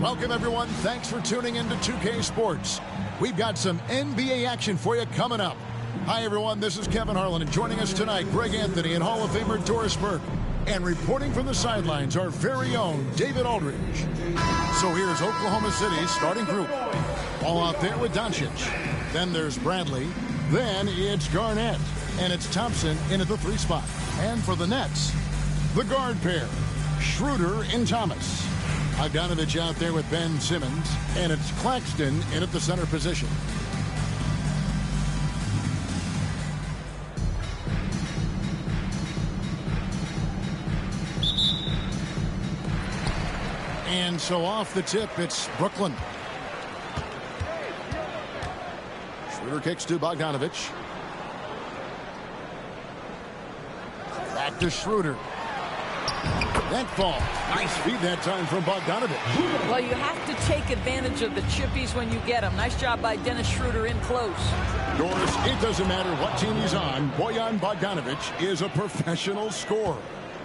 Welcome, everyone. Thanks for tuning into 2K Sports. We've got some NBA action for you coming up. Hi, everyone. This is Kevin Harlan, and joining us tonight, Greg Anthony and Hall of Famer Doris Burke. And reporting from the sidelines, our very own David Aldridge. So here's Oklahoma City's starting group. All out there with Doncic. Then there's Bradley. Then it's Garnett. And it's Thompson in at the 3 spot. And for the Nets, the guard pair, Schroeder and Thomas. Bogdanovich out there with Ben Simmons. And it's Claxton in at the center position. And so off the tip, it's Brooklyn. Schroeder kicks to Bogdanovich. Back to Schroeder. That fall. Nice feed that time from Bogdanovich. Well, you have to take advantage of the chippies when you get them. Nice job by Dennis Schroeder in close. Doris, it doesn't matter what team he's on. Bojan Bogdanovich is a professional scorer.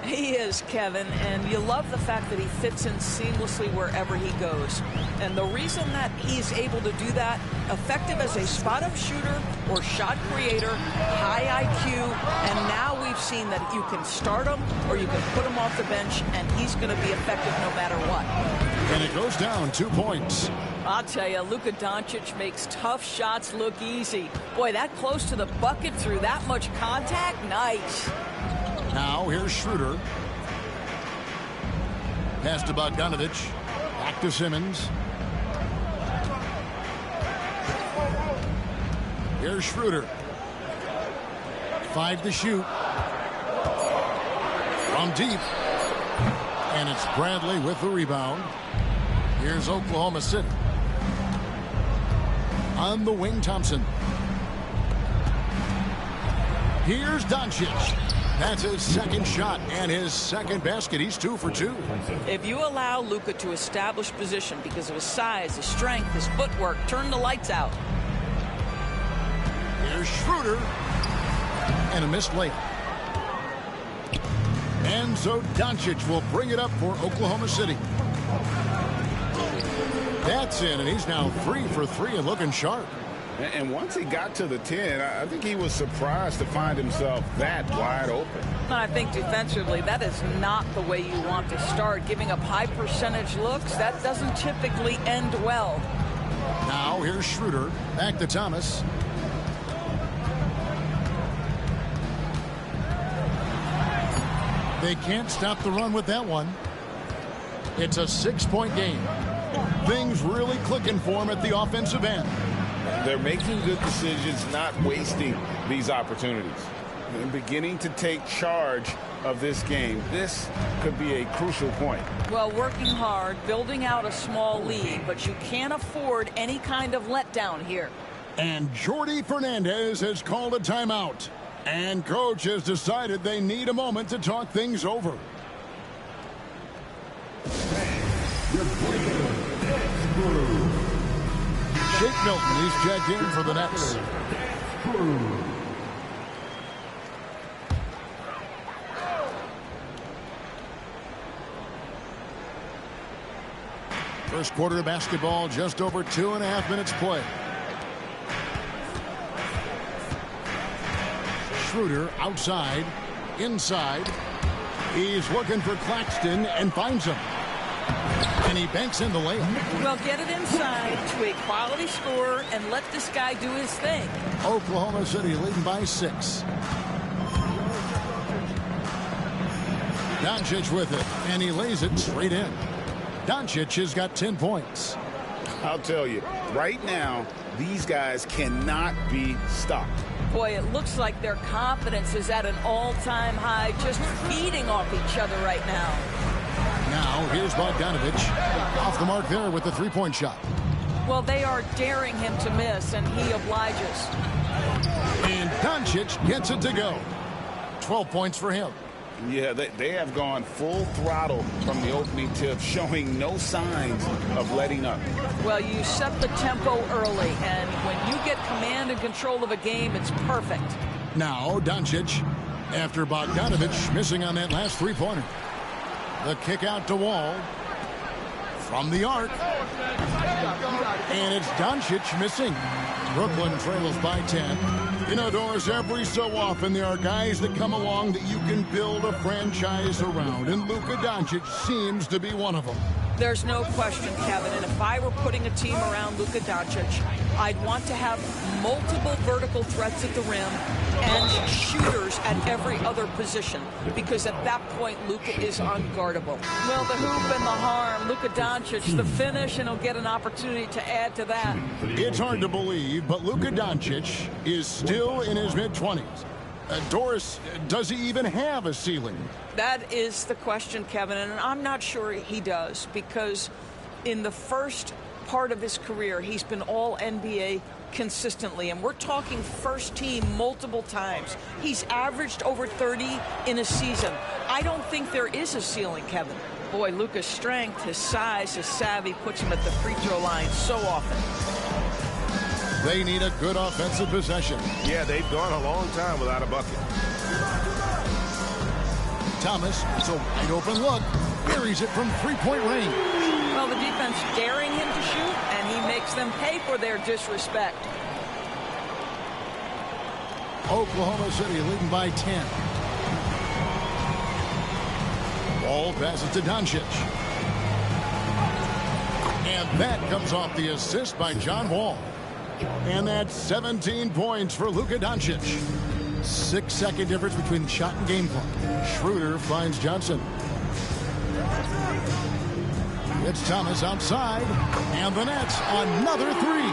He is, Kevin, and you love the fact that he fits in seamlessly wherever he goes. And the reason that he's able to do that, effective as a spot-up shooter or shot creator, high IQ, and now we've seen that you can start him or you can put him off the bench, and he's going to be effective no matter what. And it goes down 2 points. I'll tell you, Luka Doncic makes tough shots look easy. Boy, that close to the bucket through that much contact, nice. Now here's Schroeder. Pass to Bogdanovich. Back to Simmons. Here's Schroeder. 5 to shoot. From deep. And it's Bradley with the rebound. Here's Oklahoma City. On the wing, Thompson. Here's Doncic. That's his second shot and his second basket. He's 2 for 2. If you allow Luka to establish position because of his size, his strength, his footwork, turn the lights out. Here's Schroeder. And a missed layup. And so Doncic will bring it up for Oklahoma City. That's in, and he's now 3 for 3 and looking sharp. And once he got to the 10, I think he was surprised to find himself that wide open. I think defensively, that is not the way you want to start. Giving up high percentage looks, that doesn't typically end well. Now here's Schroeder. Back to Thomas. They can't stop the run with that one. It's a 6-point game. Things really clicking for him at the offensive end. They're making good decisions, not wasting these opportunities. And beginning to take charge of this game. This could be a crucial point. Well, working hard, building out a small lead, but you can't afford any kind of letdown here. And Jordi Fernandez has called a timeout. And coach has decided they need a moment to talk things over. Shake Milton, he's checked in for the Nets. First quarter of basketball, just over 2.5 minutes play. Schroeder outside, inside. He's looking for Claxton and finds him. And he banks in the layup. Well, get it inside to a quality scorer and let this guy do his thing. Oklahoma City leading by 6. Doncic with it, and he lays it straight in. Doncic has got 10 points. I'll tell you, right now, these guys cannot be stopped. Boy, it looks like their confidence is at an all-time high, just feeding off each other right now. Now, here's Bogdanovich. Off the mark there with the 3-point shot. Well, they are daring him to miss, and he obliges. And Doncic gets it to go. 12 points for him. Yeah, they have gone full throttle from the opening tip, showing no signs of letting up. Well, you set the tempo early, and when you get command and control of a game, it's perfect. Now, Doncic, after Bogdanovich missing on that last 3-pointer. The kick out to Wall. from the arc. And it's Doncic missing. Brooklyn trails by 10. You know, Doris, every so often there are guys that come along that you can build a franchise around, and Luka Doncic seems to be one of them. There's no question, Kevin, and if I were putting a team around Luka Doncic, I'd want to have multiple vertical threats at the rim and shooters at every other position, because at that point, Luka is unguardable. Well, the hoop and the harm, Luka Doncic, the finish, and he'll get an opportunity to add to that. It's hard to believe, but Luka Doncic is still in his mid-20s. Doris, does he even have a ceiling? That is the question, Kevin, and I'm not sure he does, because in the first part of his career, he's been all NBA consistently, and we're talking first team multiple times. He's averaged over 30 in a season. I don't think there is a ceiling, Kevin. Boy, Luka's strength, his size, his savvy puts him at the free throw line so often. They need a good offensive possession. Yeah, they've gone a long time without a bucket. Thomas, it's a wide open look. Buries it from three-point range. Well, the defense daring him to shoot, and he makes them pay for their disrespect. Oklahoma City leading by 10. Ball passes to Doncic. And that comes off the assist by John Wall. And that's 17 points for Luka Doncic. 6-second difference between shot and game clock. Schroeder finds Johnson. It's Thomas outside. And the Nets, another three.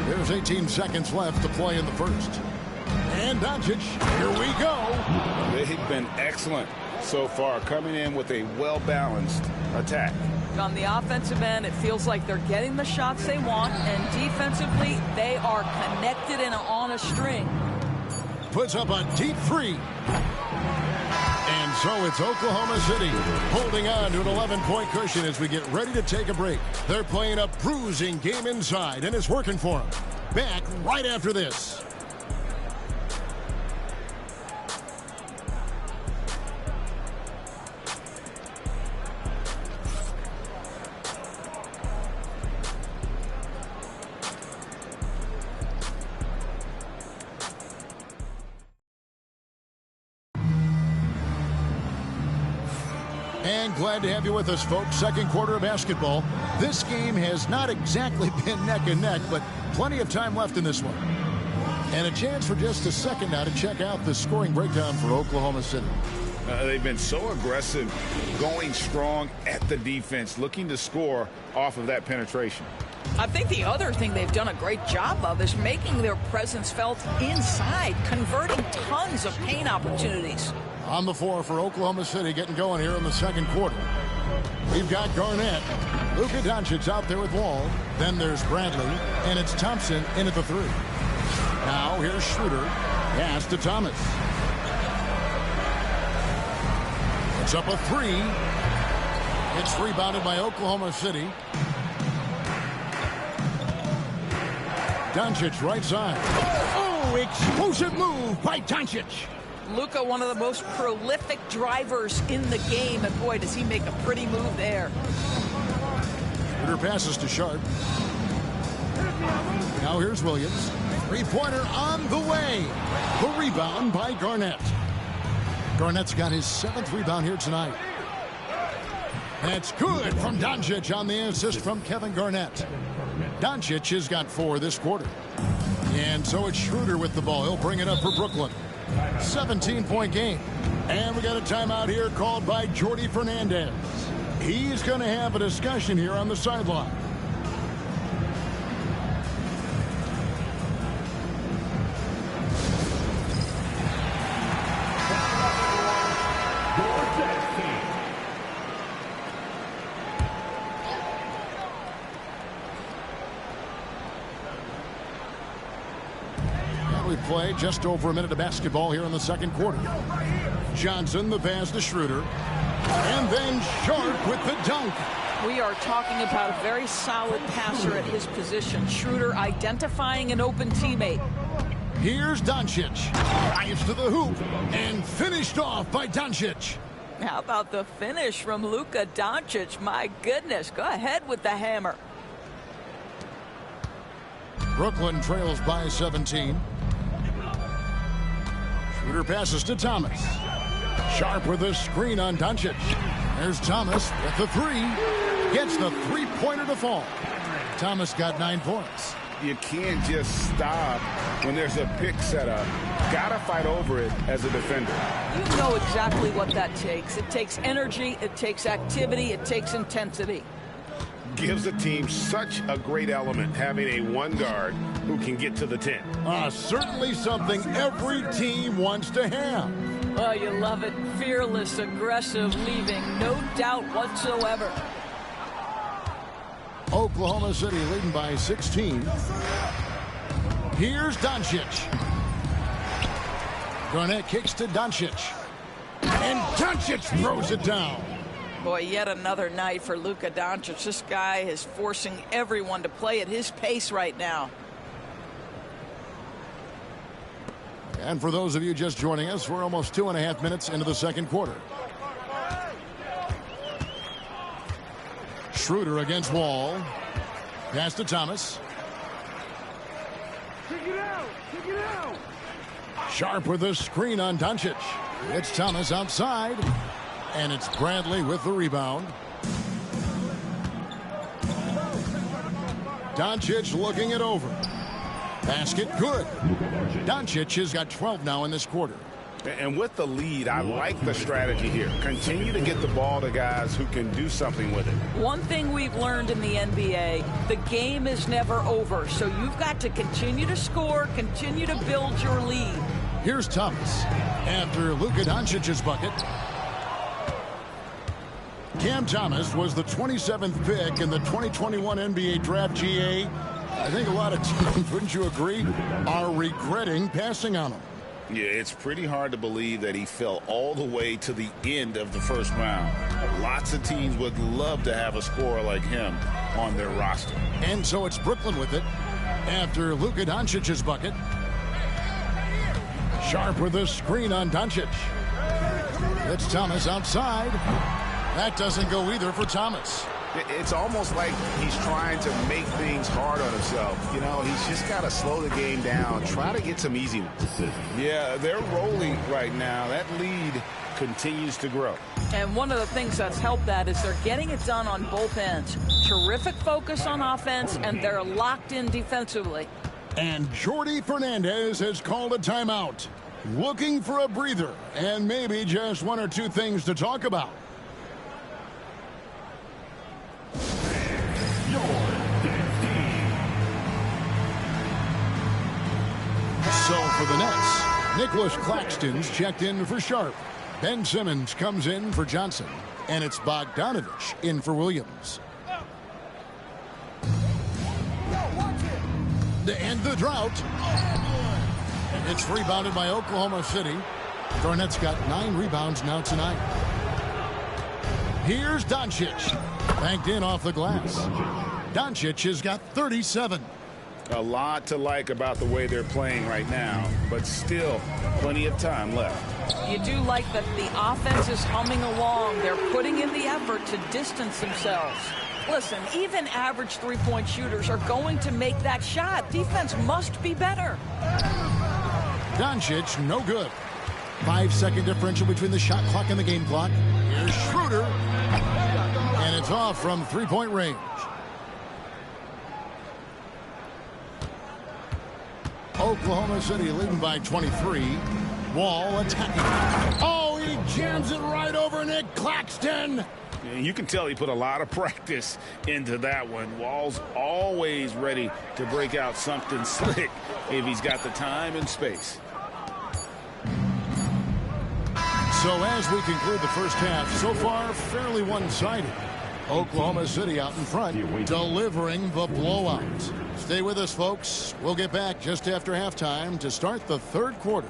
There's 18 seconds left to play in the first. And Doncic, here we go. They've been excellent so far, coming in with a well-balanced attack. On the offensive end, it feels like they're getting the shots they want, and defensively, they are connected and on a string. Puts up a deep three. And so it's Oklahoma City holding on to an 11-point cushion as we get ready to take a break. They're playing a bruising game inside, and it's working for them. Back right after this. And glad to have you with us, folks. Second quarter of basketball. This game has not exactly been neck and neck, but plenty of time left in this one. And a chance for just a second now to check out the scoring breakdown for Oklahoma City. They've been so aggressive, going strong at the defense, looking to score off of that penetration. I think the other thing they've done a great job of is making their presence felt inside, converting tons of paint opportunities. On the floor for Oklahoma City, getting going here in the second quarter. We've got Garnett. Luka Doncic out there with Wall. Then there's Bradley. And it's Thompson in at the three. Now here's Schroeder. Pass to Thomas. It's up a three. It's rebounded by Oklahoma City. Doncic right side. Oh, explosive move by Doncic. Luka, one of the most prolific drivers in the game, and boy, does he make a pretty move there. Schroeder passes to Sharp. Now here's Williams. Three-pointer on the way. The rebound by Garnett. Garnett's got his 7th rebound here tonight. That's good from Doncic on the assist from Kevin Garnett. Doncic has got 4 this quarter. And so it's Schroeder with the ball. He'll bring it up for Brooklyn. 17-point game. And we got a timeout here called by Jordi Fernandez. He's going to have a discussion here on the sideline. Play just over a minute of basketball here in the second quarter. Johnson, the pass to Schroeder. And then Sharp with the dunk. We are talking about a very solid passer at his position. Schroeder identifying an open teammate. Here's Doncic. Drives to the hoop and finished off by Doncic. How about the finish from Luka Doncic? My goodness, go ahead with the hammer. Brooklyn trails by 17. Schroeder passes to Thomas. Sharp with a screen on Doncic. There's Thomas with the three. Gets the three-pointer to fall. Thomas got 9 points. You can't just stop when there's a pick set up. Gotta fight over it as a defender. You know exactly what that takes. It takes energy, it takes activity, it takes intensity. Gives the team such a great element having a one guard who can get to the 10. Certainly something every team wants to have. Oh, you love it. Fearless, aggressive, leaving no doubt whatsoever. Oklahoma City leading by 16. Here's Doncic. Garnett kicks to Doncic. And Doncic throws it down. Boy, yet another night for Luka Doncic. This guy is forcing everyone to play at his pace right now. And for those of you just joining us, we're almost 2.5 minutes into the second quarter. Schroeder against Wall. Pass to Thomas. Sharp with a screen on Doncic. It's Thomas outside. And it's Bradley with the rebound. Doncic looking it over. Basket good. Doncic has got 12 now in this quarter. And with the lead, I like the strategy here. Continue to get the ball to guys who can do something with it. One thing we've learned in the NBA, the game is never over. So you've got to continue to score, continue to build your lead. Here's Thomas. After Luka Doncic's bucket. Cam Thomas was the 27th pick in the 2021 NBA Draft. GA. I think a lot of teams, wouldn't you agree, are regretting passing on him. Yeah, it's pretty hard to believe that he fell all the way to the end of the first round. Lots of teams would love to have a scorer like him on their roster. And so it's Brooklyn with it after Luka Doncic's bucket. Sharp with a screen on Doncic. It's Thomas outside. That doesn't go either for Thomas. It's almost like he's trying to make things hard on himself. You know, he's just got to slow the game down, try to get some easiness. Yeah, they're rolling right now. That lead continues to grow. And one of the things that's helped that is they're getting it done on both ends. Terrific focus on offense, and they're locked in defensively. And Jordi Fernandez has called a timeout. Looking for a breather and maybe just one or two things to talk about. So for the Nets, Nicholas Claxton's checked in for Sharp. Ben Simmons comes in for Johnson. And it's Bogdanovich in for Williams. To end the drought. It's rebounded by Oklahoma City. Garnett's got 9 rebounds now tonight. Here's Doncic. Banked in off the glass. Doncic has got 37. A lot to like about the way they're playing right now, but still plenty of time left. You do like that the offense is humming along. They're putting in the effort to distance themselves. Listen, even average three-point shooters are going to make that shot. Defense must be better. Doncic, no good. 5-second differential between the shot clock and the game clock. Here's Schroeder. And it's off from three-point range. Oklahoma City leading by 23. Wall attacking. Oh, he jams it right over Nick Claxton. You can tell he put a lot of practice into that one. Wall's always ready to break out something slick if he's got the time and space. So as we conclude the first half, so far fairly one-sided. Oklahoma City out in front, delivering the blowout. Stay with us, folks. We'll get back just after halftime to start the third quarter.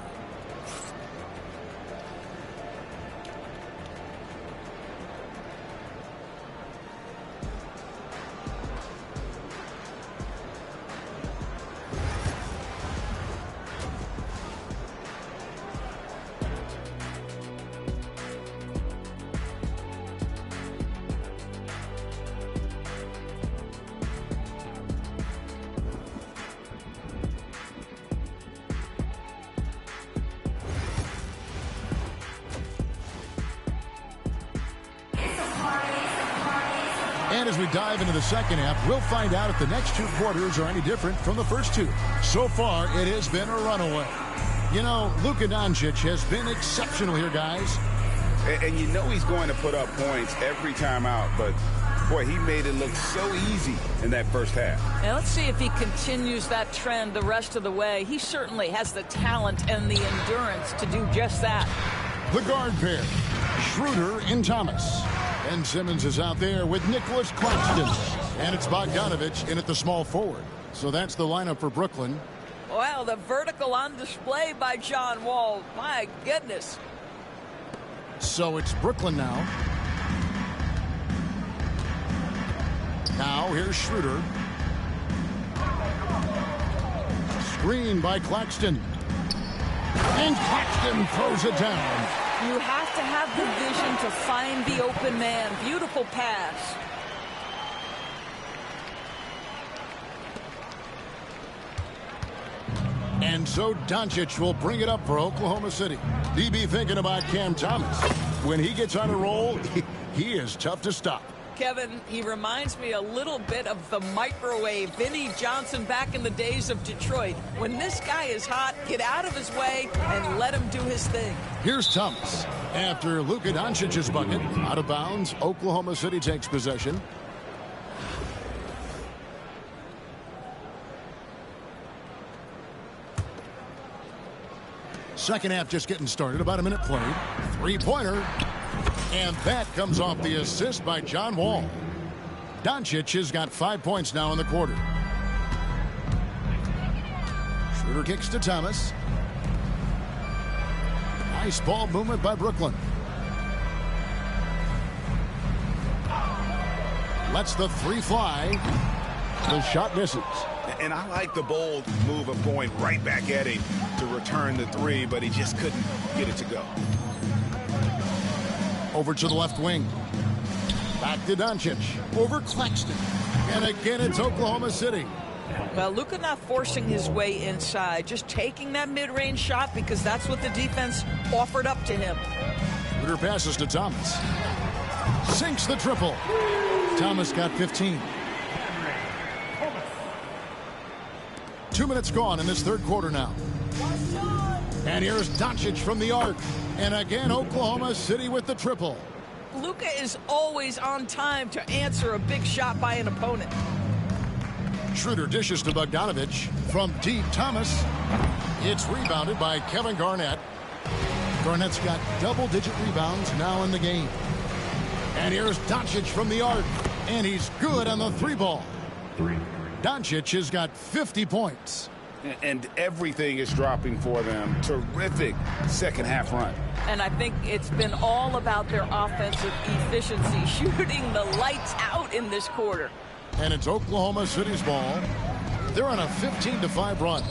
And as we dive into the second half, we'll find out if the next 2 quarters are any different from the first 2. So far, it has been a runaway. You know, Luka Doncic has been exceptional here, guys. And you know he's going to put up points every time out, but boy, he made it look so easy in that first half. And let's see if he continues that trend the rest of the way. He certainly has the talent and the endurance to do just that. The guard pair, Schroeder and Thomas. Ben Simmons is out there with Nicholas Claxton. And it's Bogdanovich in at the small forward. So that's the lineup for Brooklyn. Wow, the vertical on display by John Wall. My goodness. So it's Brooklyn now. Now here's Schroeder. Screen by Claxton. And Claxton throws it down. You have to have the vision to find the open man. Beautiful pass. And so Doncic will bring it up for Oklahoma City. DB thinking about Cam Thomas. When he gets on a roll, he is tough to stop. Kevin, he reminds me a little bit of the microwave Vinnie Johnson back in the days of Detroit. When this guy is hot, get out of his way and let him do his thing. Here's Thomas. After Luka Doncic's bucket, out of bounds, Oklahoma City takes possession. Second half just getting started. About a minute played. Three-pointer. And that comes off the assist by John Wall. Doncic has got 5 points now in the quarter. Schroeder kicks to Thomas. Nice ball movement by Brooklyn. Lets the three fly. The shot misses. And I like the bold move of going right back at him to return the three, but he just couldn't get it to go. Over to the left wing. Back to Doncic. Over Claxton. And again, it's Oklahoma City. Well, Luka not forcing his way inside, just taking that mid-range shot because that's what the defense offered up to him. Schroeder passes to Thomas. Sinks the triple. Thomas got 15. 2 minutes gone in this third quarter now. And here's Doncic from the arc. And again, Oklahoma City with the triple. Luka is always on time to answer a big shot by an opponent. Schroeder dishes to Bogdanovich. From deep, Thomas. It's rebounded by Kevin Garnett. Garnett's got double-digit rebounds now in the game. And here's Doncic from the arc. And he's good on the three ball. Doncic has got 50 points. And everything is dropping for them. Terrific second half run. And I think it's been all about their offensive efficiency, shooting the lights out in this quarter. And it's Oklahoma City's ball. They're on a 15-5 run.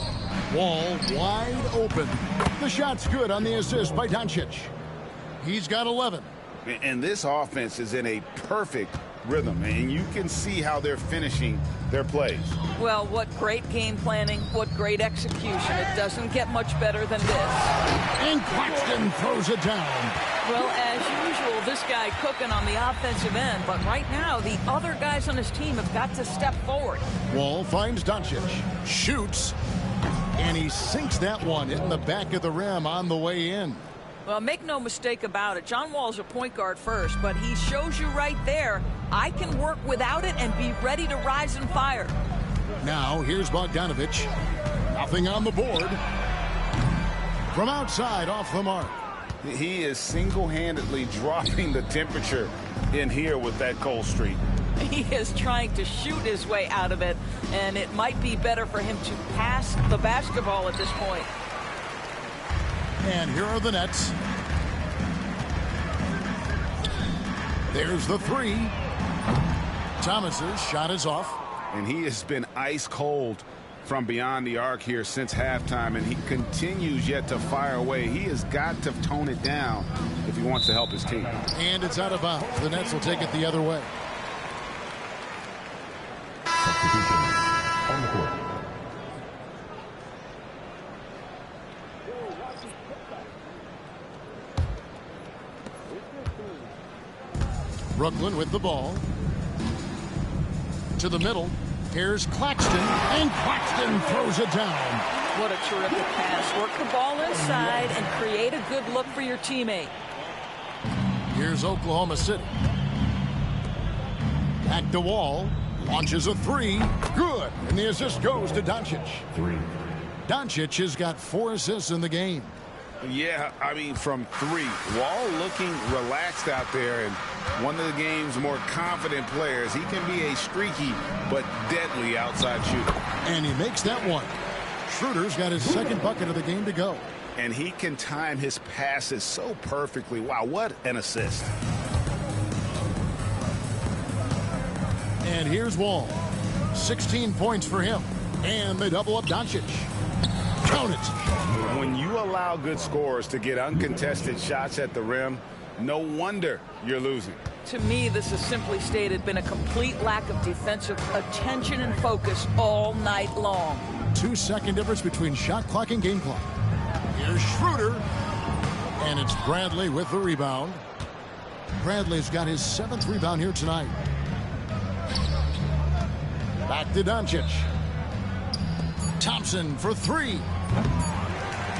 Wall wide open. The shot's good on the assist by Doncic. He's got 11. And this offense is in a perfect rhythm, and you can see how they're finishing their plays. Well, what great game planning, what great execution. It doesn't get much better than this. And Claxton throws it down. Well, as usual, this guy cooking on the offensive end, but right now the other guys on his team have got to step forward. Wall finds Doncic, shoots, and he sinks that one in the back of the rim on the way in. Well, make no mistake about it. John Wall's a point guard first, but he shows you right there, I can work without it and be ready to rise and fire. Now, here's Bogdanovich. Nothing on the board. From outside, off the mark. He is single-handedly dropping the temperature in here with that cold streak. He is trying to shoot his way out of it, and it might be better for him to pass the basketball at this point. And here are the Nets. There's the three. Thomas's shot is off. And he has been ice cold from beyond the arc here since halftime, and he continues yet to fire away. He has got to tone it down if he wants to help his team. And it's out of bounds. The Nets will take it the other way. On the court. Brooklyn with the ball. To the middle. Here's Claxton, and Claxton throws it down. What a terrific pass. Work the ball inside and create a good look for your teammate. Here's Oklahoma City. Back to Wall. Launches a three. Good. And the assist goes to Doncic. Doncic has got 4 assists in the game. Yeah, I mean, from 3. Wall looking relaxed out there, and one of the game's more confident players. He can be a streaky but deadly outside shooter. And he makes that one. Schroeder's got his 2nd bucket of the game to go. And he can time his passes so perfectly. Wow, what an assist. And here's Wall. 16 points for him. And they double up Doncic. Count it. When you allow good scorers to get uncontested shots at the rim, no wonder you're losing. To me, this has simply stated been a complete lack of defensive attention and focus all night long. 2-second difference between shot clock and game clock. Here's Schroeder. And it's Bradley with the rebound. Bradley's got his 7th rebound here tonight. Back to Doncic. Thompson for 3.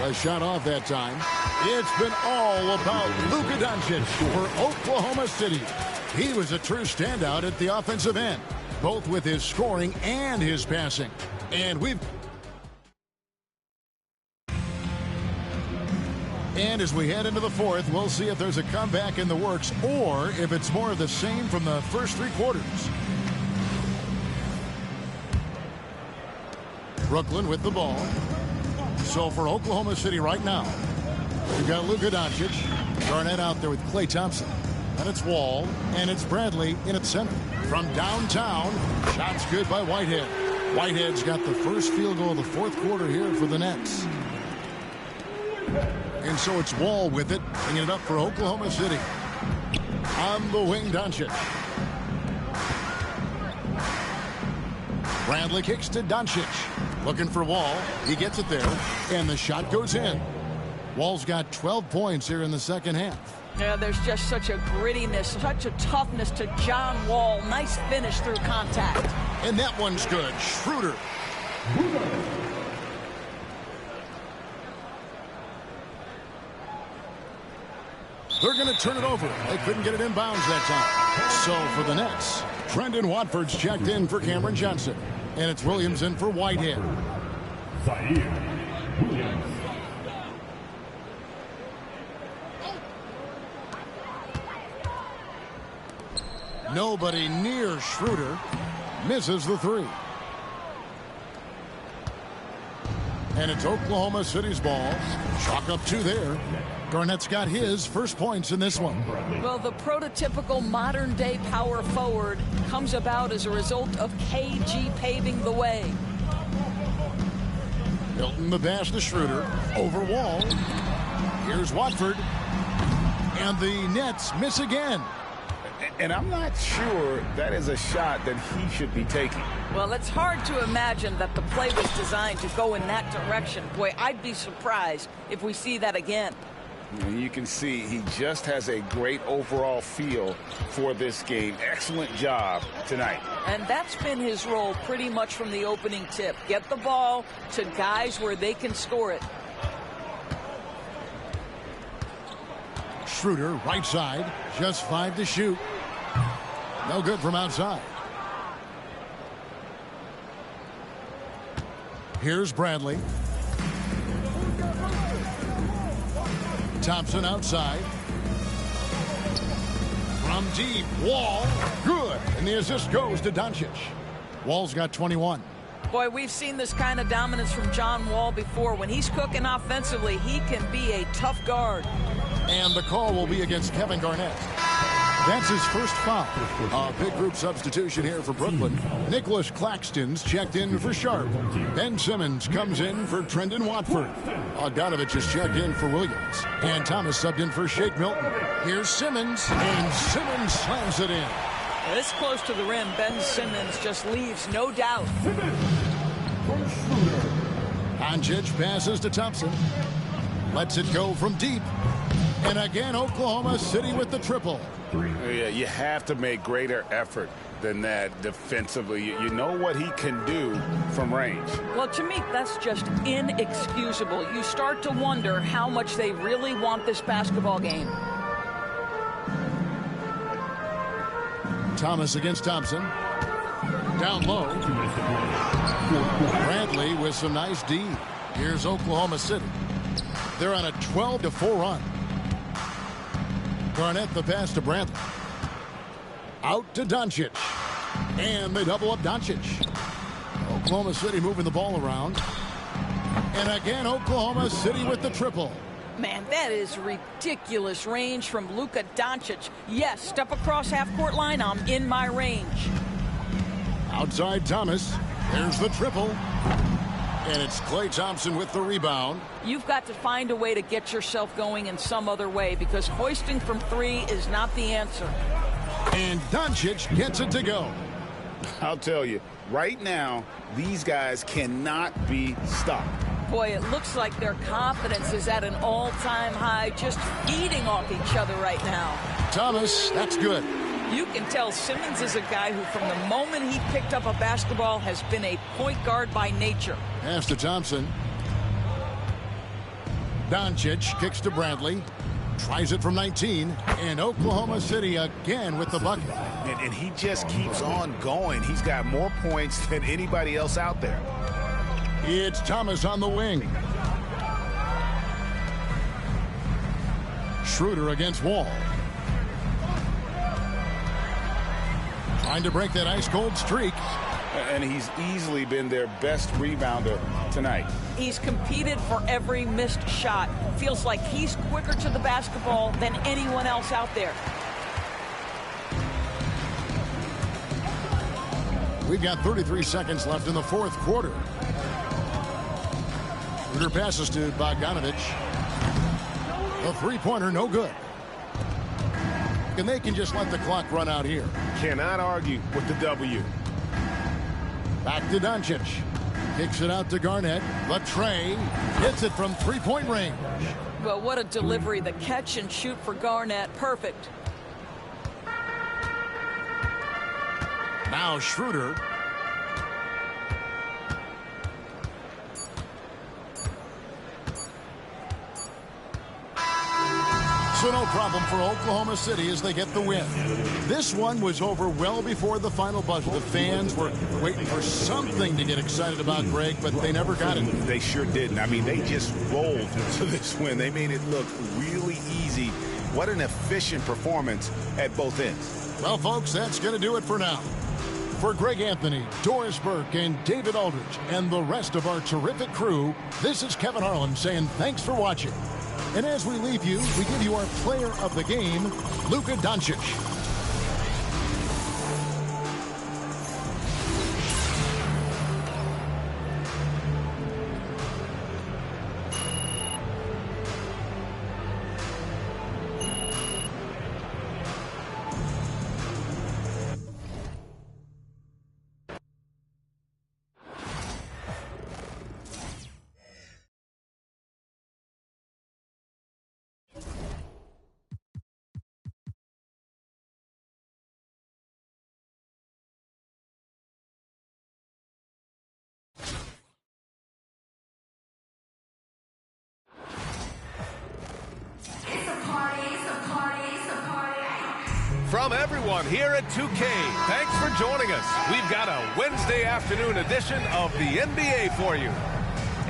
A shot off that time. It's been all about Luka Doncic for Oklahoma City. He was a true standout at the offensive end, both with his scoring and his passing. And as we head into the 4th, we'll see if there's a comeback in the works or if it's more of the same from the first 3 quarters. Brooklyn with the ball. So for Oklahoma City right now, we've got Luka Doncic. Garnett out there with Klay Thompson. And it's Wall, and it's Bradley in at center. From downtown, shots good by Whitehead. Whitehead's got the first field goal of the 4th quarter here for the Nets. And so it's Wall with it, bringing it up for Oklahoma City. On the wing, Doncic. Bradley kicks to Doncic. Looking for Wall. He gets it there, and the shot goes in. Wall's got 12 points here in the 2nd half. Yeah, there's just such a grittiness, such a toughness to John Wall. Nice finish through contact. And that one's good. Schroeder. They're going to turn it over. They couldn't get it in bounds that time. So for the Nets, Trendon Watford's checked in for Cameron Johnson. And it's Williams in for Whitehead. Williams. Nobody near Schroeder. Misses the 3. And it's Oklahoma City's ball. Chalk up 2 there. Garnett's got his first points in this one. Well, the prototypical modern-day power forward comes about as a result of KG paving the way. Hilton the pass to Schroeder. Over Wall. Here's Watford. And the Nets miss again. And I'm not sure that is a shot that he should be taking. Well, it's hard to imagine that the play was designed to go in that direction. Boy, I'd be surprised if we see that again. You can see he just has a great overall feel for this game. Excellent job tonight. And that's been his role pretty much from the opening tip. Get the ball to guys where they can score it. Schroeder, right side, just 5 to shoot. No good from outside. Here's Bradley. Thompson outside. From deep, Wall. Good. And the assist goes to Doncic. Wall's got 21. Boy, we've seen this kind of dominance from John Wall before. When he's cooking offensively, he can be a tough guard. And the call will be against Kevin Garnett. That's his first foul. A big group substitution here for Brooklyn. Nicholas Claxton's checked in for Sharp. Ben Simmons comes in for Trendon Watford. Bogdanovich is checked in for Williams. And Thomas subbed in for Shake Milton. Here's Simmons, and Simmons slams it in. This close to the rim, Ben Simmons just leaves no doubt. Doncic passes to Thompson. Lets it go from deep. And again, Oklahoma City with the triple. Yeah, you have to make greater effort than that defensively. You know what he can do from range. Well, to me, that's just inexcusable. You start to wonder how much they really want this basketball game. Thomas against Thompson. Down low. Bradley with some nice D. Here's Oklahoma City. They're on a 12-4 run. Garnett the pass to Bradley. Out to Doncic. And they double up Doncic. Oklahoma City moving the ball around. And again, Oklahoma City with the triple. Man, that is ridiculous range from Luka Doncic. Yes, step across half-court line, I'm in my range. Outside Thomas. There's the triple. And it's Klay Thompson with the rebound. You've got to find a way to get yourself going in some other way, because hoisting from three is not the answer. And Doncic gets it to go. I'll tell you, right now, these guys cannot be stopped. Boy, it looks like their confidence is at an all-time high, just feeding off each other right now. Thomas, that's good. You can tell Simmons is a guy who, from the moment he picked up a basketball, has been a point guard by nature. Pass to Thompson. Doncic kicks to Bradley. Tries it from 19. And Oklahoma City again with the bucket. And he just keeps on going. He's got more points than anybody else out there. It's Thomas on the wing. Schroeder against Wall. Trying to break that ice-cold streak. And he's easily been their best rebounder tonight. He's competed for every missed shot. Feels like he's quicker to the basketball than anyone else out there. We've got 33 seconds left in the fourth quarter. Schroeder passes to Bogdanovich. The three-pointer, no good. And they can just let the clock run out here. Cannot argue with the W. Back to Doncic. Kicks it out to Garnett. Latrey hits it from three-point range. Well, what a delivery. The catch and shoot for Garnett. Perfect. Now Schroeder. So no problem for Oklahoma City as they get the win. This one was over well before the final buzzer. The fans were waiting for something to get excited about, Greg, but they never got it. They sure didn't. I mean, they just rolled to this win. They made it look really easy. What an efficient performance at both ends. Well, folks, that's going to do it for now. For Greg Anthony, Doris Burke, and David Aldridge, and the rest of our terrific crew, this is Kevin Harlan saying thanks for watching. And as we leave you, we give you our player of the game, Luka Doncic. From everyone here at 2K, thanks for joining us. We've got a Wednesday afternoon edition of the NBA for you.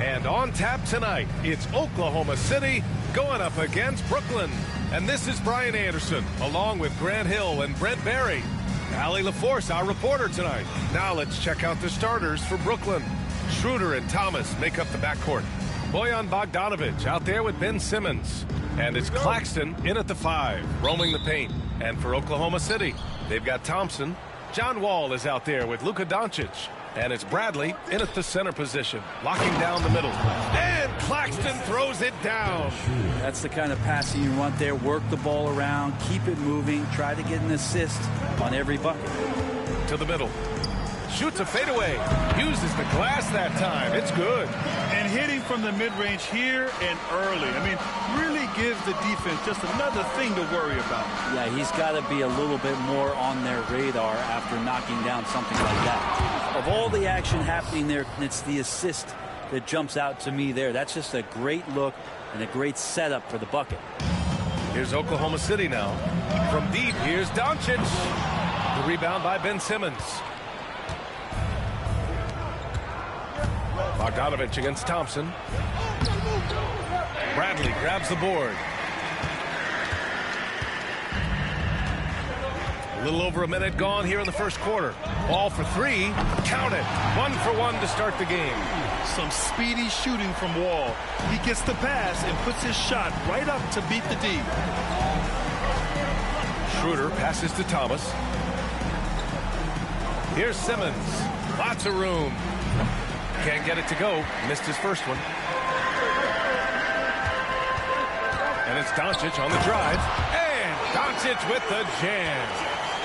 And on tap tonight, it's Oklahoma City going up against Brooklyn. And this is Brian Anderson, along with Grant Hill and Brent Barry. Allie LaForce, our reporter tonight. Now let's check out the starters for Brooklyn. Schroeder and Thomas make up the backcourt. Bojan Bogdanovich out there with Ben Simmons. And it's Claxton in at the 5, roaming the paint. And for Oklahoma City, they've got Thompson. John Wall is out there with Luka Doncic. And it's Bradley in at the center position, locking down the middle. And Claxton throws it down. That's the kind of passing you want there. Work the ball around, keep it moving, try to get an assist on every bucket. To the middle. shoots a fadeaway. Uses the glass that time. It's good. And hitting from the mid-range here and early. I mean, really gives the defense just another thing to worry about. Yeah, he's got to be a little bit more on their radar after knocking down something like that. Of all the action happening there, it's the assist that jumps out to me there. That's just a great look and a great setup for the bucket. Here's Oklahoma City now. From deep, here's Doncic. The rebound by Ben Simmons. Bogdanovich against Thompson. Bradley grabs the board. A little over a minute gone here in the first quarter. Ball for three. Count it. 1 for 1 to start the game. Some speedy shooting from Wall. He gets the pass and puts his shot right up to beat the D. Schroeder passes to Thomas. Here's Simmons. Lots of room. Can't get it to go. Missed his first one. And it's Doncic on the drive. And Doncic with the jam.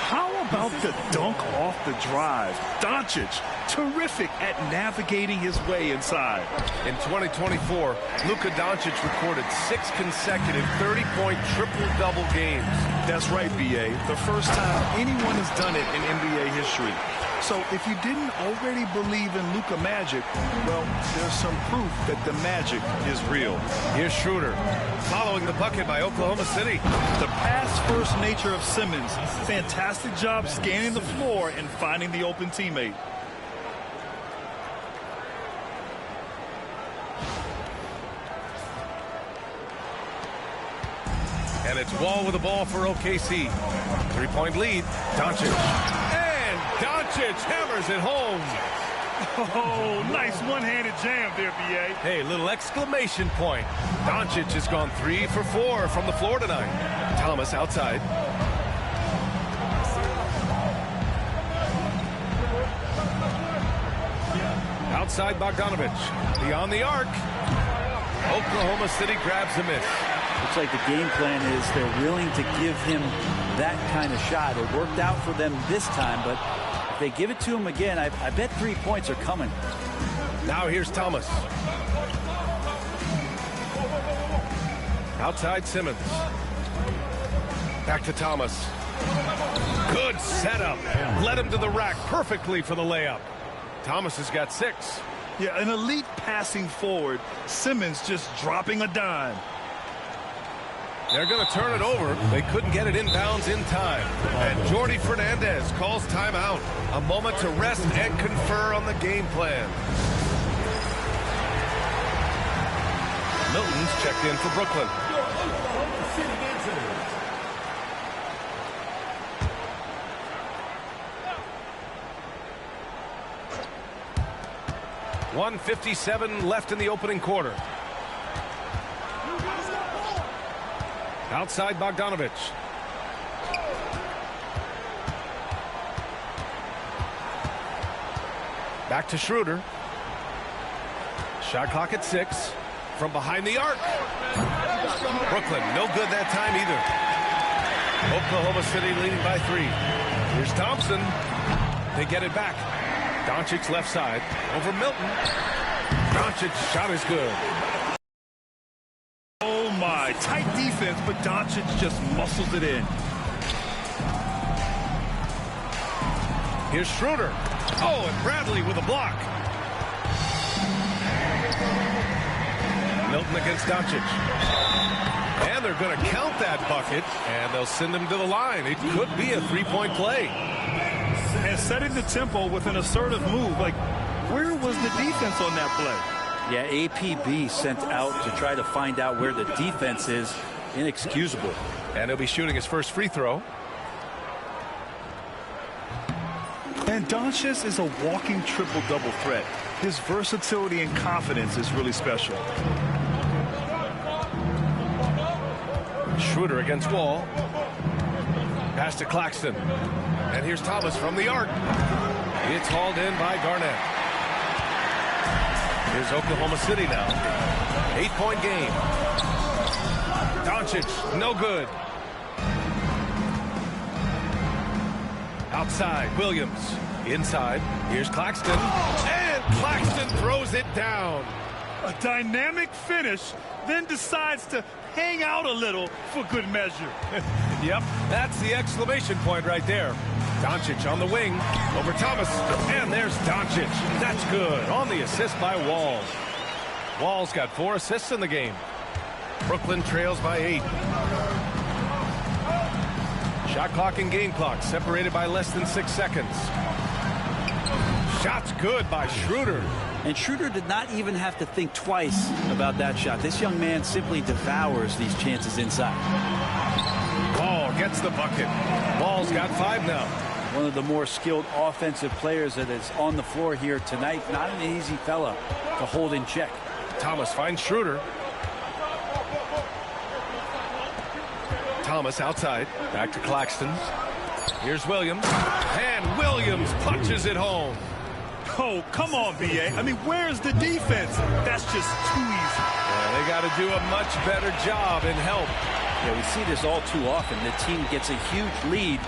How about the dunk off the drive? Doncic, terrific at navigating his way inside. In 2024, Luka Doncic recorded 6 consecutive 30-point triple-double games. That's right, B.A. The first time anyone has done it in NBA history. So if you didn't already believe in Luka magic, well, there's some proof that the magic is real. Here's Schroeder, following the bucket by Oklahoma City. The pass-first nature of Simmons. Fantastic job scanning the floor and finding the open teammate. And it's Wall with the ball for OKC. 3-point lead. Doncic. Doncic hammers it home. Oh, nice one-handed jam there, B.A. Hey, little exclamation point. Doncic has gone 3 for 4 from the floor tonight. Thomas outside. Outside Bogdanovich. Beyond the arc. Oklahoma City grabs a miss. Looks like the game plan is they're willing to give him that kind of shot. It worked out for them this time, but if they give it to him again, I bet 3 points are coming. Now here's Thomas. Outside Simmons. Back to Thomas. Good setup. Led him to the rack perfectly for the layup. Thomas has got 6. Yeah, an elite passing forward. Simmons just dropping a dime. They're going to turn it over. They couldn't get it inbounds in time. And Jordi Fernandez calls timeout. A moment to rest and confer on the game plan. Milton's checked in for Brooklyn. .157 left in the opening quarter. Outside Bogdanovich. Back to Schroeder. Shot clock at 6. From behind the arc. Brooklyn, no good that time either. Oklahoma City leading by 3. Here's Thompson. They get it back. Doncic left side. Over Milton. Doncic's shot is good. Oh my, tight defense, but Doncic just muscles it in. Here's Schroeder. Oh, and Bradley with a block. Milton against Doncic. And they're going to count that bucket, and they'll send him to the line. It could be a 3-point play. And setting the tempo with an assertive move. Like, where was the defense on that play? Yeah, APB sent out to try to find out where the defense is. Inexcusable. And he'll be shooting his first free throw. And Doncic is a walking triple-double threat. His versatility and confidence is really special. Schroeder against Wall. Pass to Claxton. And here's Thomas from the arc. It's hauled in by Garnett. Here's Oklahoma City now. 8-point game. Doncic, no good. Outside, Williams. Inside, here's Claxton. And Claxton throws it down. A dynamic finish, then decides to hang out a little for good measure. Yep, that's the exclamation point right there. Doncic on the wing, over Thomas, and there's Doncic. That's good, on the assist by Walls. Walls got 4 assists in the game. Brooklyn trails by 8. Shot clock and game clock separated by less than 6 seconds. Shot's good by Schroeder. And Schroeder did not even have to think twice about that shot. This young man simply devours these chances inside. Ball gets the bucket. Ball's got 5 now. One of the more skilled offensive players that is on the floor here tonight. Not an easy fella to hold in check. Thomas finds Schroeder. Thomas outside. Back to Claxton. Here's Williams. And Williams punches it home. Oh, come on, B.A. I mean, where's the defense? That's just too easy. Yeah, they got to do a much better job in help. Yeah, we see this all too often. The team gets a huge lead,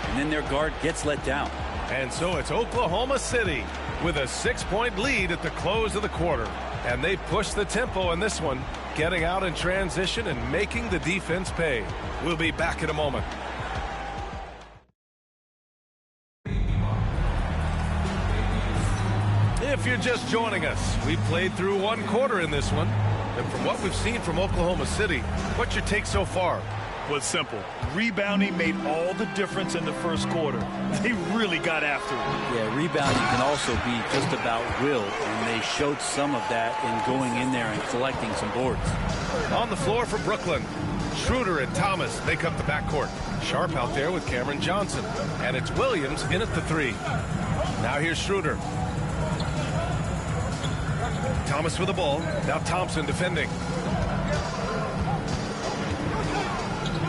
and then their guard gets let down. And so it's Oklahoma City with a 6-point lead at the close of the quarter. And they push the tempo in this one, getting out in transition and making the defense pay. We'll be back in a moment. If you're just joining us, we've played through 1 quarter in this one. And from what we've seen from Oklahoma City, what's your take so far? Was simple. Rebounding made all the difference in the first quarter. They really got after it. Yeah, rebounding can also be just about will, and they showed some of that in going in there and collecting some boards. On the floor for Brooklyn, Schroeder and Thomas make up the backcourt. Sharp out there with Cameron Johnson. And it's Williams in at the 3. Now here's Schroeder. Thomas with the ball. Now Thompson defending.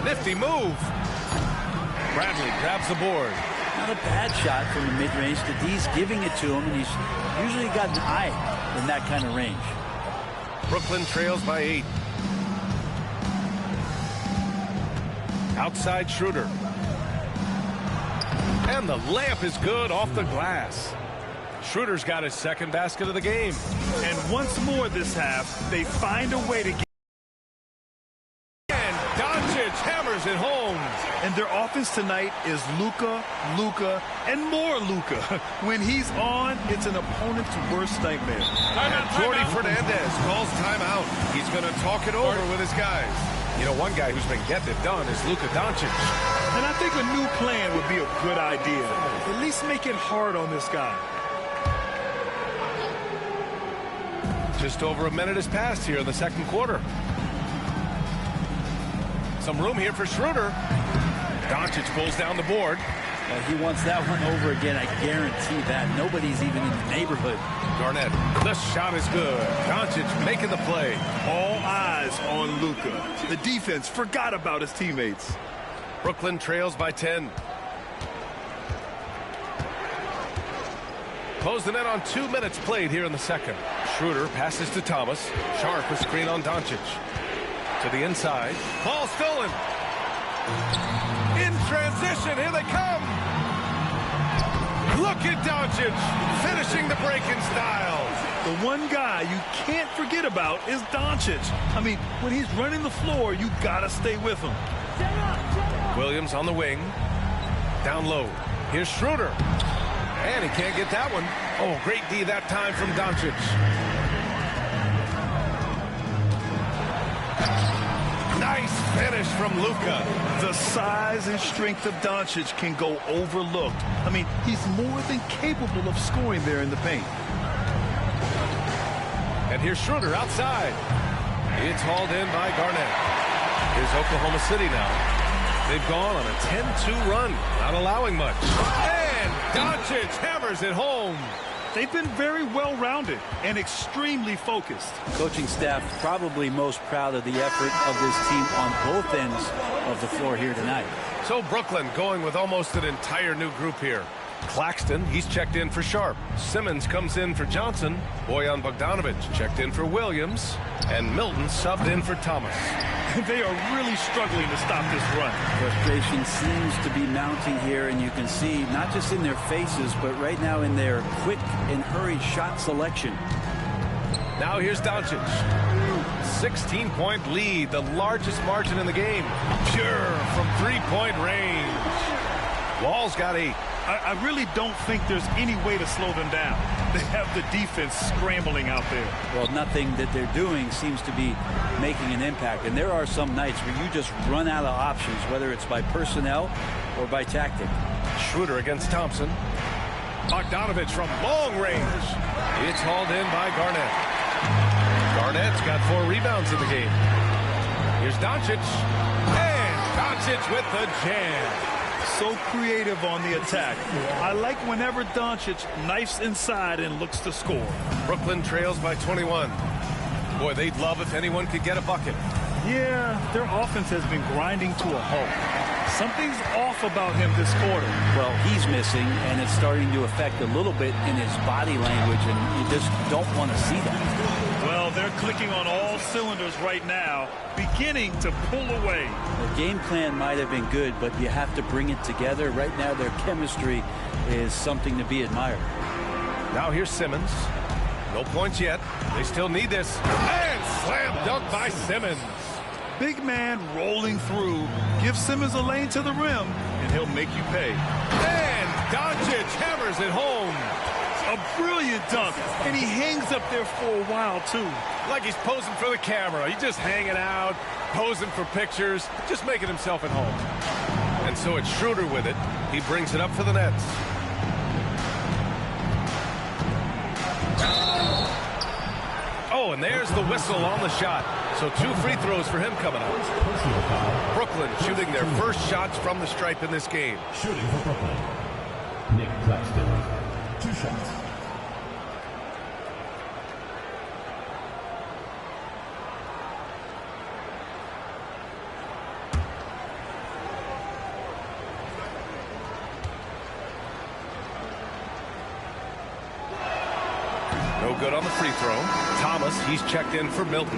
Nifty move. Bradley grabs the board. Not a bad shot from the mid-range. The D's giving it to him, and he's usually got an eye in that kind of range. Brooklyn trails by 8. Outside Schroeder. And the layup is good off the glass. Schroeder's got his 2nd basket of the game. And once more this half, they find a way to get. And Doncic hammers it home. And their offense tonight is Luka, Luka, and more Luka. When he's on, it's an opponent's worst nightmare. Jordy Fernandez calls timeout. He's going to talk it over with his guys. You know, one guy who's been getting it done is Luka Doncic. And I think a new plan would be a good idea. At least make it hard on this guy. Just over a minute has passed here in the 2nd quarter. Some room here for Schroeder. Doncic pulls down the board. He wants that one over again. I guarantee that. Nobody's even in the neighborhood. Garnett, the shot is good. Doncic making the play. All eyes on Luka. The defense forgot about his teammates. Brooklyn trails by 10. Close the net on 2 minutes played here in the 2nd. Schroeder passes to Thomas. Sharp a screen on Doncic. To the inside. Ball stolen. In transition. Here they come. Look at Doncic finishing the break in style. The one guy you can't forget about is Doncic. I mean, when he's running the floor, you gotta stay with him. Williams on the wing. Down low. Here's Schroeder. And he can't get that one. Oh, great D that time from Doncic. Nice finish from Luka. The size and strength of Doncic can go overlooked. I mean, he's more than capable of scoring there in the paint. And here's Schroeder outside. It's hauled in by Garnett. Here's Oklahoma City now. They've gone on a 10-2 run, not allowing much. And Doncic hammers it home. They've been very well-rounded and extremely focused. Coaching staff probably most proud of the effort of this team on both ends of the floor here tonight. So Brooklyn going with almost an entire new group here. Claxton, he's checked in for Sharp. Simmons comes in for Johnson. Bojan Bogdanovic checked in for Williams. And Milton subbed in for Thomas. They are really struggling to stop this run. Frustration seems to be mounting here, and you can see not just in their faces, but right now in their quick and hurried shot selection. Now here's Doncic. 16-point lead, the largest margin in the game. Pure from three-point range. Wall's got 8. I really don't think there's any way to slow them down. They have the defense scrambling out there. Well, nothing that they're doing seems to be making an impact. And there are some nights where you just run out of options, whether it's by personnel or by tactic. Schroeder against Thompson. Bogdanovich from long range. It's hauled in by Garnett. Garnett's got 4 rebounds in the game. Here's Doncic. And Doncic with the jam. So creative on the attack. I like whenever Doncic knifes inside and looks to score. Brooklyn trails by 21. Boy, they'd love if anyone could get a bucket. Yeah, their offense has been grinding to a halt. Something's off about him this quarter. Well, he's missing, and it's starting to affect a little bit in his body language, and you just don't want to see that. Well, they're clicking on all cylinders right now, beginning to pull away. The game plan might have been good, but you have to bring it together. Right now, their chemistry is something to be admired. Now here's Simmons. No points yet. They still need this. And slam dunk by Simmons. Big man rolling through. Give Simmons a lane to the rim, and he'll make you pay. And Doncic hammers it home. A brilliant dunk, and he hangs up there for a while, too. Like he's posing for the camera. He's just hanging out, posing for pictures, just making himself at home. And so it's Schroeder with it. He brings it up for the Nets. Oh, and there's the whistle on the shot. So 2 free throws for him coming up. Brooklyn shooting their first shots from the stripe in this game. Shooting for Brooklyn, Nick Claxton, 2 shots. No good on the free throw. Thomas, he's checked in for Milton.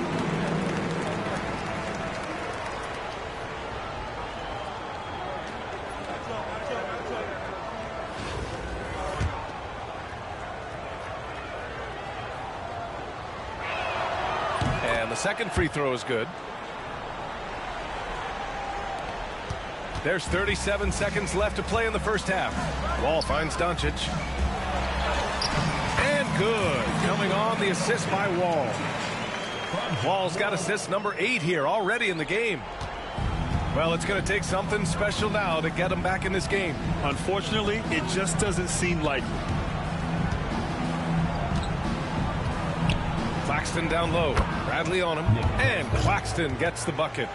And the second free throw is good. There's 37 seconds left to play in the first half. Wall finds Doncic. And good. Coming on the assist by Wall. Wall's got assist number 8 here already in the game. Well, it's going to take something special now to get him back in this game. Unfortunately, it just doesn't seem likely. Claxton down low. Bradley on him. And Claxton gets the bucket.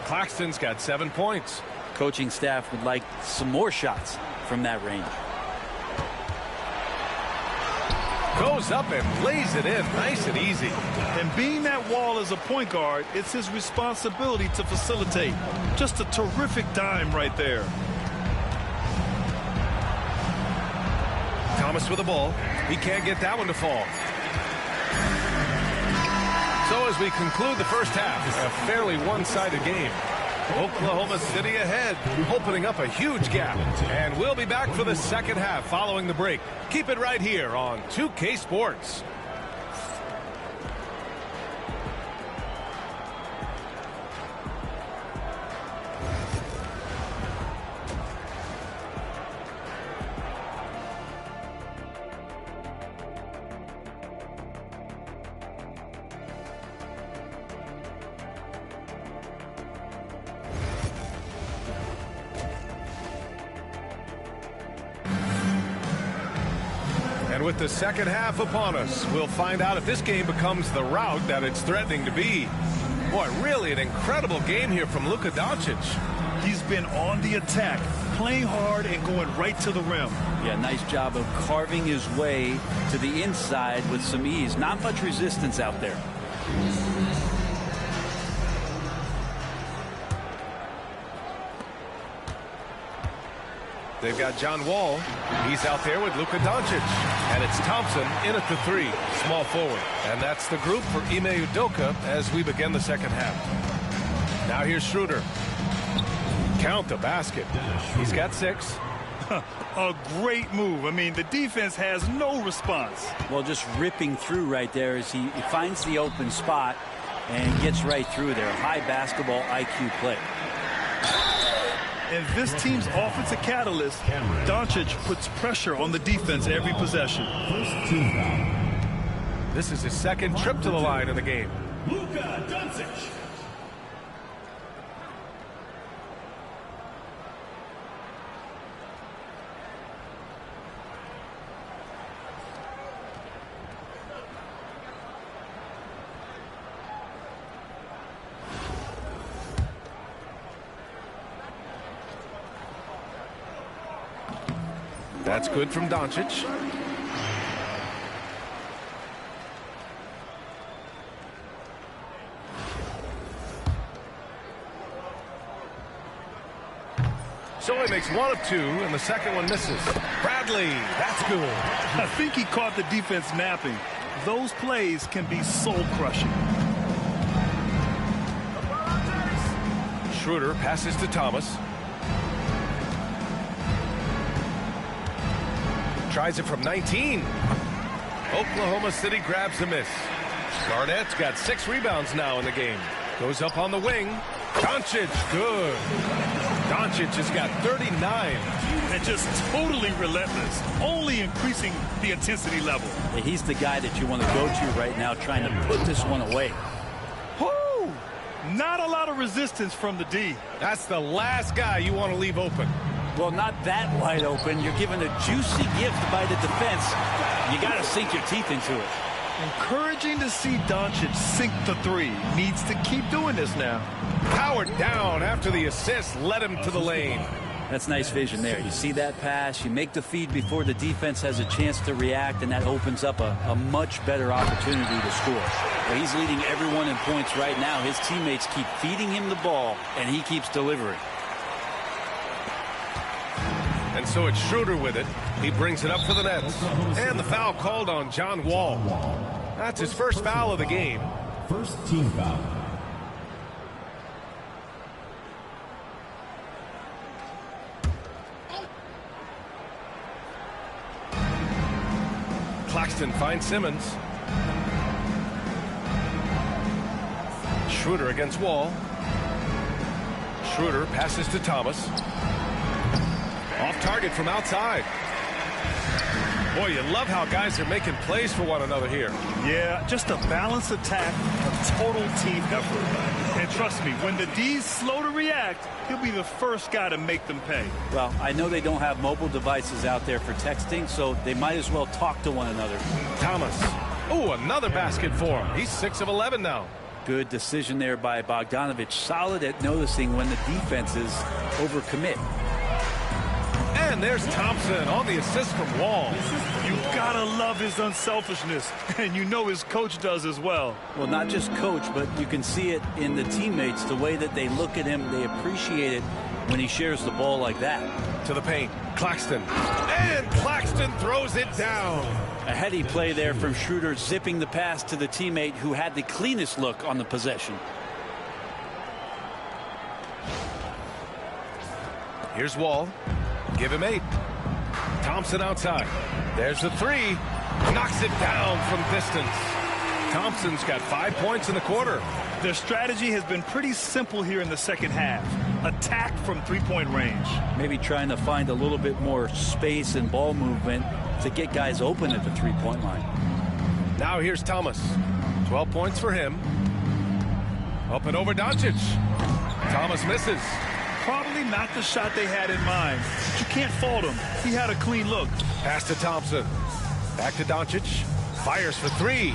Claxton's got 7 points. Coaching staff would like some more shots from that range. Goes up and lays it in nice and easy. And being that Wall is a point guard, it's his responsibility to facilitate. Just a terrific dime right there. Thomas with the ball. He can't get that one to fall. So as we conclude the first half, a fairly one-sided game. Oklahoma City ahead, opening up a huge gap. And we'll be back for the second half following the break. Keep it right here on 2K Sports. And with the second half upon us, we'll find out if this game becomes the rout that it's threatening to be. Boy, really an incredible game here from Luka Doncic. He's been on the attack, playing hard and going right to the rim. Yeah, nice job of carving his way to the inside with some ease. Not much resistance out there. They've got John Wall. He's out there with Luka Doncic. And it's Thompson in at the 3, small forward. And that's the group for Ime Udoka as we begin the second half. Now here's Schroeder. Count the basket. He's got 6. A great move. I mean, the defense has no response. Well, just ripping through right there as he finds the open spot and gets right through there. High basketball IQ play. And this team's offensive catalyst, Doncic, puts pressure on the defense every possession. First team foul. This is his second trip to the line in the game. Luka Doncic. That's good from Doncic. So he makes 1 of 2, and the second one misses. Bradley, that's good. I think he caught the defense napping. Those plays can be soul-crushing. Schroeder passes to Thomas. Tries it from 19. Oklahoma City grabs the miss. Garnett's got 6 rebounds now in the game. Goes up on the wing. Doncic, good. Doncic has got 39. And just totally relentless, only increasing the intensity level. Yeah, he's the guy that you want to go to right now, trying to put this one away. Whoo! Not a lot of resistance from the D. That's the last guy you want to leave open. Well, not that wide open. You're given a juicy gift by the defense. You got to sink your teeth into it. Encouraging to see Doncic sink the 3. Needs to keep doing this now. Powered down after the assist led him to the lane. That's nice vision there. You see that pass, you make the feed before the defense has a chance to react, and that opens up a much better opportunity to score. Well, he's leading everyone in points right now. His teammates keep feeding him the ball, and he keeps delivering. And so it's Schroeder with it. He brings it up for the Nets. And the foul called on John Wall. That's his first foul of the game. First team foul. Claxton finds Simmons. Schroeder against Wall. Schroeder passes to Thomas. Off target from outside. Boy, you love how guys are making plays for one another here. Yeah, just a balanced attack, a total team effort. And trust me, when the D's slow to react, he'll be the first guy to make them pay. Well, I know they don't have mobile devices out there for texting, so they might as well talk to one another. Thomas. Oh, another basket for him. He's 6 of 11 now. Good decision there by Bogdanovich. Solid at noticing when the defenses overcommit. And there's Thompson on the assist from Wall. You gotta love his unselfishness, and you know his coach does as well. Well, not just coach, but you can see it in the teammates, the way that they look at him. They appreciate it when he shares the ball like that. To the paint, Claxton. And Claxton throws it down. A heady play there from Schroeder, zipping the pass to the teammate who had the cleanest look on the possession. Here's Wall. Give him 8. Thompson outside. There's the 3. Knocks it down from distance. Thompson's got 5 points in the quarter. Their strategy has been pretty simple here in the second half. Attack from three-point range. Maybe trying to find a little bit more space and ball movement to get guys open at the three-point line. Now here's Thomas. 12 points for him. Up and over Doncic. Thomas misses. Probably not the shot they had in mind. But you can't fault him. He had a clean look. Pass to Thompson. Back to Doncic. Fires for 3.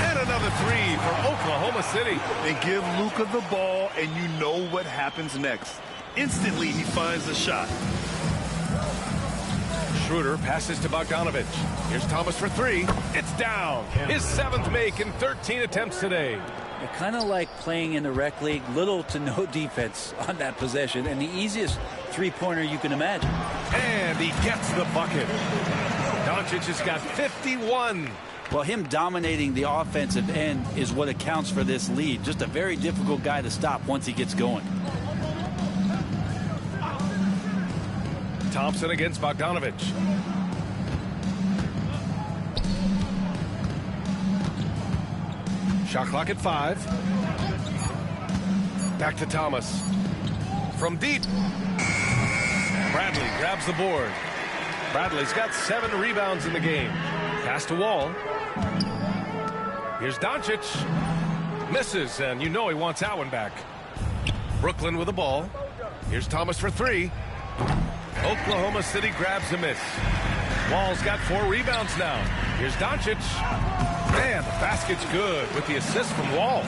And another 3 for Oklahoma City. They give Luka the ball, and you know what happens next. Instantly, he finds the shot. Schroeder passes to Bogdanovich. Here's Thomas for 3. It's down. His 7th make in 13 attempts today. Kind of like playing in the rec league, little to no defense on that possession, and the easiest three-pointer you can imagine. And he gets the bucket. Doncic has got 51. Well, him dominating the offensive end is what accounts for this lead. Just a very difficult guy to stop once he gets going. Thompson against Bogdanovich. Shot clock at 5. Back to Thomas. From deep. Bradley grabs the board. Bradley's got 7 rebounds in the game. Pass to Wall. Here's Doncic. Misses, and you know he wants that one back. Brooklyn with the ball. Here's Thomas for 3. Oklahoma City grabs a miss. Wall's got 4 rebounds now. Here's Doncic. Man, the basket's good with the assist from Wall.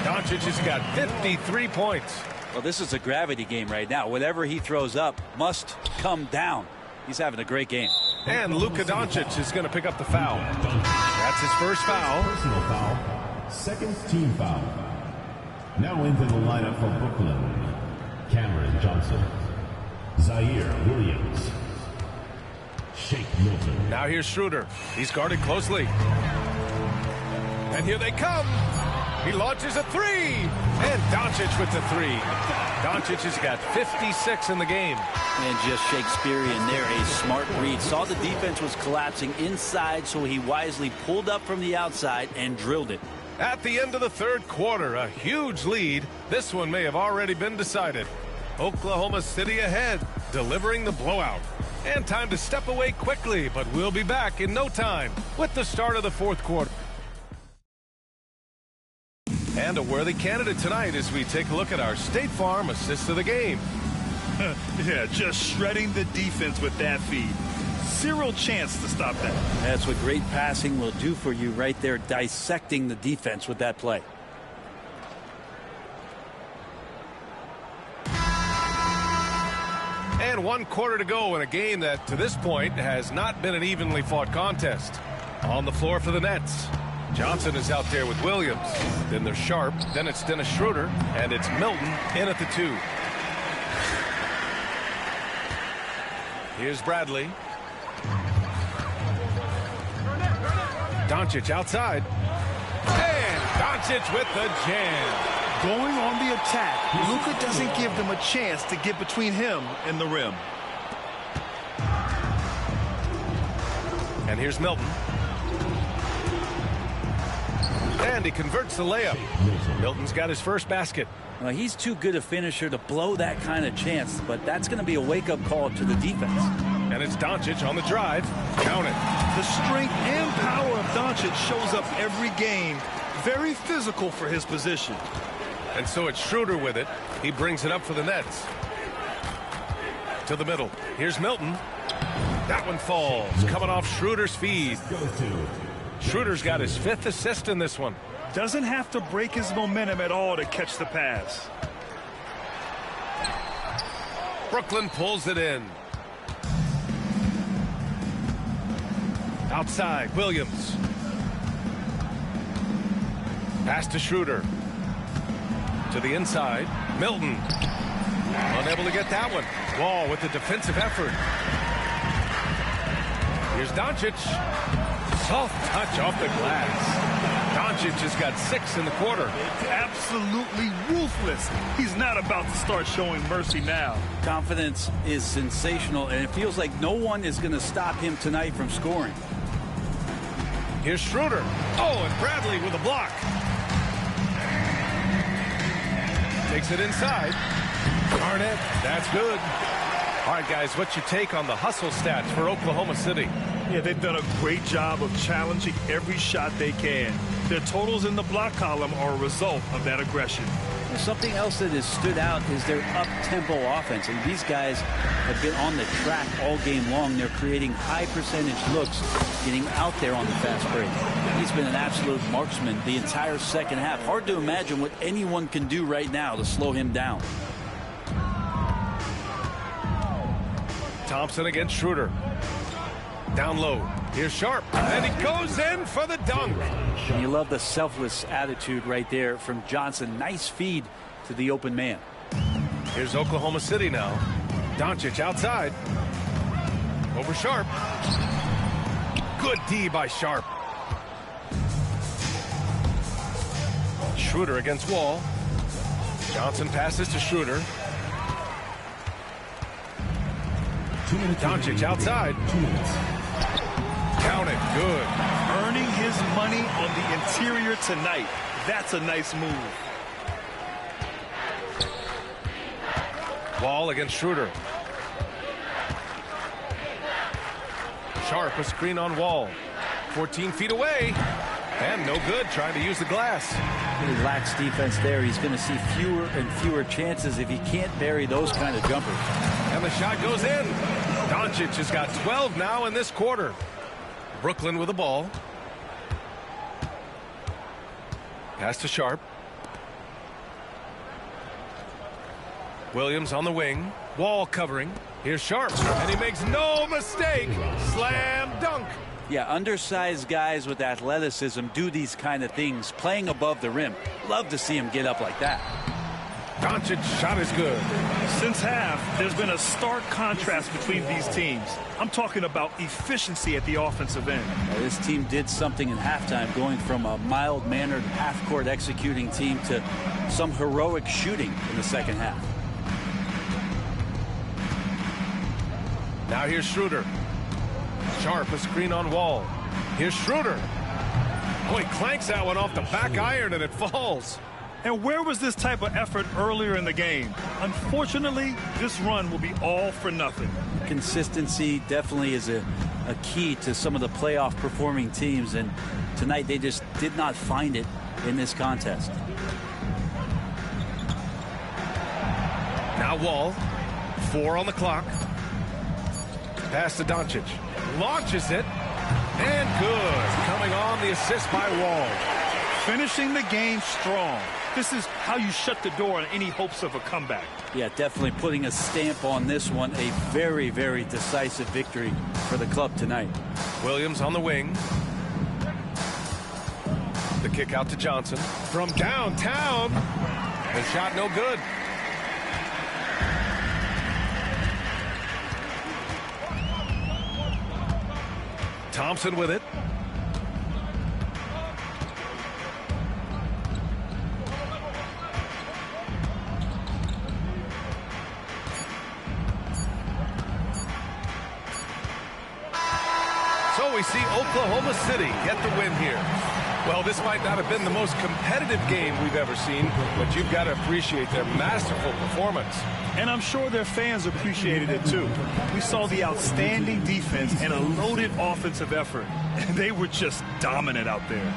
Doncic has got 53 points. Well, this is a gravity game right now. Whatever he throws up must come down. He's having a great game. And Luka Doncic is going to pick up the foul. That's his first foul. Personal foul. Second team foul. Now into the lineup for Brooklyn. Cameron Johnson. Zaire Williams. Shake Milton. Now here's Schroeder. He's guarded closely. And here they come. He launches a 3. And Doncic with the 3. Doncic has got 56 in the game. And just Shakespearean there, a smart read. Saw the defense was collapsing inside, so he wisely pulled up from the outside and drilled it. At the end of the third quarter, a huge lead. This one may have already been decided. Oklahoma City ahead, delivering the blowout. And time to step away quickly, but we'll be back in no time with the start of the fourth quarter. And a worthy candidate tonight as we take a look at our State Farm assist of the game. Yeah, just shredding the defense with that feed. Zero chance to stop that. That's what great passing will do for you right there, dissecting the defense with that play. And 1 quarter to go in a game that to this point has not been an evenly fought contest. On the floor for the Nets. Johnson is out there with Williams. Then there's Sharp. Then it's Dennis Schroeder. And it's Milton in at the 2. Here's Bradley. Doncic outside. And Doncic with the jam. Going on the attack, Luka doesn't give them a chance to get between him and the rim. And here's Milton. And he converts the layup. Milton's got his first basket. Well, he's too good a finisher to blow that kind of chance, but that's going to be a wake-up call to the defense. And it's Doncic on the drive. Count it. The strength and power of Doncic shows up every game. Very physical for his position. And so it's Schroeder with it. He brings it up for the Nets. To the middle. Here's Milton. That one falls. Coming off Schroeder's feed. Schroeder's got his 5th assist in this one. Doesn't have to break his momentum at all to catch the pass. Brooklyn pulls it in. Outside, Williams. Pass to Schroeder. To the inside, Milton. Unable to get that one. Wall with the defensive effort. Here's Doncic. Soft touch off the glass. Doncic has got 6 in the quarter. Absolutely ruthless. He's not about to start showing mercy now. Confidence is sensational, and it feels like no one is going to stop him tonight from scoring. Here's Schroeder. Oh, and Bradley with a block. Takes it inside. Garnett, that's good. All right, guys, what's your take on the hustle stats for Oklahoma City? Yeah, they've done a great job of challenging every shot they can. Their totals in the block column are a result of that aggression. Well, something else that has stood out is their up-tempo offense. And these guys have been on the track all game long. They're creating high-percentage looks, getting out there on the fast break. He's been an absolute marksman the entire second half. Hard to imagine what anyone can do right now to slow him down. Thompson against Schroeder. Down low. Here's Sharp. And he goes in for the dunk. And you love the selfless attitude right there from Johnson. Nice feed to the open man. Here's Oklahoma City now. Doncic outside. Over Sharp. Good D by Sharp. Schroeder against Wall. Johnson passes to Schroeder. 2 minutes. Doncic outside. 2 minutes. Count it. Good. Earning his money on the interior tonight. That's a nice move. Wall against Schroeder. Sharp, a screen on Wall. 14 feet away. And no good, trying to use the glass. He lacks defense there. He's going to see fewer and fewer chances if he can't bury those kind of jumpers. And the shot goes in. Doncic has got 12 now in this quarter. Brooklyn with the ball. Pass to Sharp. Williams on the wing. Wall covering. Here's Sharp. And he makes no mistake. Slam dunk. Yeah, undersized guys with athleticism do these kind of things, playing above the rim. Love to see him get up like that. Doncic's shot is good. Since half, there's been a stark contrast between these teams. I'm talking about efficiency at the offensive end. This team did something in halftime, going from a mild-mannered half-court executing team to some heroic shooting in the second half. Now here's Schroeder. Sharp, a screen on Wall. Here's Schroeder. Oh, he clanks that one off the back iron and it falls. And where was this type of effort earlier in the game? Unfortunately, this run will be all for nothing. Consistency definitely is a key to some of the playoff performing teams, and tonight they just did not find it in this contest. Now Wall. 4 on the clock. Pass to Doncic. Launches it. And good. Coming on the assist by Wall. Finishing the game strong. This is how you shut the door on any hopes of a comeback. Yeah, definitely putting a stamp on this one. A very, very decisive victory for the club tonight. Williams on the wing. The kick out to Johnson. From downtown. The shot no good. Thompson with it. So we see Oklahoma City get the win here. Well, this might not have been the most competitive game we've ever seen, but you've got to appreciate their masterful performance. And I'm sure their fans appreciated it too. We saw the outstanding defense and a loaded offensive effort. And they were just dominant out there.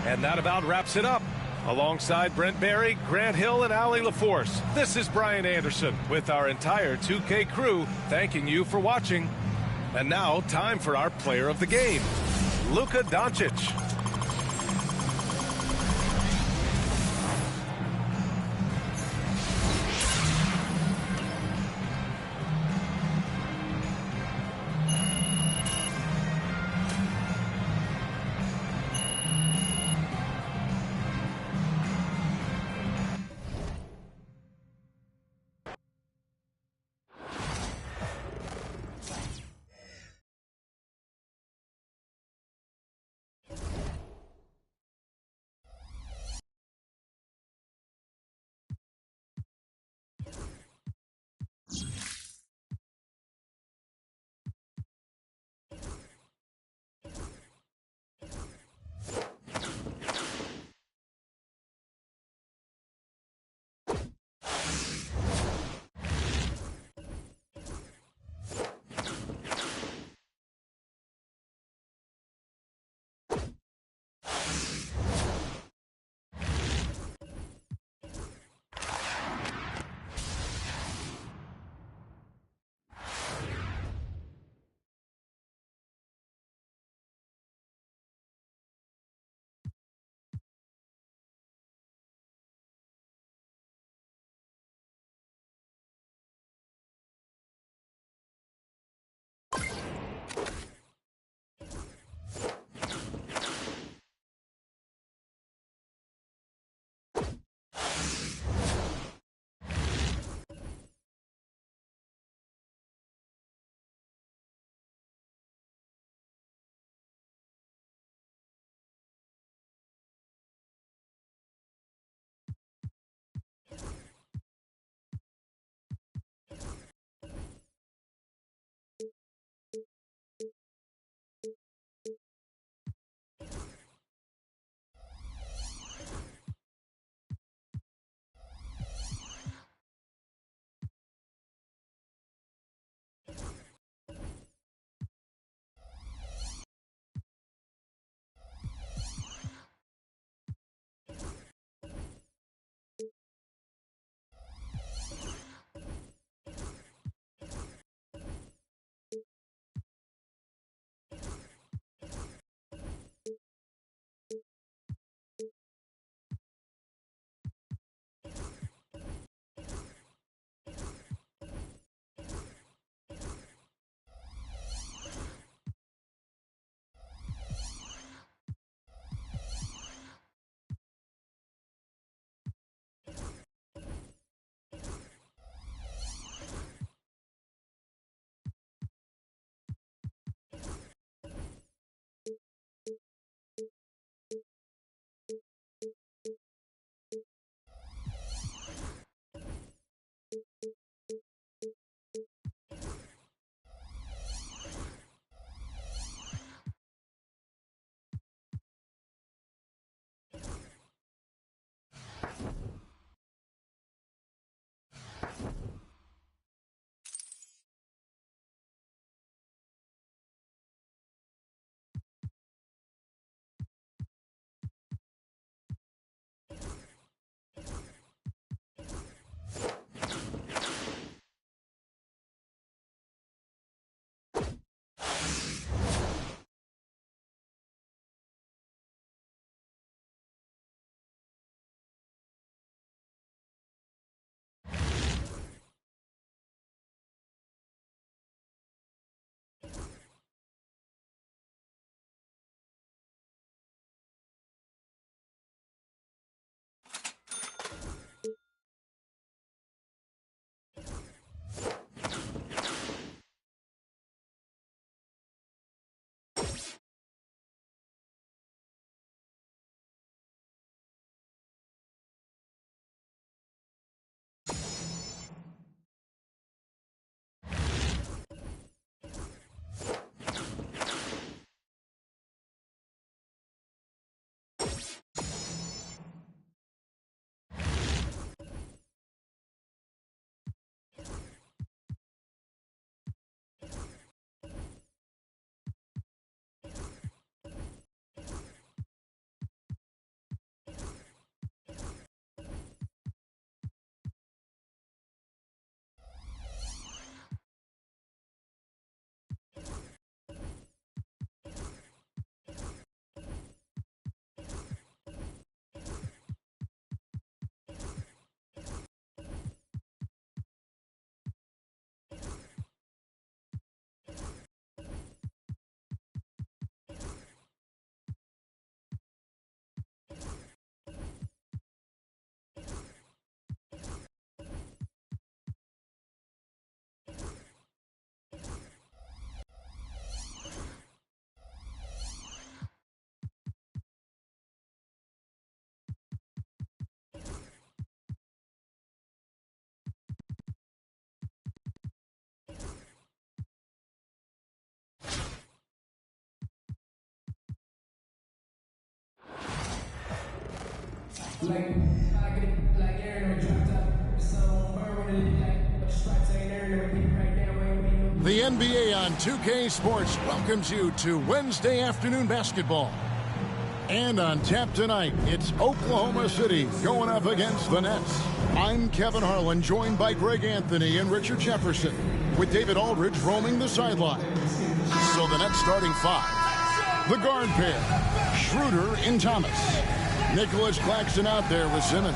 And that about wraps it up. Alongside Brent Barry, Grant Hill, and Allie LaForce, this is Brian Anderson with our entire 2K crew thanking you for watching. And now, time for our player of the game, Luka Doncic. The NBA on 2K Sports welcomes you to Wednesday afternoon basketball. And on tap tonight, it's Oklahoma City going up against the Nets. I'm Kevin Harlan, joined by Greg Anthony and Richard Jefferson, with David Aldridge roaming the sideline. So the Nets starting five. The guard pair, Schroeder and Thomas. Nicholas Claxton out there with Simmons.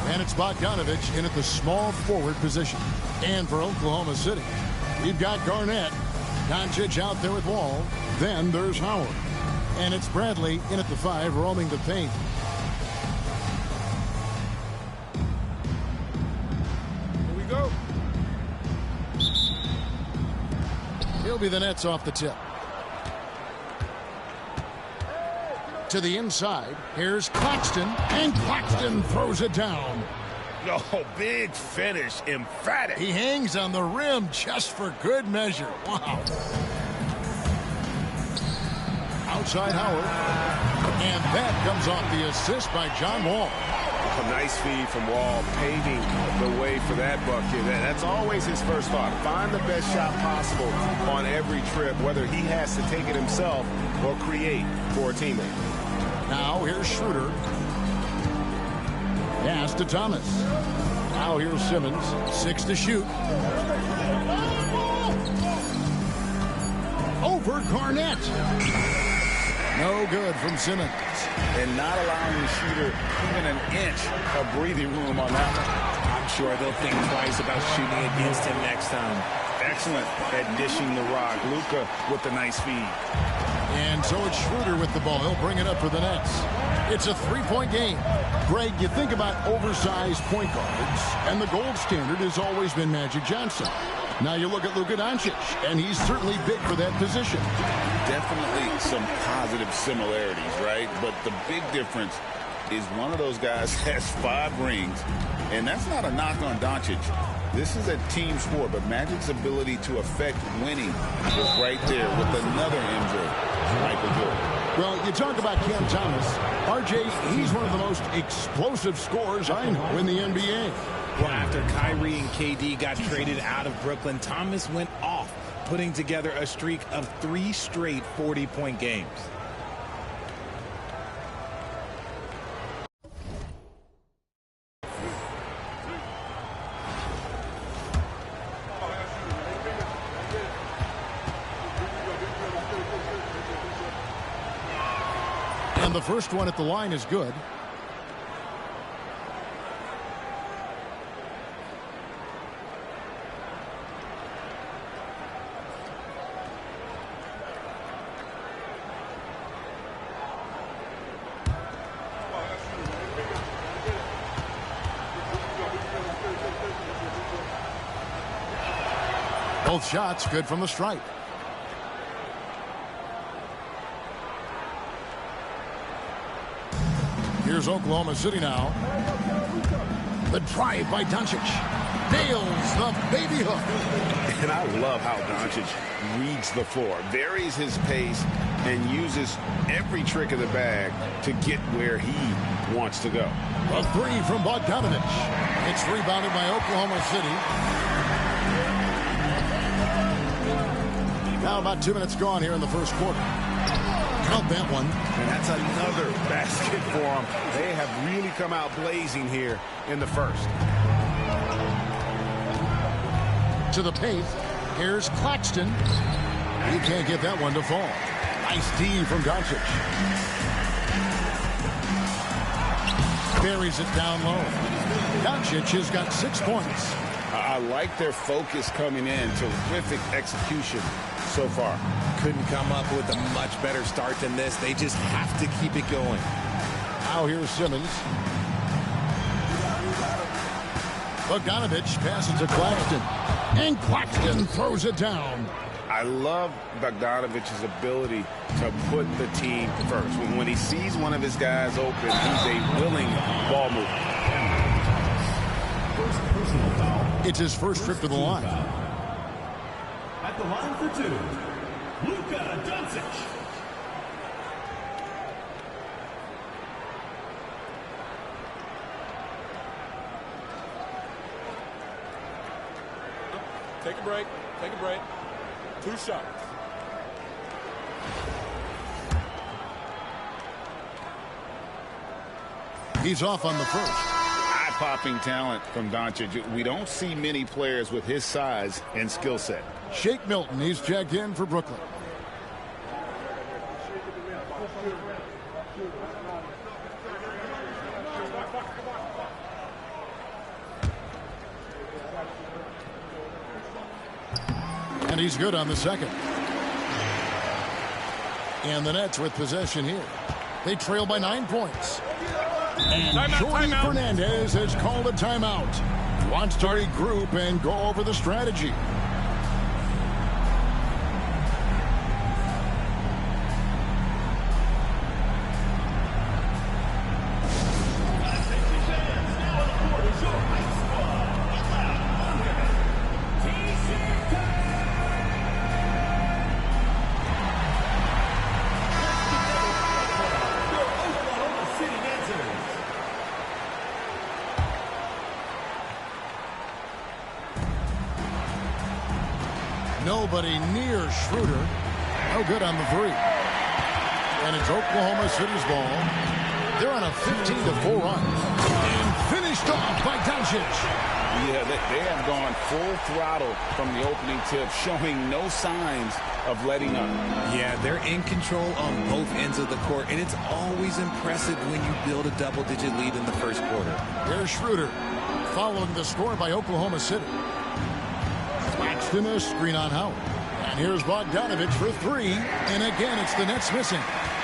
And it's Bogdanovich in at the small forward position. And for Oklahoma City, we've got Garnett, Doncic out there with Wall. Then there's Howard. And it's Bradley in at the 5, roaming the paint. Here we go. He'll be the Nets off the tip. To the inside, here's Claxton, and Claxton throws it down. No, big finish, emphatic. He hangs on the rim just for good measure. Wow. Outside Howard. And that comes off the assist by John Wall. A nice feed from Wall, paving the way for that bucket. That's always his first thought. Find the best shot possible on every trip, whether he has to take it himself or create for a teammate. Now here's Schroeder. Pass to Thomas. Now here's Simmons. 6 to shoot. Over Garnett. No good from Simmons. And not allowing the shooter even an inch of breathing room on that one. I'm sure they'll think twice about shooting against him next time. Excellent at dishing the rock. Luka with the nice feed. And so it's Schroeder with the ball. He'll bring it up for the Nets. It's a three-point game. Greg, you think about oversized point guards, and the gold standard has always been Magic Johnson. Now you look at Luka Doncic, and he's certainly big for that position. Definitely some positive similarities, right? But the big difference is one of those guys has 5 rings, and that's not a knock on Doncic. This is a team sport, but Magic's ability to affect winning is right there with another MJ, Michael Jordan. Well, you talk about Cam Thomas. RJ, he's one of the most explosive scorers I know in the NBA. Well, after Kyrie and KD got traded out of Brooklyn, Thomas went off, putting together a streak of 3 straight 40-point games. And the first one at the line is good. Both shots good from the stripe. Here's Oklahoma City now. The drive by Doncic. Nails the baby hook. And I love how Doncic reads the floor, varies his pace, and uses every trick of the bag to get where he wants to go. A 3 from Bogdanovich. It's rebounded by Oklahoma City. Now about 2 minutes gone here in the first quarter. Count that one. And that's another basket for them. They have really come out blazing here in the first. To the paint. Here's Claxton. He can't get that one to fall. Nice D from Doncic. Buries it down low. Doncic has got 6 points. I like their focus coming in. Terrific execution so far. Couldn't come up with a much better start than this. They just have to keep it going. Now here's Simmons. Bogdanovich passes to Claxton. And Claxton throws it down. I love Bogdanovich's ability to put the team first. When he sees one of his guys open, he's a willing ball mover. First personal foul. It's his first trip to the line. At the line for 2, Luka Doncic. Take a break. Take a break. 2 shots. He's off on the first. Eye-popping talent from Doncic. We don't see many players with his size and skill set. Shake Milton, he's checked in for Brooklyn. And he's good on the second. And the Nets with possession here. They trail by 9 points. And Jordy Fernandez has called a timeout. Wants to regroup and go over the strategy. Nobody near Schroeder. No good on the three. And it's Oklahoma City's ball. They're on a 15-4 run. And finished off by Doncic. Yeah, they have gone full throttle from the opening tip, showing no signs of letting up. Yeah, they're in control on both ends of the court, and it's always impressive when you build a double-digit lead in the first quarter. Here's Schroeder, following the score by Oklahoma City. Flashed in a screen on Howard. And here's Bogdanovich for three. And again, it's the Nets missing.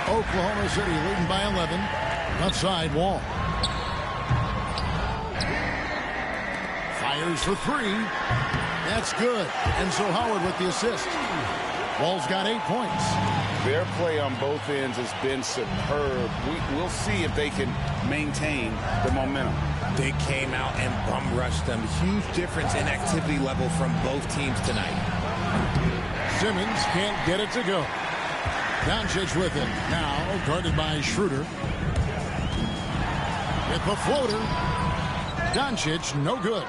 Oklahoma City leading by 11. Outside Wall. Fires for three. That's good. And so Howard with the assist. Wall's got 8 points. Their play on both ends has been superb. We'll see if they can maintain the momentum. They came out and bum rushed them. Huge difference in activity level from both teams tonight. Simmons can't get it to go. Doncic with it. Now guarded by Schroeder. With the floater. Doncic no good.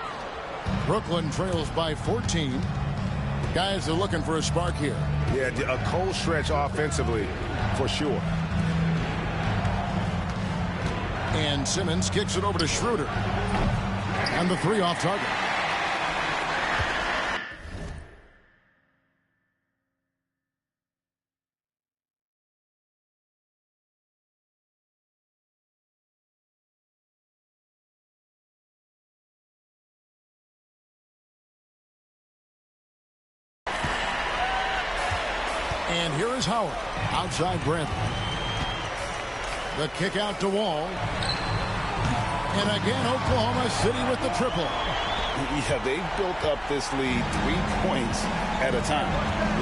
Brooklyn trails by 14. Guys are looking for a spark here. Yeah, a cold stretch offensively for sure. And Simmons kicks it over to Schroeder. And the three off target. And here is Howard outside Bradley. The kick out to Wall. And again, Oklahoma City with the triple. Yeah, they've built up this lead 3 points at a time.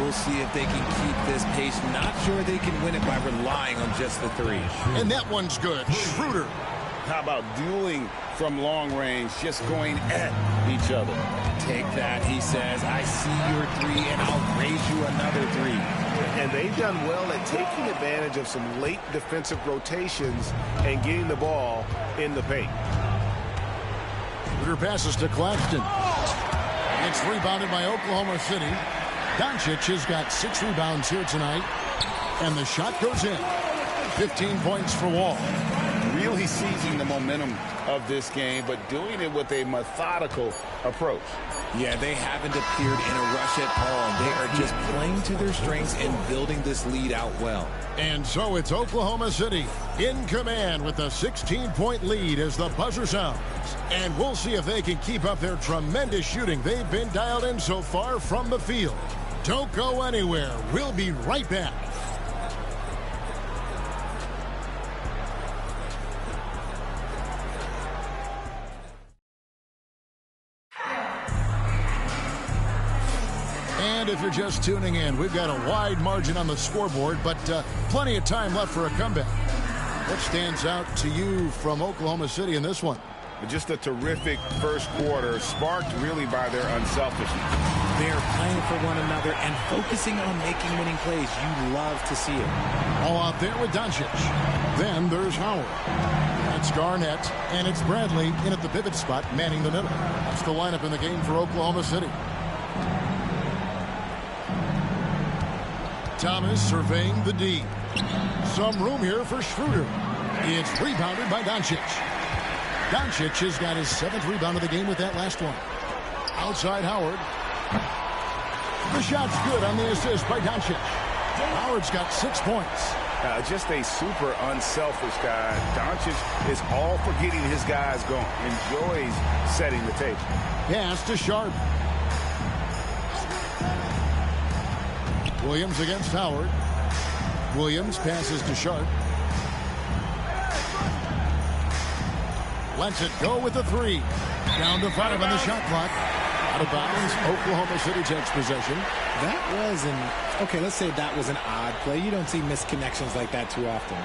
We'll see if they can keep this pace. Not sure they can win it by relying on just the three. And that one's good. Schroeder. How about dueling from long range, just going at each other? Take that, he says. I see your three, and I'll raise you another three. And they've done well at taking advantage of some late defensive rotations and getting the ball in the paint. Schroeder passes to Claxton. It's rebounded by Oklahoma City. Doncic has got 6 rebounds here tonight. And the shot goes in. 15 points for Wall. Really seizing the momentum of this game, but doing it with a methodical approach. Yeah, they haven't appeared in a rush at all. They are just playing to their strengths and building this lead out well. And so it's Oklahoma City in command with a 16-point lead as the buzzer sounds. And we'll see if they can keep up their tremendous shooting. They've been dialed in so far from the field. Don't go anywhere. We'll be right back. And if you're just tuning in, we've got a wide margin on the scoreboard, but plenty of time left for a comeback. What stands out to you from Oklahoma City in this one? Just a terrific first quarter, sparked really by their unselfishness. They're playing for one another and focusing on making winning plays. You love to see it. All out there with Doncic. Then there's Howard. It's Garnett, and it's Bradley in at the pivot spot, manning the middle. That's the lineup in the game for Oklahoma City. Thomas surveying the D. Some room here for Schroeder. It's rebounded by Doncic. Doncic has got his 7th rebound of the game with that last one. Outside Howard. The shot's good on the assist by Doncic. Howard's got 6 points. Just a super unselfish guy. Doncic is all for getting his guys going. Enjoys setting the table. Pass to Sharp. Williams against Howard. Williams passes to Sharp. Lets it go with the 3. Down to 5 on the shot clock. Out of bounds. Oklahoma City takes possession. That was okay, let's say that was an odd play. You don't see missed connections like that too often.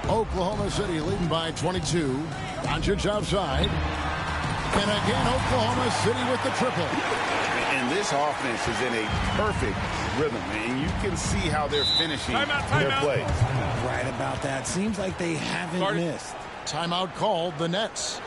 Oklahoma City leading by 22. Doncic outside. And again, Oklahoma City with the triple. And this offense is in a perfect rhythm, and you can see how they're finishing their plays. Right about that. Seems like they haven't missed. Timeout called the Nets.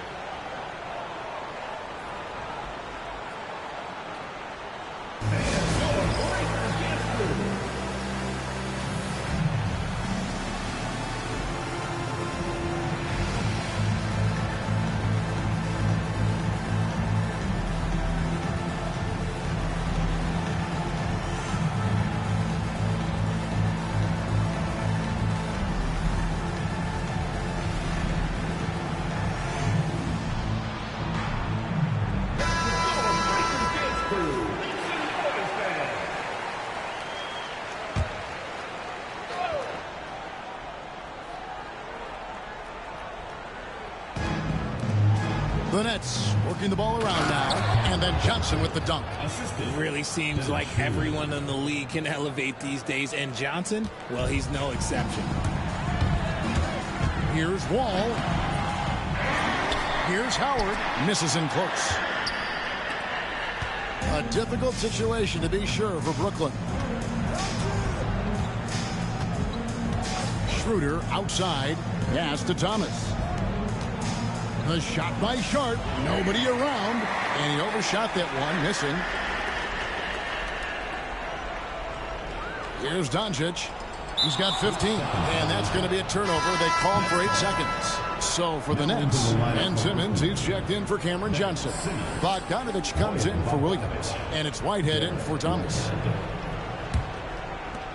The Nets working the ball around now. And then Johnson with the dunk. It really seems like everyone in the league can elevate these days. And Johnson, well, he's no exception. Here's Wall. Here's Howard. Misses in close. A difficult situation to be sure for Brooklyn. Schroeder outside. Pass to Thomas. The shot by Sharp. Nobody around. And he overshot that one, missing. Here's Doncic. He's got 15. And that's going to be a turnover. They call him for 8 seconds. So for the Nets, Ben Simmons, he's checked in for Cameron Johnson. Bogdanovich comes in for Williams. And it's Whitehead in for Thomas.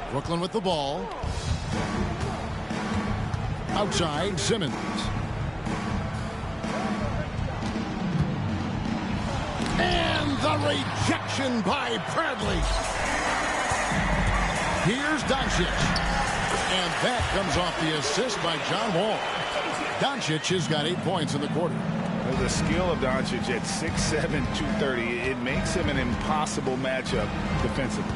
Brooklyn with the ball. Outside, Simmons. And the rejection by Bradley. Here's Doncic. And that comes off the assist by John Wall. Doncic has got 8 points in the quarter. The skill of Doncic at 6'7", 230, it makes him an impossible matchup defensively.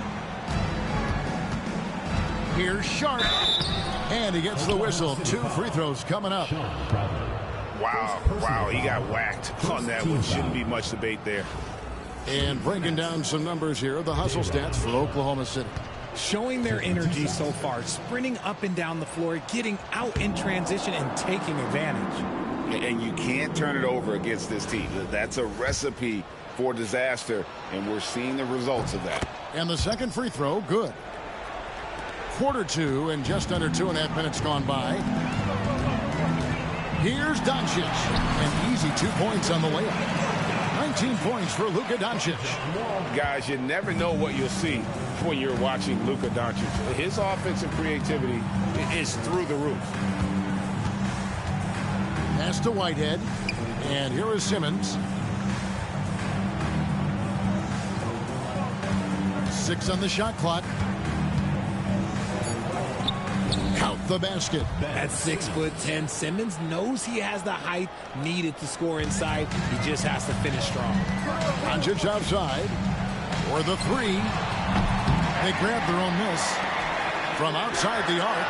Here's Sharp. And he gets the whistle. 2 free throws coming up. Wow, he got whacked on that one. Shouldn't be much debate there. And breaking down some numbers here, the hustle stats for Oklahoma City. Showing their energy so far, sprinting up and down the floor, getting out in transition and taking advantage. And you can't turn it over against this team. That's a recipe for disaster, and we're seeing the results of that. And the second free throw, good. Quarter 2 and just under 2.5 minutes gone by. Here's Doncic. An easy 2 points on the layup. 19 points for Luka Doncic. Guys, you never know what you'll see when you're watching Luka Doncic. His offensive creativity is through the roof. Pass to Whitehead. And here is Simmons. 6 on the shot clock. Count the basket. At 6'10", Simmons knows he has the height needed to score inside. He just has to finish strong. Doncic outside for the 3. They grab their own miss from outside the arc.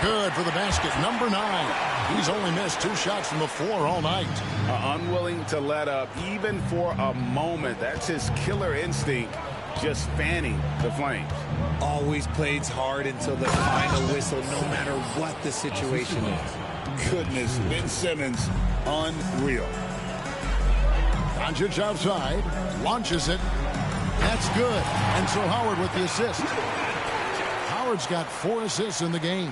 Good for the basket. Number 9. He's only missed 2 shots from the floor all night. Unwilling to let up even for a moment. That's his killer instinct, just fanning the flames. Always plays hard until the final whistle, no matter what the situation is. Goodness, Ben Simmons, unreal. Doncic outside, launches it. That's good. And so Howard with the assist. Howard's got 4 assists in the game.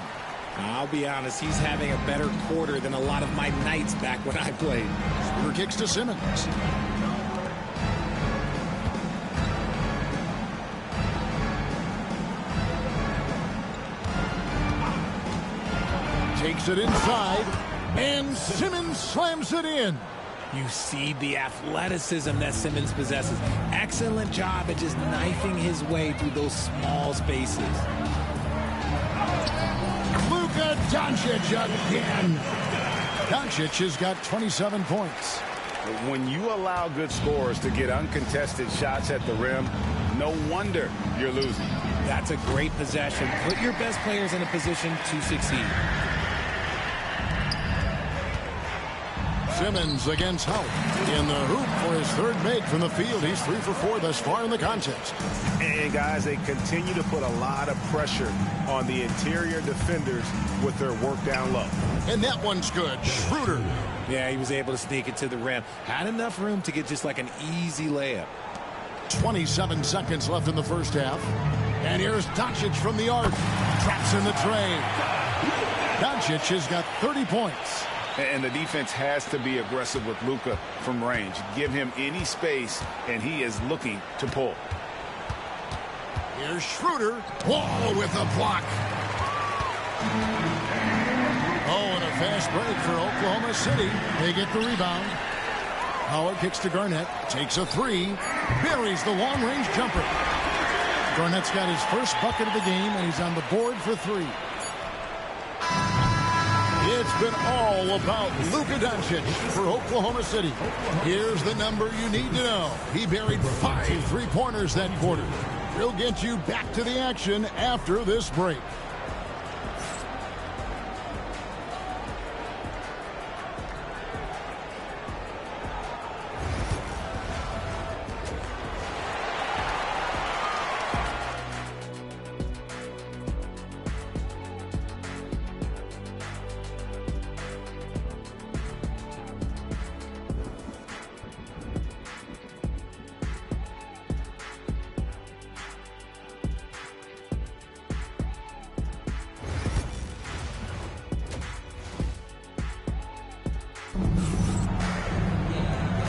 I'll be honest, he's having a better quarter than a lot of my nights back when I played. Schroeder kicks to Simmons. Takes it inside, and Simmons slams it in. You see the athleticism that Simmons possesses. Excellent job at just knifing his way through those small spaces. Luka Doncic again. Doncic has got 27 points. When you allow good scorers to get uncontested shots at the rim, no wonder you're losing. That's a great possession. Put your best players in a position to succeed. Simmons against Howard. In the hoop for his third make from the field. He's 3 for 4 thus far in the contest. And guys, they continue to put a lot of pressure on the interior defenders with their work down low. And that one's good. Schroeder. Yeah, he was able to sneak it to the rim. Had enough room to get just like an easy layup. 27 seconds left in the first half. And here's Doncic from the arc. Traps in the tray. Doncic has got 30 points. And the defense has to be aggressive with Luka from range. Give him any space, and he is looking to pull. Here's Schroeder. Wall with a block. Oh, and a fast break for Oklahoma City. They get the rebound. Howard kicks to Garnett. Takes a 3. Buries the long-range jumper. Garnett's got his first bucket of the game, and he's on the board for 3. It's been all about Luka Doncic for Oklahoma City. Here's the number you need to know. He buried 5 three-pointers that quarter. We'll get you back to the action after this break.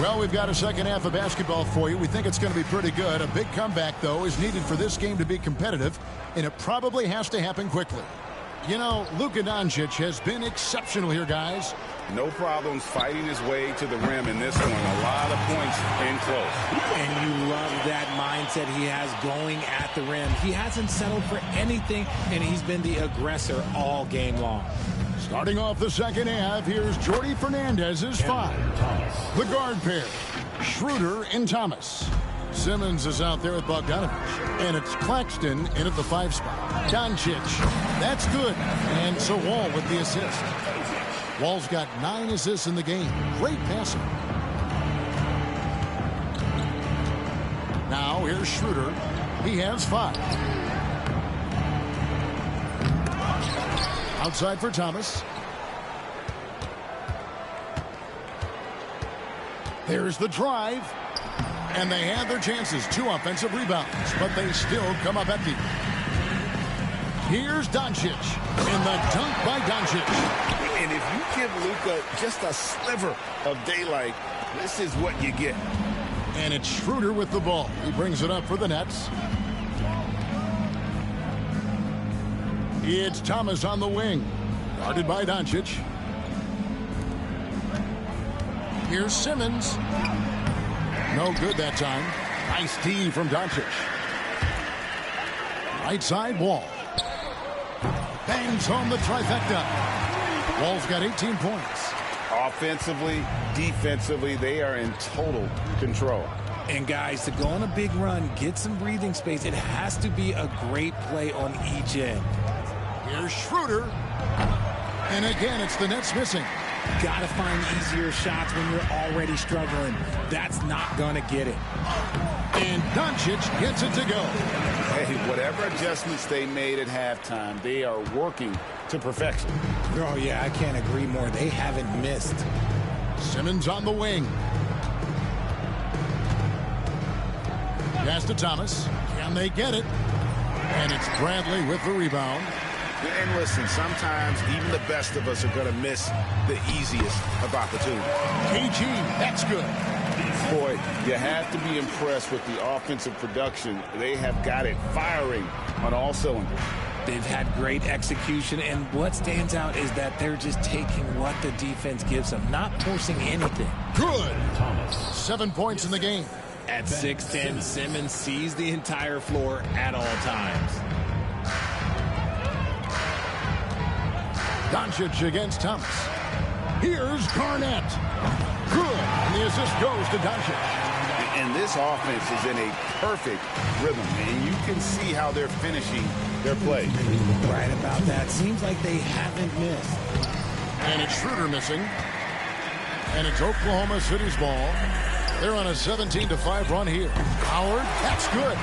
Well, we've got a second half of basketball for you. We think it's going to be pretty good. A big comeback, though, is needed for this game to be competitive, and it probably has to happen quickly. You know, Luka Doncic has been exceptional here, guys. No problems fighting his way to the rim in this one. A lot of points in close. And you love that mindset he has going at the rim. He hasn't settled for anything, and he's been the aggressor all game long. Starting off the second half, here's Jordy Fernandez's 5. The guard pair, Schroeder and Thomas. Simmons is out there with Bogdanovich, and it's Claxton in at the 5 spot. Doncic, that's good, and so Wall with the assist. Wall's got 9 assists in the game. Great passing. Now here's Schroeder. He has 5. Outside for Thomas. There's the drive. And they had their chances. 2 offensive rebounds, but they still come up empty. Here's Doncic. And the dunk by Doncic. And if you give Luka just a sliver of daylight, this is what you get. And it's Schroeder with the ball. He brings it up for the Nets. It's Thomas on the wing. Guarded by Doncic. Here's Simmons. No good that time. Nice D from Doncic. Right side, Wall. Bangs home the trifecta. Wall's got 18 points. Offensively, defensively, they are in total control. And guys, to go on a big run, get some breathing space, it has to be a great play on each end. Here's Schroeder. And again, it's the Nets missing. Got to find easier shots when you're already struggling. That's not going to get it. And Doncic gets it to go. Hey, whatever adjustments they made at halftime, they are working to perfection. Oh, yeah, I can't agree more. They haven't missed. Simmons on the wing. Pass to Thomas. Can they get it? And it's Bradley with the rebound. And listen, sometimes even the best of us are going to miss the easiest of opportunities. KG, that's good. Boy, you have to be impressed with the offensive production. They have got it firing on all cylinders. They've had great execution, and what stands out is that they're just taking what the defense gives them, not forcing anything. Good. 7 points in the game. At 6'10", Simmons sees the entire floor at all times. Doncic against Thomas. Here's Garnett. Good. And the assist goes to Doncic. And this offense is in a perfect rhythm, and you can see how they're finishing their play. Right about that. Seems like they haven't missed. And it's Schroeder missing. And it's Oklahoma City's ball. They're on a 17-5 run here. Howard, that's good.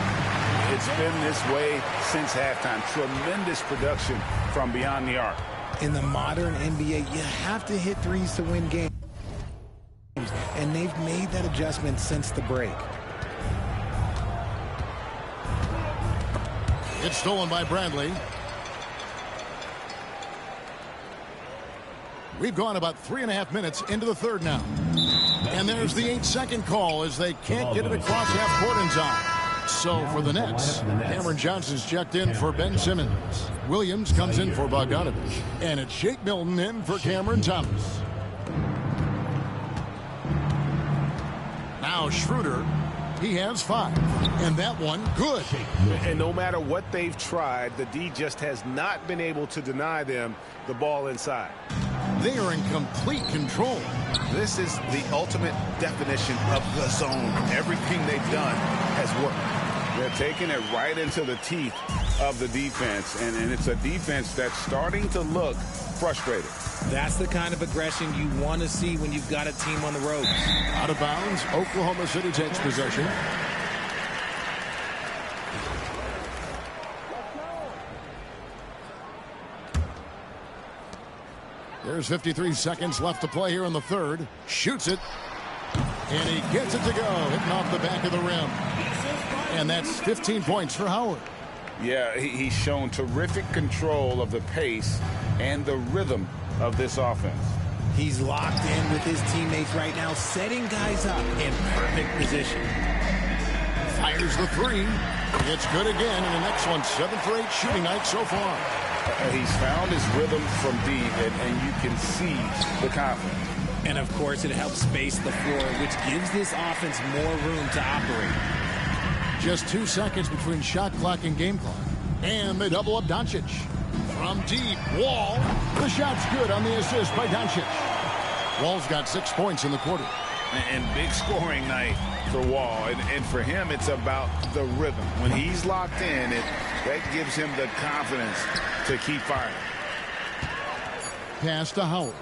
It's been this way since halftime. Tremendous production from beyond the arc. In the modern NBA, you have to hit threes to win games. And they've made that adjustment since the break. It's stolen by Bradley. We've gone about 3.5 minutes into the third now. And there's the 8-second call as they can't get it across half court in time. So for the Nets, Cameron Johnson's checked in for Ben Simmons. Williams comes in for Bogdanovich. And it's Shake Milton in for Cameron Thomas. Now Schroeder, he has 5. And that one, good. And no matter what they've tried, the D just has not been able to deny them the ball inside. They are in complete control. This is the ultimate definition of the zone. Everything they've done has worked. They're taking it right into the teeth of the defense, and it's a defense that's starting to look frustrated. That's the kind of aggression you want to see when you've got a team on the ropes. Out of bounds, Oklahoma City takes possession. There's 53 seconds left to play here in the third. Shoots it. And he gets it to go. Hitting off the back of the rim. And that's 15 points for Howard. Yeah, he's shown terrific control of the pace and the rhythm of this offense. He's locked in with his teammates right now, setting guys up in perfect position. Fires the 3. It's good again. And the next one, 7 for 8 shooting night so far. He's found his rhythm from deep, and you can see the confidence. And, of course, it helps space the floor, which gives this offense more room to operate. Just 2 seconds between shot clock and game clock. And they double up Doncic. From deep, Wall. The shot's good on the assist by Doncic. Wall's got 6 points in the quarter. And big scoring night for Wall. And for him, it's about the rhythm. When he's locked in, that gives him the confidence to keep firing. Pass to Howard.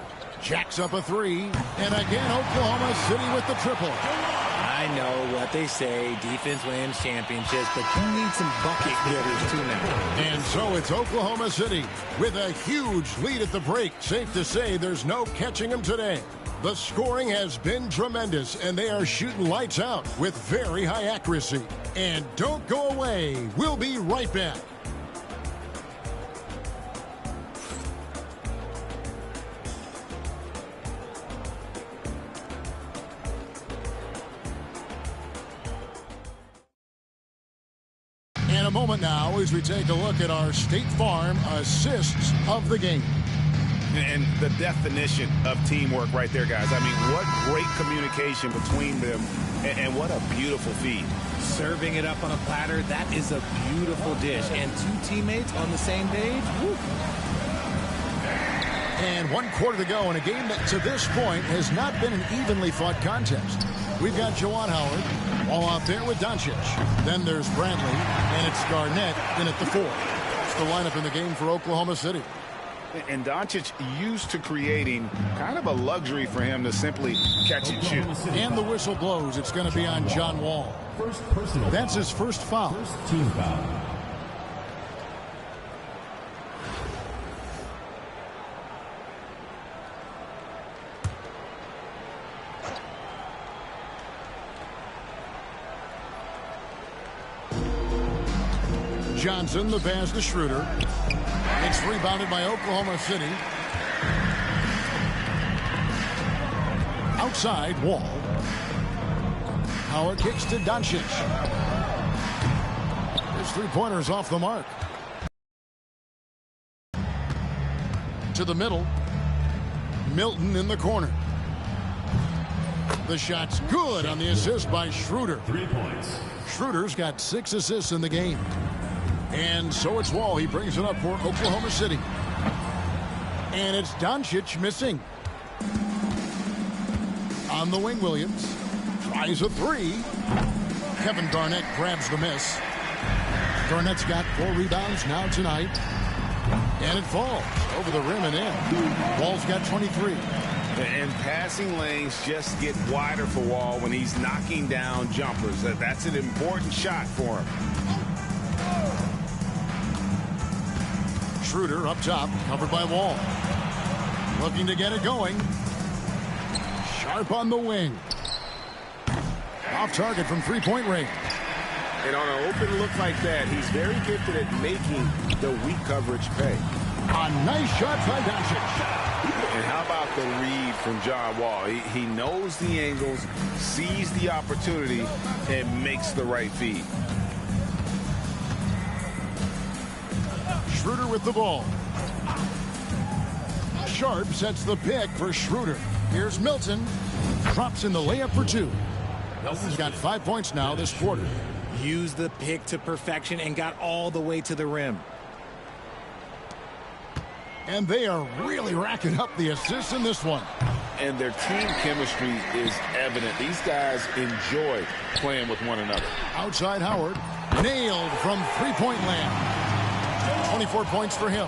Jacks up a 3. And again, Oklahoma City with the triple. I know what they say, defense wins championships, but you need some bucket getters too now. And so it's Oklahoma City with a huge lead at the break. Safe to say there's no catching them today. The scoring has been tremendous, and they are shooting lights out with very high accuracy. And don't go away. We'll be right back. In a moment now as we take a look at our State Farm assists of the game. And the definition of teamwork right there, guys. I mean, what great communication between them, and what a beautiful feed. Serving it up on a platter, that is a beautiful dish. And 2 teammates on the same page, woo. And 1 quarter to go in a game that to this point has not been an evenly fought contest. We've got Juwan Howard all out there with Doncic. Then there's Bradley, and it's Garnett in at the 4. It's the lineup in the game for Oklahoma City. And Doncic used to creating kind of a luxury for him to simply catch and shoot. And the whistle blows. It's going to be on John Wall. That's his first foul. First team foul. Johnson, the pass to Schroeder. It's rebounded by Oklahoma City. Outside, Wall. Howard kicks to Doncic. His three-pointer's off the mark. To the middle. Milton in the corner. The shot's good on the assist by Schroeder. 3 points. Schroeder's got 6 assists in the game. And so it's Wall. He brings it up for Oklahoma City. And it's Doncic missing. On the wing, Williams. Tries a three. Kevin Garnett grabs the miss. Garnett's got 4 rebounds now tonight. And it falls over the rim and in. Wall's got 23. And passing lanes just get wider for Wall when he's knocking down jumpers. That's an important shot for him. Schroeder up top, covered by Wall. Looking to get it going. Sharp on the wing. Off target from three-point range. And on an open look like that, he's very gifted at making the weak coverage pay. A nice shot by Doncic. And how about the read from John Wall? He knows the angles, sees the opportunity, and makes the right feed. Schroeder with the ball. Sharp sets the pick for Schroeder. Here's Milton. Drops in the layup for 2. Milton's got 5 points now this quarter. Used the pick to perfection and got all the way to the rim. And they are really racking up the assists in this one. And their team chemistry is evident. These guys enjoy playing with one another. Outside Howard. Nailed from three-point land. 24 points for him.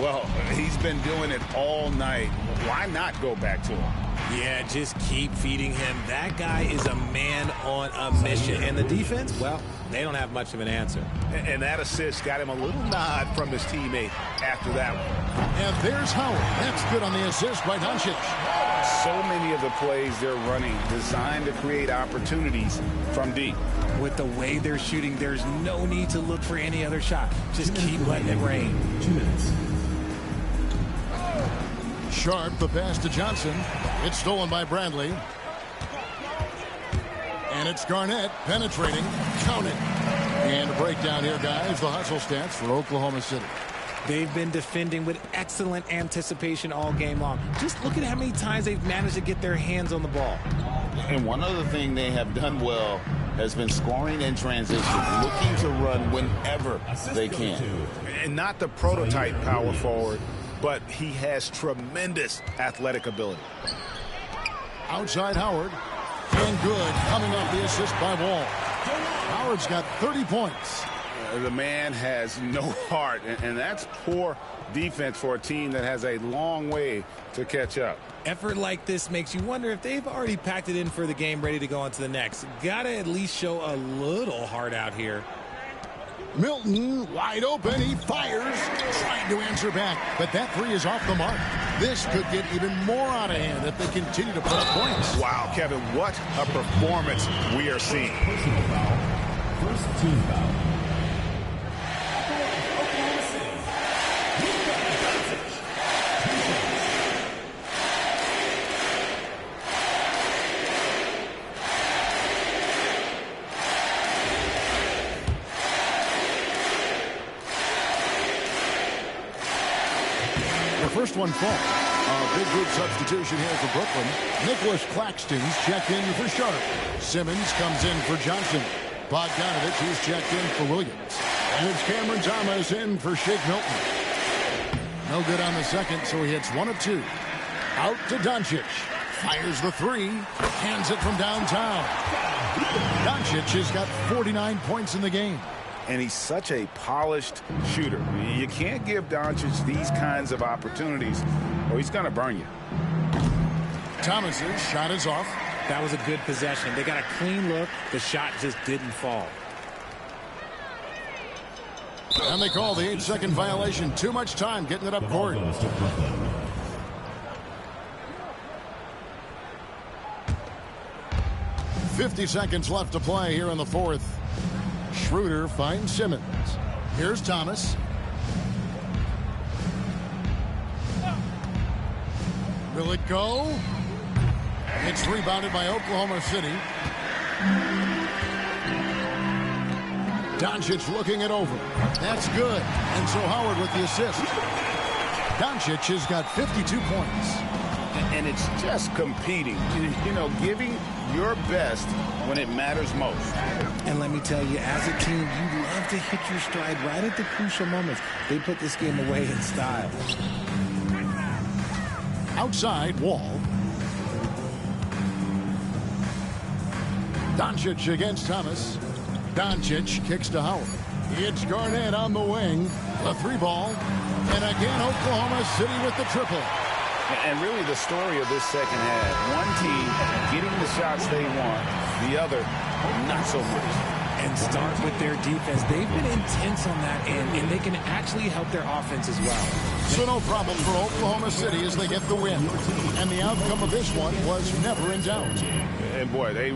Well, he's been doing it all night. Why not go back to him? Yeah, just keep feeding him. That guy is a man on a mission. And the defense, well, they don't have much of an answer. And that assist got him a little nod from his teammate after that one. And there's Howard. That's good on the assist by Doncic. So many of the plays they're running designed to create opportunities from deep. With the way they're shooting, there's no need to look for any other shot. Just keep letting it rain. 2 minutes. Sharp, the pass to Johnson. It's stolen by Bradley. And it's Garnett penetrating. Count it. And a breakdown here, guys. The hustle stats for Oklahoma City. They've been defending with excellent anticipation all game long. Just look at how many times they've managed to get their hands on the ball. And one other thing they have done well has been scoring in transition, looking to run whenever they can. And not the prototype power forward, but he has tremendous athletic ability. Outside Howard. And good. Coming off the assist by Wall. Howard's got 30 points. The man has no heart, and that's poor defense for a team that has a long way to catch up. Effort like this makes you wonder if they've already packed it in for the game, ready to go on to the next. Gotta at least show a little heart out here. Milton wide open. He fires, trying to answer back, but that three is off the mark. This could get even more out of hand if they continue to put up points. Wow, Kevin, what a performance we are seeing. Personal foul. First team foul. First one falls. A big group substitution here for Brooklyn. Nicholas Claxton's checked in for Sharp. Simmons comes in for Johnson. Bogdanovich is checked in for Williams. And it's Cameron Thomas in for Shake Milton. No good on the second, so he hits 1 of 2. Out to Doncic. Fires the three. Hands it from downtown. Doncic has got 49 points in the game. And he's such a polished shooter. You can't give Doncic these kinds of opportunities or he's going to burn you. Thomas's shot is off. That was a good possession. They got a clean look. The shot just didn't fall. And they call the 8-second violation. Too much time getting it up court. 50 seconds left to play here in the fourth. Schroeder finds Simmons. Here's Thomas. Will it go? It's rebounded by Oklahoma City. Doncic looking it over. That's good. And so Howard with the assist. Doncic has got 52 points. And it's just competing, you know, giving your best when it matters most. And let me tell you, as a team, you love to hit your stride right at the crucial moments. They put this game away in style. Outside, Wall. Doncic against Thomas. Doncic kicks to Howard. It's Garnett on the wing. The three ball. And again, Oklahoma City with the triple. And really the story of this second half. One team getting the shots they want. The other, not so much. And start with their defense. They've been intense on that end, and they can actually help their offense as well. So no problem for Oklahoma City as they get the win. And the outcome of this one was never in doubt. And boy, they...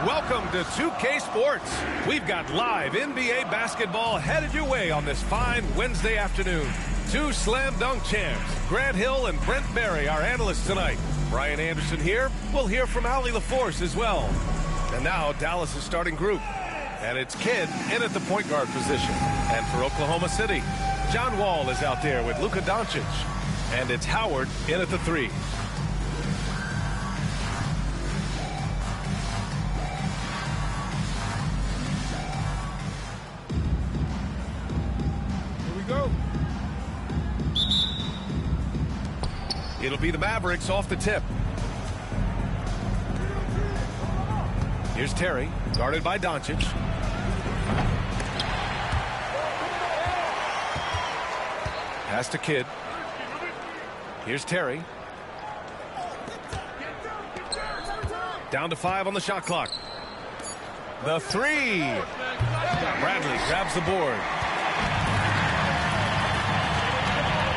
Welcome to 2K Sports. We've got live NBA basketball headed your way on this fine Wednesday afternoon. Two slam dunk champs, Grant Hill and Brent Barry, our analysts tonight. Brian Anderson here. We'll hear from Allie LaForce as well. And now Dallas' starting group. And it's Kidd in at the point guard position. And for Oklahoma City, John Wall is out there with Luka Doncic. And it's Howard in at the three. It'll be the Mavericks off the tip. Here's Terry, guarded by Doncic. Pass to Kidd. Here's Terry. Down to 5 on the shot clock. The three. Bradley grabs the board.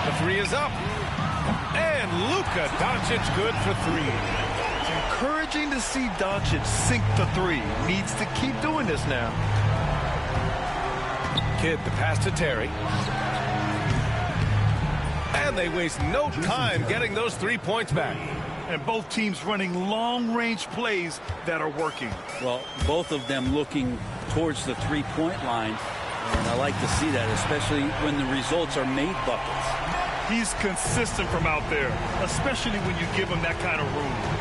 The three is up. And Luka Doncic good for three. Encouraging to see Doncic sink the three. Needs to keep doing this now. Kidd the pass to Terry. And they waste no time getting those 3 points back. And both teams running long-range plays that are working. Well, both of them looking towards the three-point line. And I like to see that, especially when the results are made buckets. He's consistent from out there, especially when you give him that kind of room.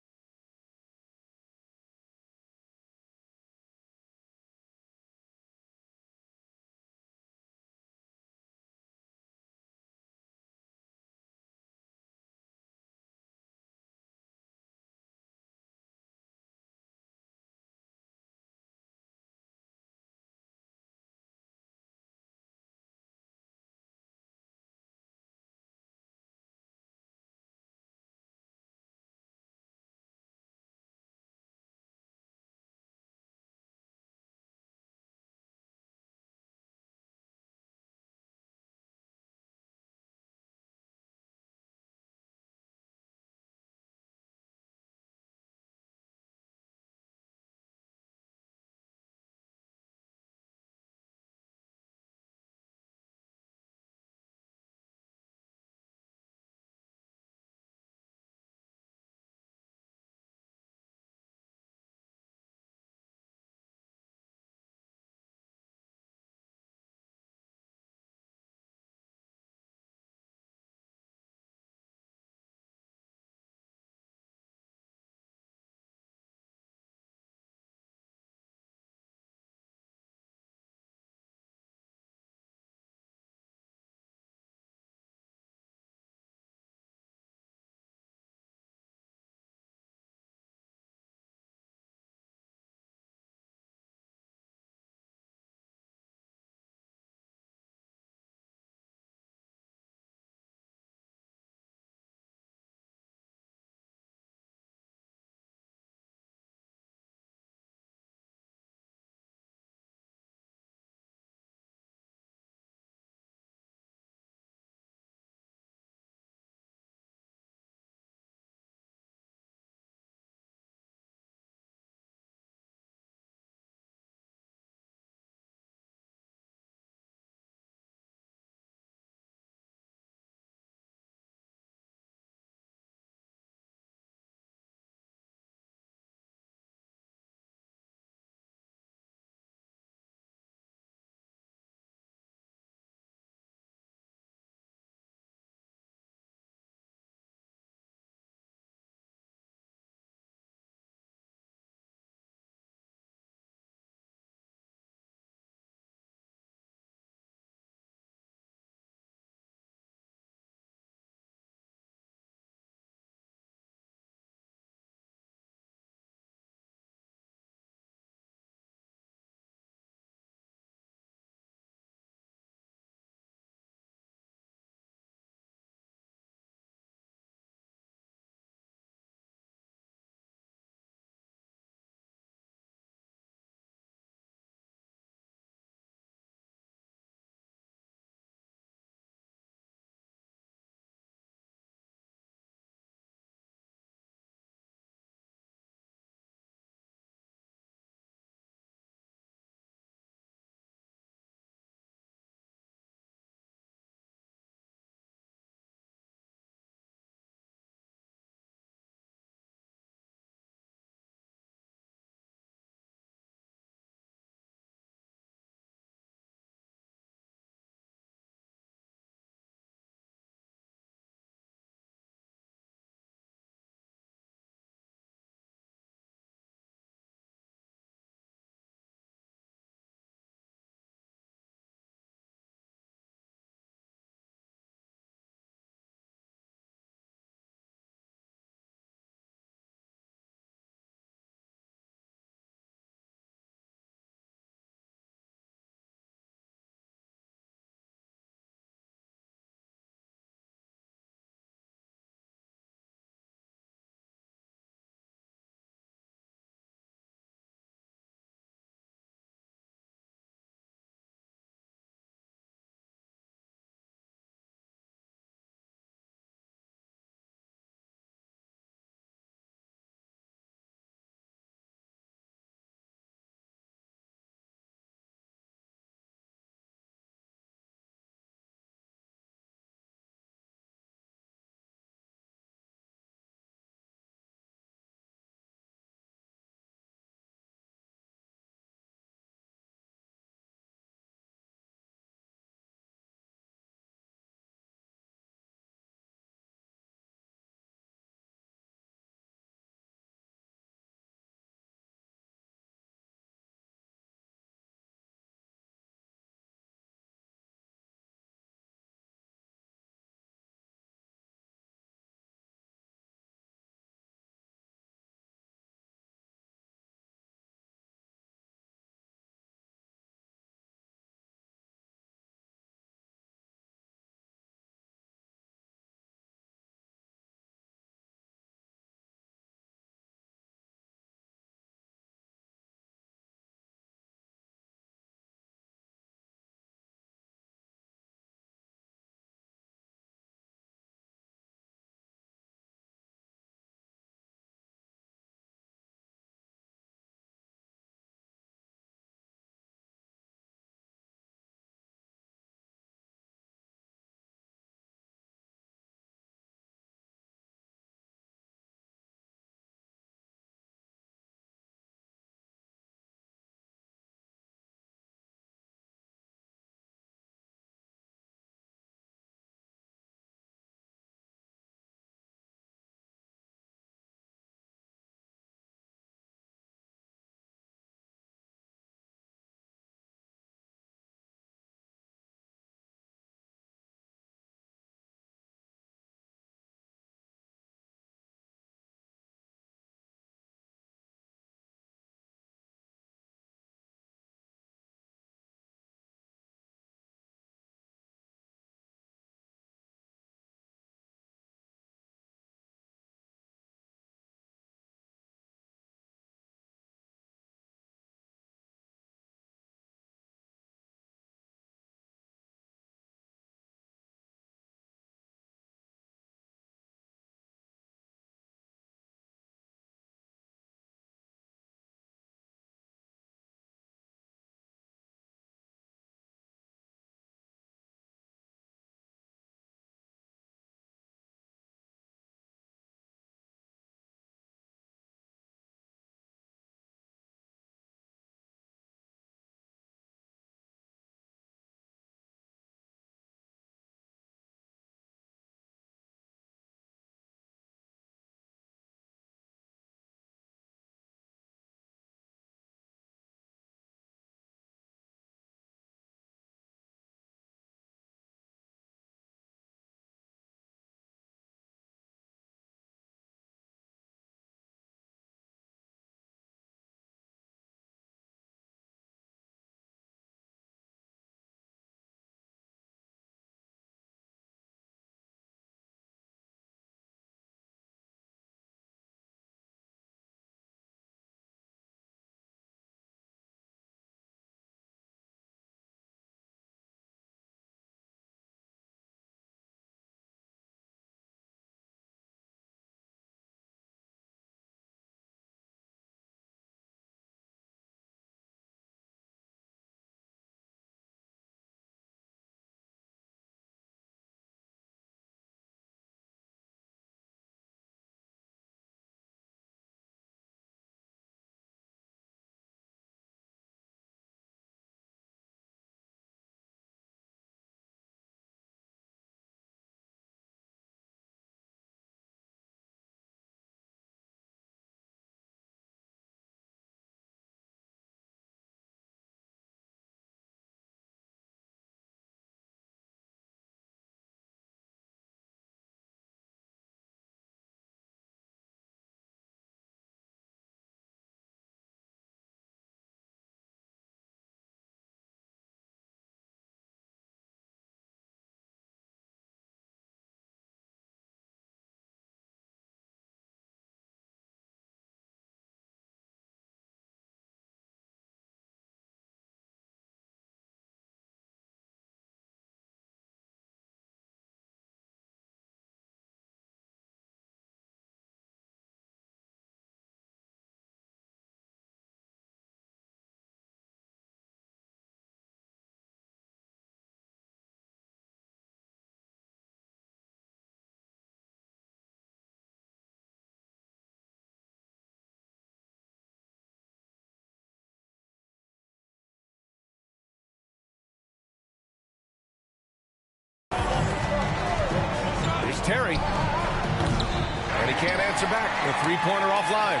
three-pointer offline.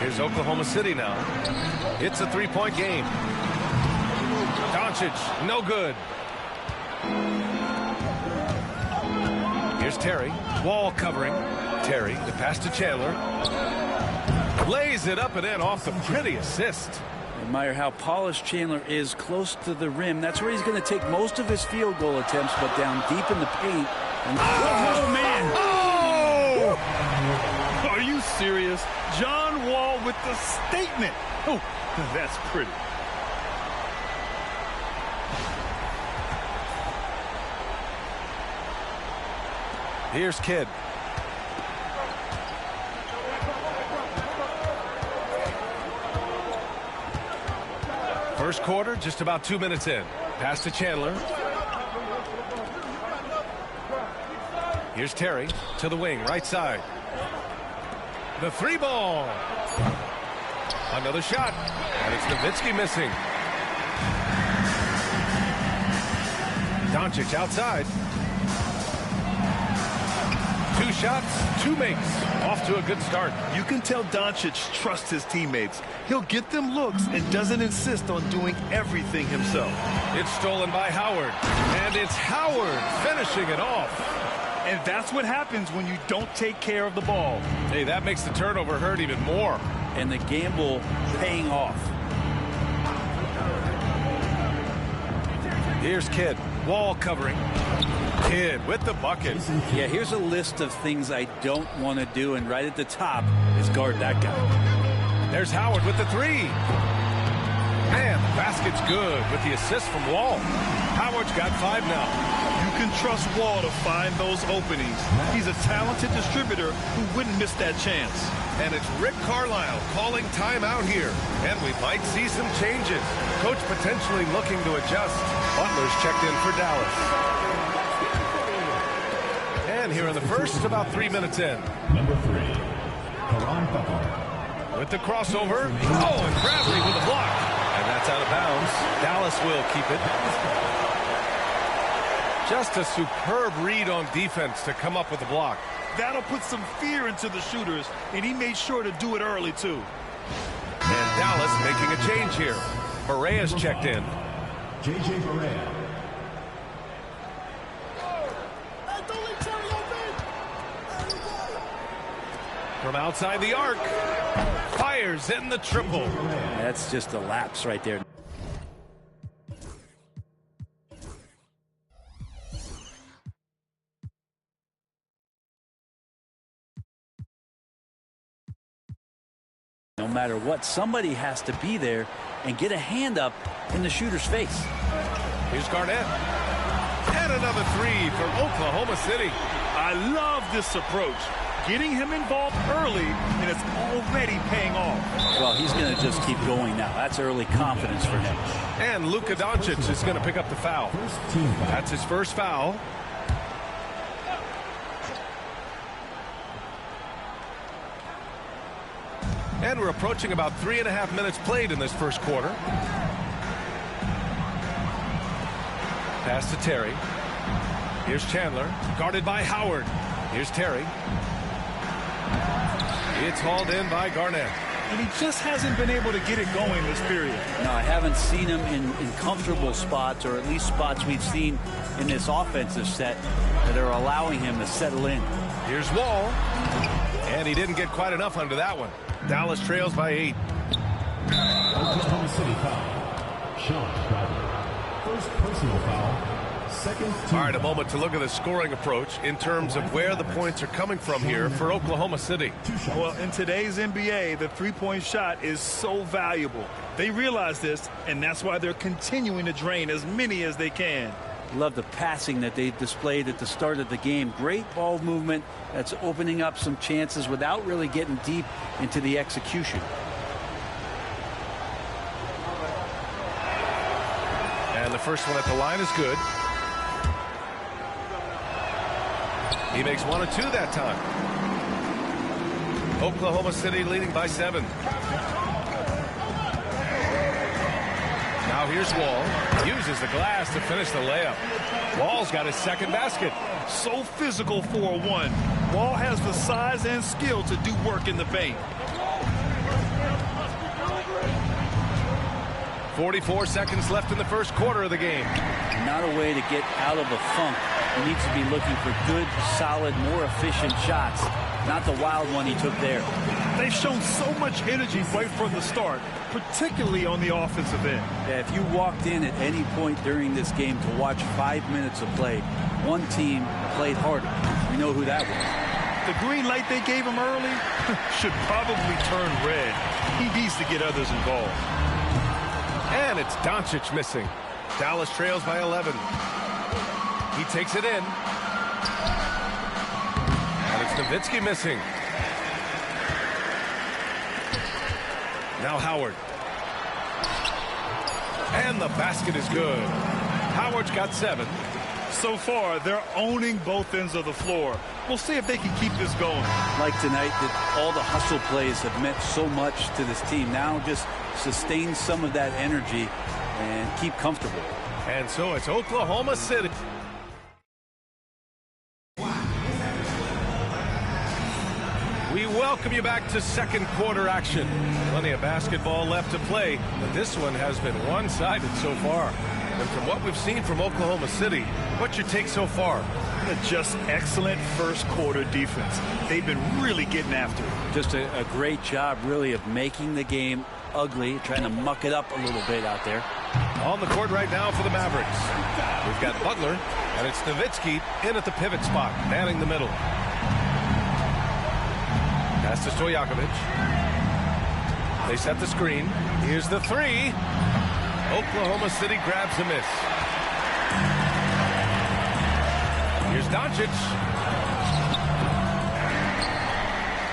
Here's Oklahoma City now. It's a three-point game. Doncic, no good. Here's Terry. Wall covering. Terry, the pass to Chandler. Lays it up and in off the pretty assist. Admire how polished Chandler is close to the rim. That's where he's going to take most of his field goal attempts, but down deep in the paint. And oh, man! Oh! Are you serious? John Wall with the statement. Oh, that's pretty. Here's Kidd. First quarter, just about 2 minutes in. Pass to Chandler. Here's Terry to the wing, right side. The three ball. Another shot. And it's Nowitzki missing. Doncic outside. 2 shots, 2 makes. Off to a good start. You can tell Doncic trusts his teammates. He'll get them looks and doesn't insist on doing everything himself. It's stolen by Howard. And it's Howard finishing it off. And that's what happens when you don't take care of the ball. Hey, that makes the turnover hurt even more. And the gamble paying off. Here's Kidd. Wall covering. Kidd with the bucket. Yeah, here's a list of things I don't want to do, and right at the top is guard that guy. There's Howard with the three. Man, the basket's good with the assist from Wall. Howard's got 5 now. You can trust Wall to find those openings. He's a talented distributor who wouldn't miss that chance. And it's Rick Carlisle calling timeout here. And we might see some changes. Coach potentially looking to adjust. Butler's checked in for Dallas. And here in the first, about 3 minutes in. Number 3, Karan Butler. With the crossover. Oh, and Bradley with a block. And that's out of bounds. Dallas will keep it. Just a superb read on defense to come up with a block. That'll put some fear into the shooters, and he made sure to do it early, too. And Dallas making a change here. Barea's checked in. J.J. Barea. From outside the arc. Fires in the triple. That's just a lapse right there. No matter what, somebody has to be there and get a hand up in the shooter's face. Here's Garnett. And another three for Oklahoma City. I love this approach. Getting him involved early, and it's already paying off. Well, he's going to just keep going now. That's early confidence for him. And Luka Doncic is going to pick up the foul. That's his first foul. And we're approaching about 3.5 minutes played in this first quarter. Pass to Terry. Here's Chandler, guarded by Howard. Here's Terry. It's hauled in by Garnett. And he just hasn't been able to get it going this period. No, I haven't seen him in comfortable spots, or at least spots we've seen in this offensive set that are allowing him to settle in. Here's Wall. And he didn't get quite enough under that one. Dallas trails by 8. Oklahoma City foul. Sean Bradley. First personal foul. Second team. All right, a moment to look at the scoring approach in terms of where the points are coming from here for Oklahoma City. Well, in today's NBA, the three-point shot is so valuable. They realize this, and that's why they're continuing to drain as many as they can. Love the passing that they displayed at the start of the game. Great ball movement that's opening up some chances without really getting deep into the execution. And the first one at the line is good. He makes 1 of 2 that time. Oklahoma City leading by 7. Now here's Wall. Uses the glass to finish the layup. Wall's got his second basket. So physical for a one. Wall has the size and skill to do work in the paint. 44 seconds left in the first quarter of the game. Not a way to get out of a funk. He needs to be looking for good, solid, more efficient shots. Not the wild one he took there. They've shown so much energy right from the start, particularly on the offensive end. Yeah, if you walked in at any point during this game to watch 5 minutes of play, one team played harder. We know who that was. The green light they gave him early should probably turn red. He needs to get others involved. And it's Doncic missing. Dallas trails by 11. He takes it in. And it's Nowitzki missing. Now Howard. And the basket is good. Howard's got 7. So far, they're owning both ends of the floor. We'll see if they can keep this going. Like tonight, that all the hustle plays have meant so much to this team. Now just sustain some of that energy and keep comfortable. And so it's Oklahoma City. We welcome you back to second quarter action. Plenty of basketball left to play, but this one has been one-sided so far. And from what we've seen from Oklahoma City, what's your take so far? Just excellent first quarter defense. They've been really getting after it. Just a great job, really, of making the game ugly, trying to muck it up a little bit out there. On the court right now for the Mavericks. We've got Butler, and it's Nowitzki in at the pivot spot, manning the middle. Pass to Stojakovic. They set the screen. Here's the three. Oklahoma City grabs a miss. Here's Doncic.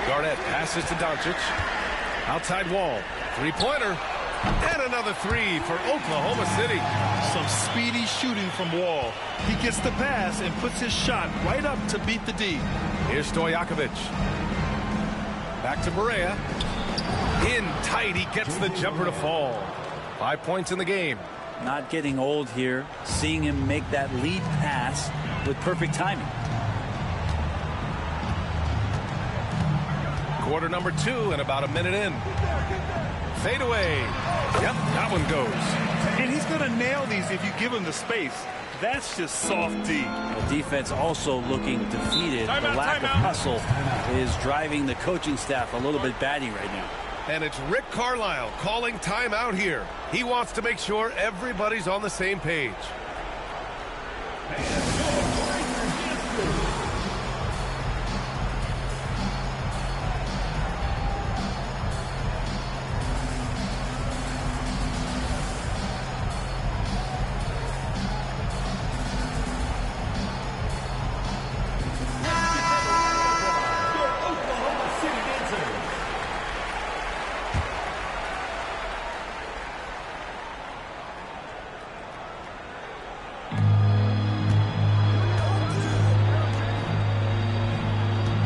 Garnett passes to Doncic. Outside Wall. Three-pointer. And another three for Oklahoma City. Some speedy shooting from Wall. He gets the pass and puts his shot right up to beat the D. Here's Stojakovic. Back to Barea. In tight. He gets the jumper to fall. 5 points in the game. Not getting old here. Seeing him make that lead pass with perfect timing. Quarter number 2 and about a minute in. Fade away. Yep, that one goes. And he's going to nail these if you give him the space. That's just soft D. The defense also looking defeated. The lack of hustle is driving the coaching staff a little bit batty right now. And it's Rick Carlisle calling timeout here. He wants to make sure everybody's on the same page.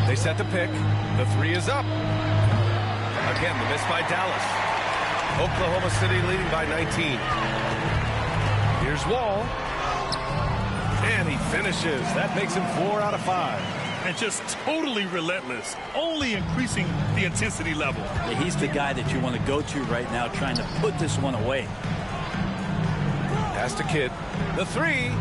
They set the pick. The three is up. Again, the miss by Dallas. Oklahoma City leading by 19. Here's Wall. And he finishes. That makes him 4 out of 5. And just totally relentless, only increasing the intensity level. Yeah, he's the guy that you want to go to right now, trying to put this one away. Pass to Kidd. The three.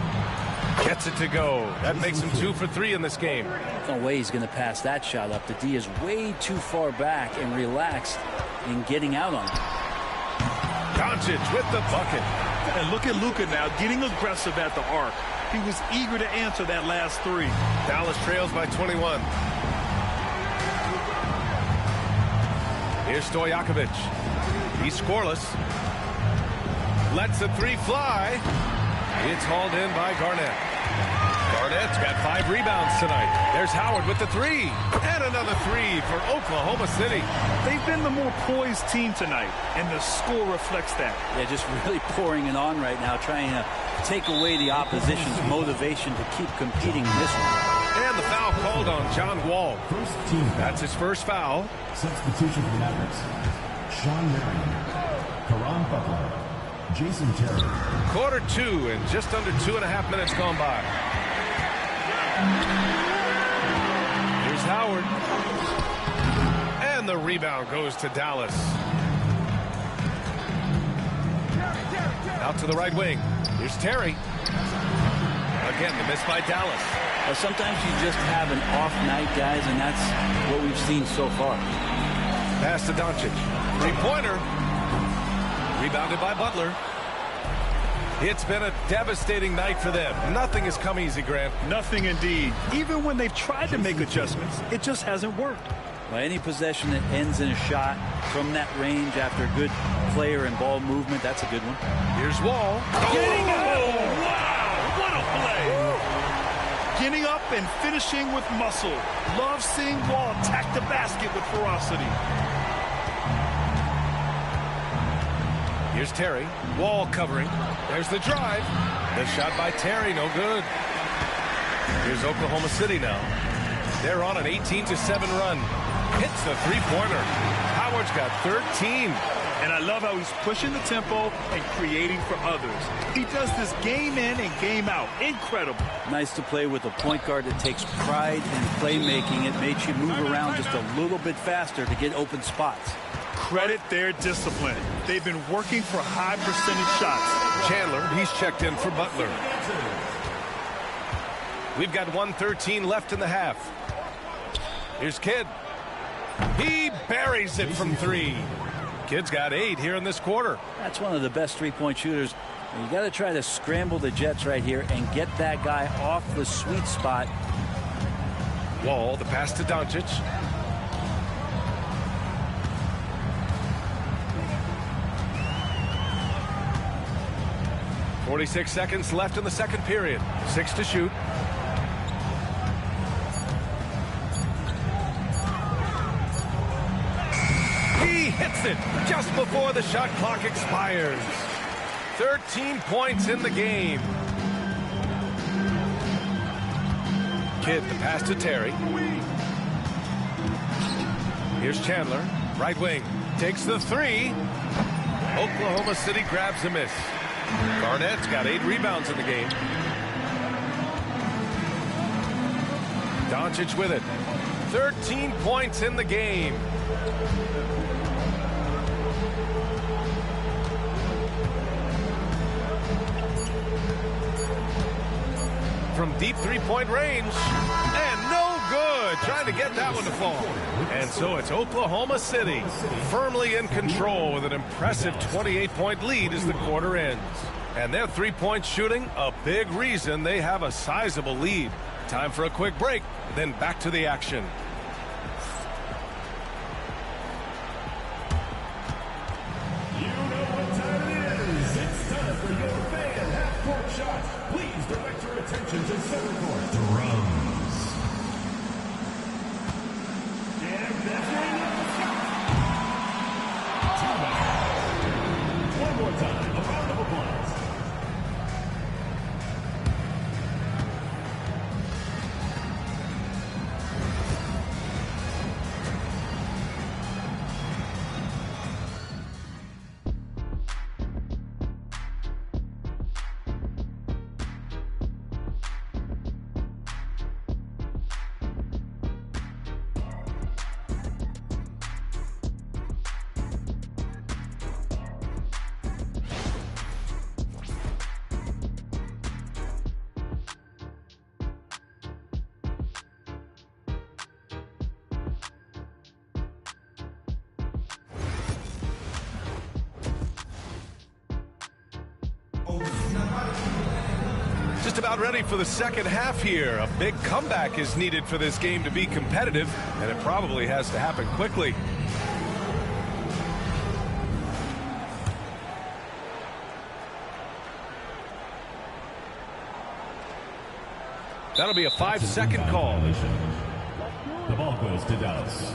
Gets it to go. That makes him 2 for 3 in this game. No way he's going to pass that shot up. The D is way too far back and relaxed in getting out on it. Doncic with the bucket. And look at Luka now getting aggressive at the arc. He was eager to answer that last three. Dallas trails by 21. Here's Stojakovic. He's scoreless. Lets the three fly. It's hauled in by Garnett. Garnett's got 5 rebounds tonight. There's Howard with the three. And another three for Oklahoma City. They've been the more poised team tonight, and the score reflects that. Yeah, just really pouring it on right now, trying to take away the opposition's motivation to keep competing in this one. And the foul called on John Wall. That's his first foul. Substitution for the Mavericks. Sean Marion. Karan Butler. Jason Terry. Quarter 2 and just under 2.5 minutes gone by. Here's Howard. And the rebound goes to Dallas. Out to the right wing. Here's Terry. Again, the miss by Dallas. Sometimes you just have an off night, guys, and that's what we've seen so far. Pass to Doncic. Three-pointer. Rebounded by Butler. It's been a devastating night for them. Nothing has come easy, Grant. Nothing indeed. Even when they've tried to make adjustments, it just hasn't worked. Well, any possession that ends in a shot from that range after a good player and ball movement, that's a good one. Here's Wall. Getting out! Wow! What a play! Getting up and finishing with muscle. Love seeing Wall attack the basket with ferocity. Here's Terry. Wall covering. There's the drive. The shot by Terry, no good. Here's Oklahoma City now. They're on an 18-7 run. Hits the three-pointer. Howard's got 13. And I love how he's pushing the tempo and creating for others. He does this game in and game out. Incredible. Nice to play with a point guard that takes pride in playmaking. It makes you move around just a little bit faster to get open spots. Credit their discipline. They've been working for high percentage shots. Chandler, he's checked in for Butler. We've got 1:13 left in the half. Here's Kidd. He buries it from 3. Kidd's got 8 here in this quarter. That's one of the best three-point shooters. You got to try to scramble the Jets right here and get that guy off the sweet spot. Wall, the pass to Doncic. .46 seconds left in the second period. 6 to shoot. He hits it just before the shot clock expires. 13 points in the game. Kidd, the pass to Terry. Here's Chandler. Right wing. Takes the 3. Oklahoma City grabs a miss. Garnett's got 8 rebounds in the game. Doncic with it. 13 points in the game. From deep three-point range. And no good. Trying to get that one to fall. And so it's Oklahoma City firmly in control with an impressive 28-point lead as the quarter ends. And their three-point shooting, a big reason they have a sizable lead. Time for a quick break, then back to the action. You know what time it is. It's time for your fan half-court shot. Please direct your attention to center court. Drums. And that's your shot. 2 more time. A round of applause. Just about ready for the second half here. A big comeback is needed for this game to be competitive, and it probably has to happen quickly. That'll be a 5-second call. The ball goes to Dallas.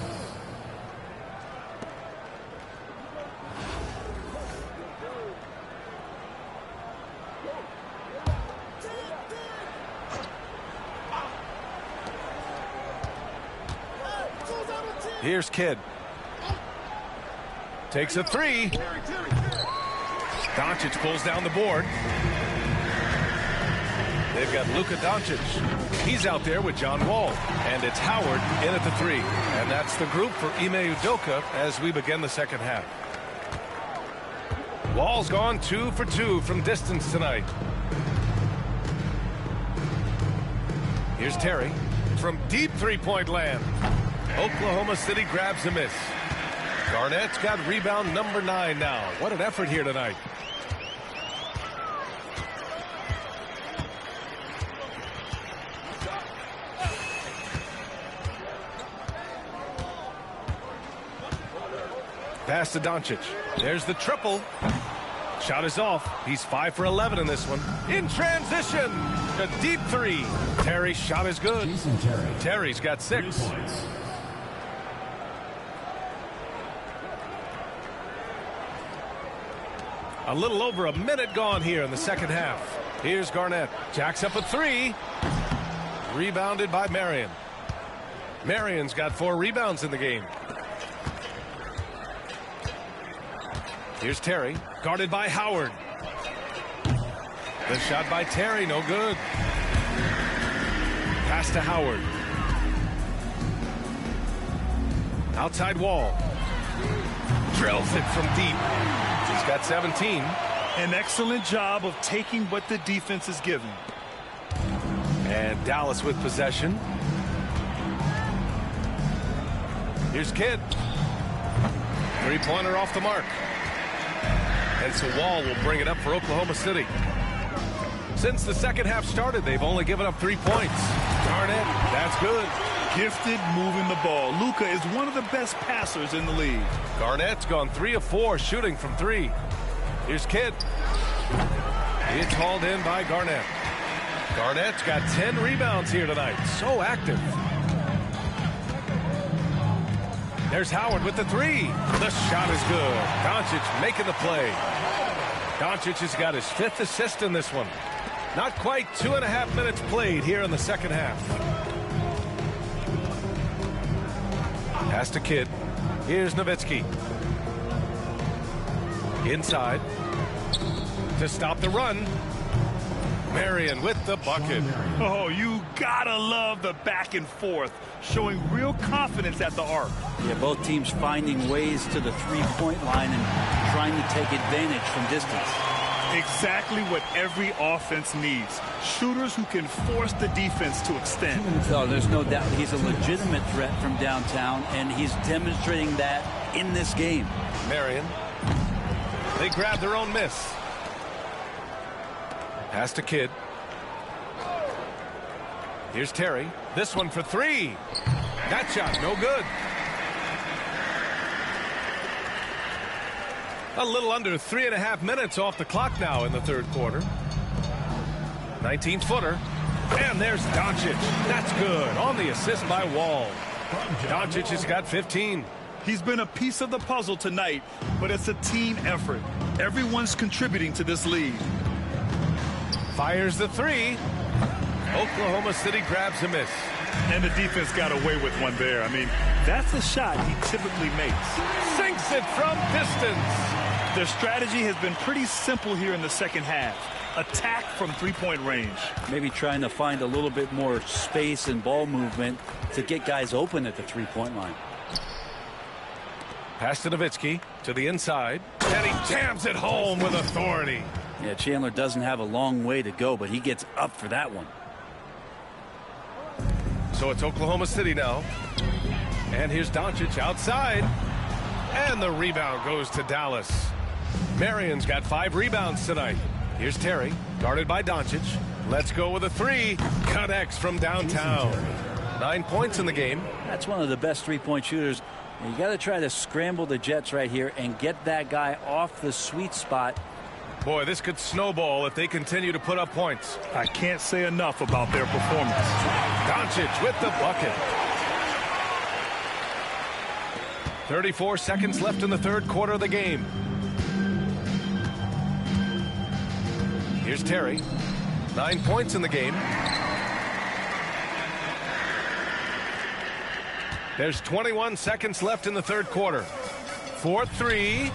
Here's Kidd. Takes a 3. Doncic pulls down the board. They've got Luka Doncic. He's out there with John Wall. And it's Howard in at the 3. And that's the group for Ime Udoka as we begin the second half. Wall's gone 2 for 2 from distance tonight. Here's Terry from deep three-point land. Oklahoma City grabs a miss. Garnett's got rebound number 9 now. What an effort here tonight. Pass to Doncic. There's the triple. Shot is off. He's 5 for 11 in this one. In transition. A deep 3. Terry's shot is good. Terry's got 6. A little over a minute gone here in the second half. Here's Garnett. Jacks up a 3. Rebounded by Marion. Marion's got 4 rebounds in the game. Here's Terry, guarded by Howard. The shot by Terry, no good. Pass to Howard. Outside Wall. Drills it from deep. He's got 17. An excellent job of taking what the defense is giving. And Dallas with possession. Here's Kidd. Three-pointer off the mark. And so Wall will bring it up for Oklahoma City. Since the second half started, they've only given up 3 points. Garnett, that's good. Gifted moving the ball. Luka is one of the best passers in the league. Garnett's gone 3 of 4 shooting from 3. Here's Kidd. It's hauled in by Garnett. Garnett's got 10 rebounds here tonight. So active. There's Howard with the 3. The shot is good. Doncic making the play. Doncic has got his 5th assist in this one. Not quite 2.5 minutes played here in the second half. Pass to Kidd. Here's Nowitzki. Inside. To stop the run. Marion with the bucket. Oh, you gotta love the back and forth, showing real confidence at the arc. Yeah, both teams finding ways to the three-point line and trying to take advantage from distance. Exactly what every offense needs. Shooters who can force the defense to extend. Oh, there's no doubt he's a legitimate threat from downtown, and he's demonstrating that in this game. Marion. They grab their own miss. Pass to Kidd. Here's Terry. This one for 3. That shot, no good. A little under 3.5 minutes off the clock now in the third quarter. 19-footer. And there's Doncic. That's good. On the assist by Wall. Doncic has got 15. He's been a piece of the puzzle tonight, but it's a team effort. Everyone's contributing to this lead. Fires the 3. Oklahoma City grabs a miss. And the defense got away with one there. I mean, that's a shot he typically makes. Sinks it from distance. Their strategy has been pretty simple here in the second half. Attack from three-point range. Maybe trying to find a little bit more space and ball movement to get guys open at the three-point line. Pass to Nowitzki to the inside. And he jams it home with authority. Yeah, Chandler doesn't have a long way to go, but he gets up for that one. So it's Oklahoma City now. And here's Doncic outside. And the rebound goes to Dallas. Marion's got 5 rebounds tonight. Here's Terry, guarded by Doncic. Let's go with a 3. Connects from downtown. 9 points in the game. That's one of the best three-point shooters. And you got to try to scramble the Jets right here and get that guy off the sweet spot. Boy, this could snowball if they continue to put up points. I can't say enough about their performance. Doncic with the bucket. 34 seconds left in the third quarter of the game. Here's Terry. 9 points in the game. There's 21 seconds left in the third quarter. 4-3.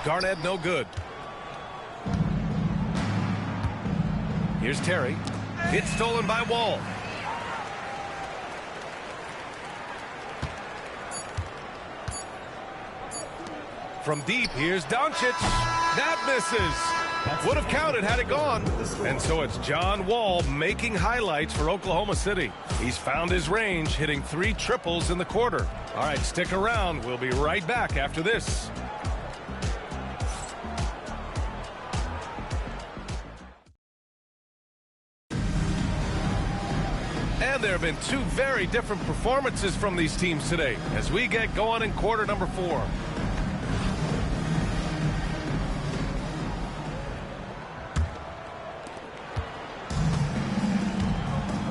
Garnett no good. Here's Terry. It's stolen by Wall. From deep, here's Doncic. That misses. Would have counted had it gone. And so it's John Wall making highlights for Oklahoma City. He's found his range, hitting 3 triples in the quarter. All right, stick around. We'll be right back after this. And there have been 2 very different performances from these teams today as we get going in quarter number 4.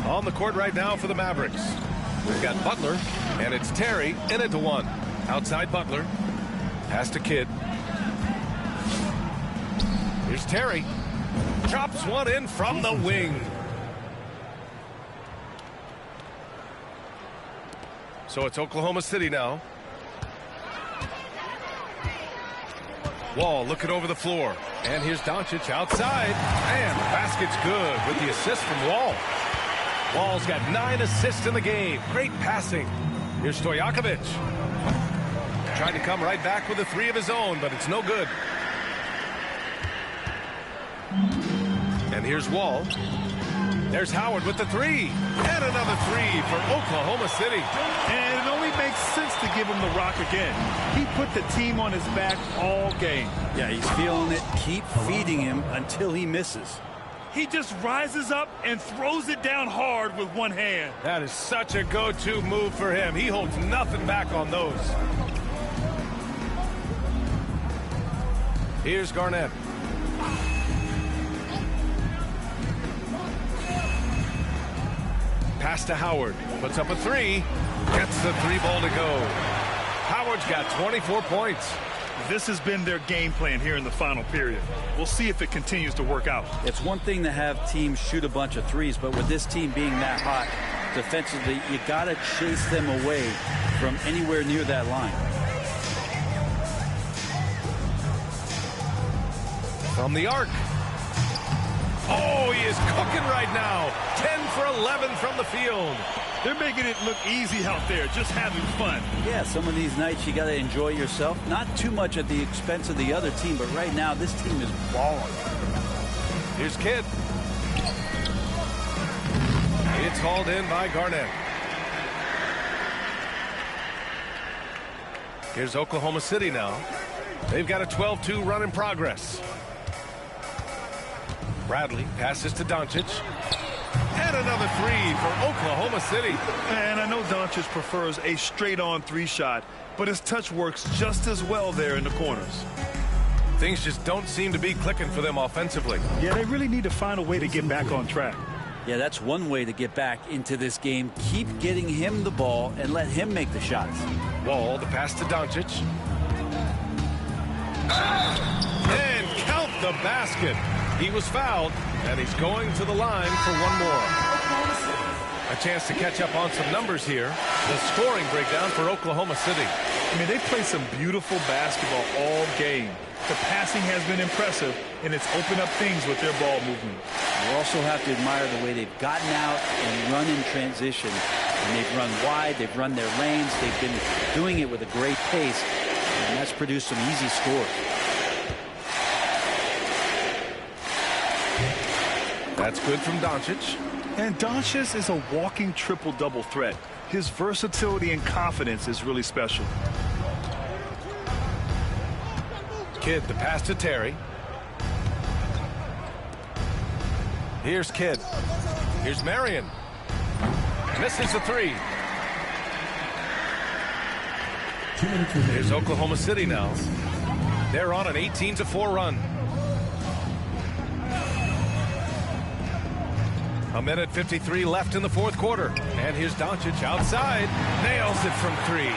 On the court right now for the Mavericks. We've got Butler, and it's Terry in it to 1. Outside Butler. Pass to Kidd. Here's Terry. Chops one in from the wing. So it's Oklahoma City now. Wall looking over the floor. And here's Doncic outside. And the basket's good with the assist from Wall. Wall's got 9 assists in the game. Great passing. Here's Stojakovic. Trying to come right back with a 3 of his own, but it's no good. And here's Wall. There's Howard with the 3. And another 3 for Oklahoma City. And it only makes sense to give him the rock again. He put the team on his back all game. Yeah, he's feeling it. Keep feeding him until he misses. He just rises up and throws it down hard with one hand. That is such a go-to move for him. He holds nothing back on those. Here's Garnett. Pass to Howard. Puts up a 3. Gets the 3-ball to go. Howard's got 24 points. This has been their game plan here in the final period. We'll see if it continues to work out. It's one thing to have teams shoot a bunch of 3s, but with this team being that hot defensively, you got to chase them away from anywhere near that line. From the arc. Oh, he is cooking right now. 10 for 11 from the field. They're making it look easy out there, just having fun. Yeah, some of these nights you got to enjoy yourself. Not too much at the expense of the other team, but right now this team is balling. Here's Kidd. It's hauled in by Garnett. Here's Oklahoma City now. They've got a 12-2 run in progress. Bradley passes to Doncic. And another 3 for Oklahoma City. And I know Doncic prefers a straight-on 3-shot, but his touch works just as well there in the corners. Things just don't seem to be clicking for them offensively. Yeah, they really need to find a way to get back on track. Yeah, that's one way to get back into this game. Keep getting him the ball and let him make the shots. Wall, the pass to Doncic. And count the basket. He was fouled, and he's going to the line for one more. A chance to catch up on some numbers here. The scoring breakdown for Oklahoma City. I mean, they play some beautiful basketball all game. The passing has been impressive, and it's opened up things with their ball movement. You also have to admire the way they've gotten out and run in transition. And they've run wide, they've run their lanes, they've been doing it with a great pace, and that's produced some easy scores. That's good from Doncic. And Doncic is a walking triple-double threat. His versatility and confidence is really special. Kidd, the pass to Terry. Here's Kidd. Here's Marion. Misses the 3. Here's Oklahoma City now. They're on an 18-4 run. A minute 53 left in the fourth quarter. And here's Doncic outside. Nails it from 3.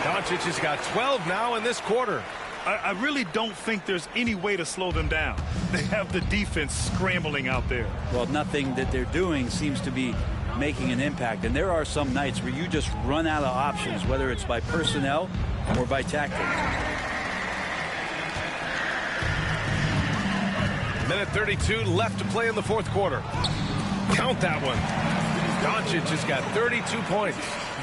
Doncic has got 12 now in this quarter. I really don't think there's any way to slow them down. They have the defense scrambling out there. Well, nothing that they're doing seems to be making an impact. And there are some nights where you just run out of options, whether it's by personnel or by tactics. Minute 32 left to play in the fourth quarter. Count that one. Doncic has got 32 points.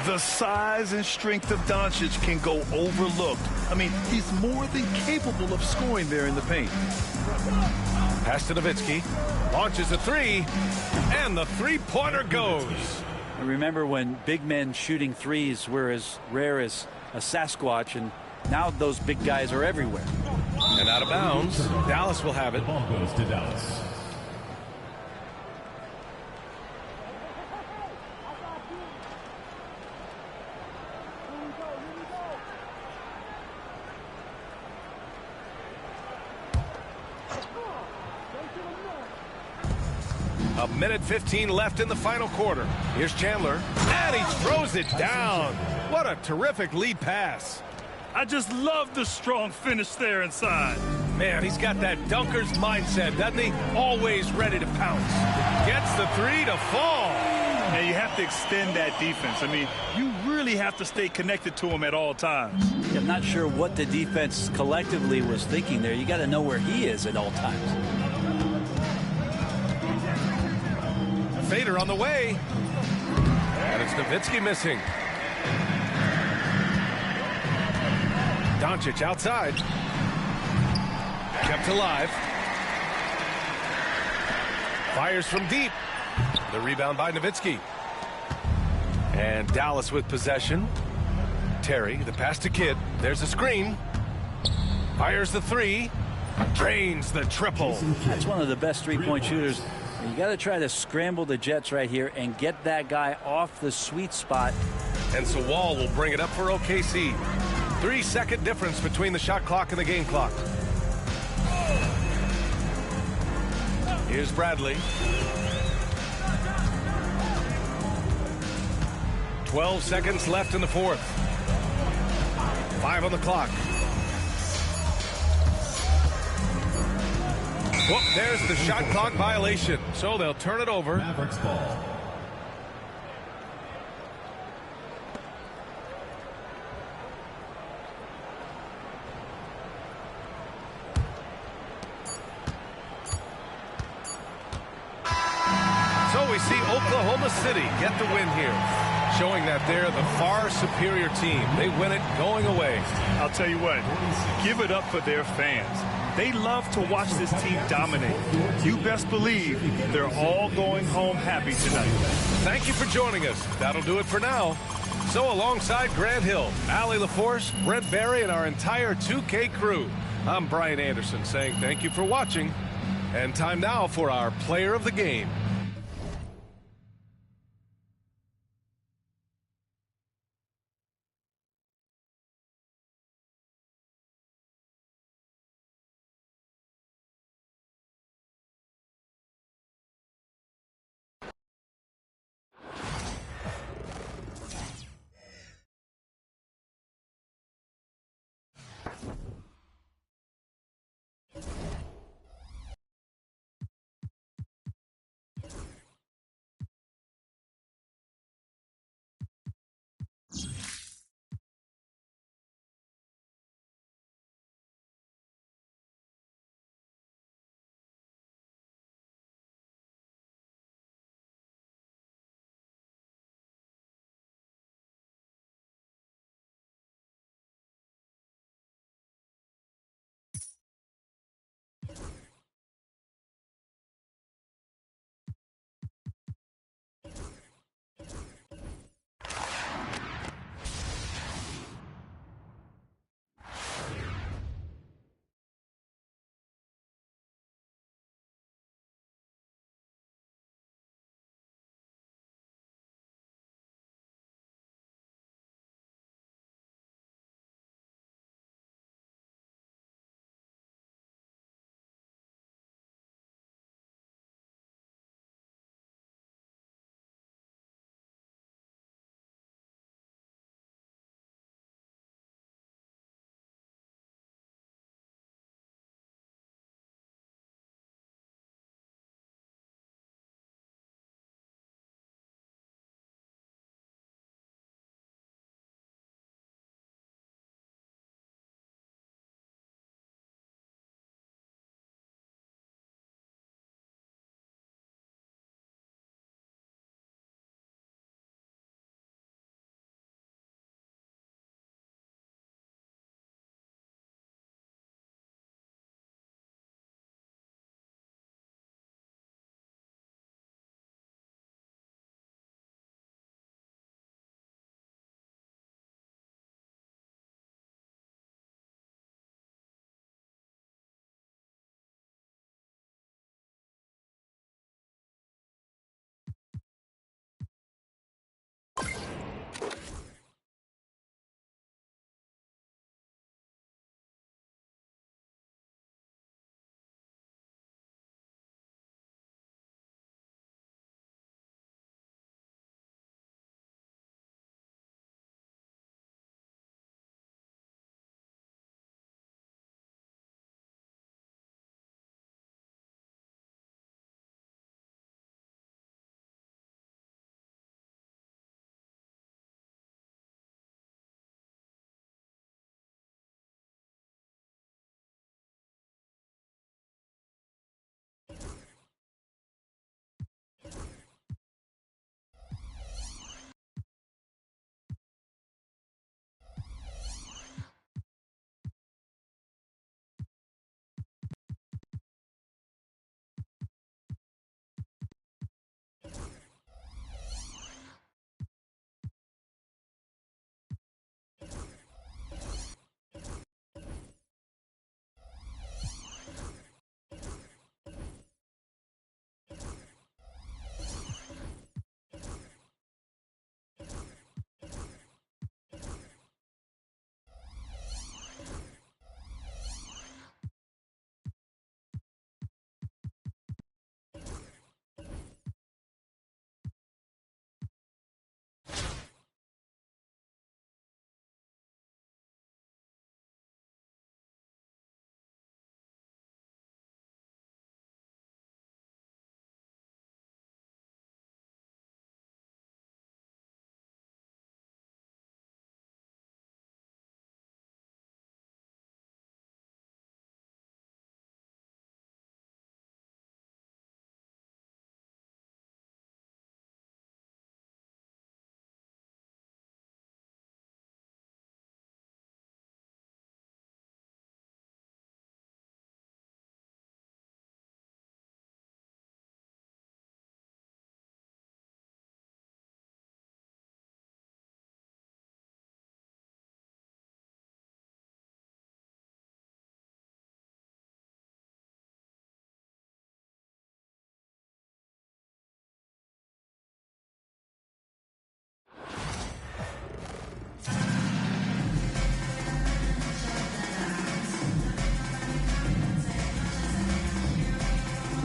The size and strength of Doncic can go overlooked. I mean, he's more than capable of scoring there in the paint. Pass to Nowitzki. Launches a three. And the three-pointer goes. I remember when big men shooting threes were as rare as a Sasquatch, and now those big guys are everywhere. And out of bounds. Dallas will have it. Ball goes to Dallas. A minute 15 left in the final quarter. Here's Chandler, and he throws it down. What a terrific lead pass. I just love the strong finish there inside. Man, he's got that dunker's mindset, doesn't he? Always ready to pounce. Gets the three to fall. And you have to extend that defense. I mean, you really have to stay connected to him at all times. I'm not sure what the defense collectively was thinking there. You got to know where he is at all times. Fader on the way. And it's Nowitzki missing. Doncic outside. Kept alive. Fires from deep. The rebound by Nowitzki. And Dallas with possession. Terry, the pass to Kidd. There's a screen. Fires the three. Drains the triple. That's one of the best three-point shooters. You got to try to scramble the Jets right here and get that guy off the sweet spot. And so Wall will bring it up for OKC. 3-second difference between the shot clock and the game clock. Here's Bradley. 12 seconds left in the fourth. 5 on the clock. Whoop, there's the shot clock violation. So they'll turn it over. Mavericks ball. So we see Oklahoma City get the win here, showing that they're the far superior team. They win it going away. I'll tell you what, give it up for their fans. They love to watch this team dominate. You best believe they're all going home happy tonight. Thank you for joining us. That'll do it for now. So alongside Grant Hill, Allie LaForce, Brent Barry, and our entire 2K crew, I'm Brian Anderson saying thank you for watching. And time now for our player of the game.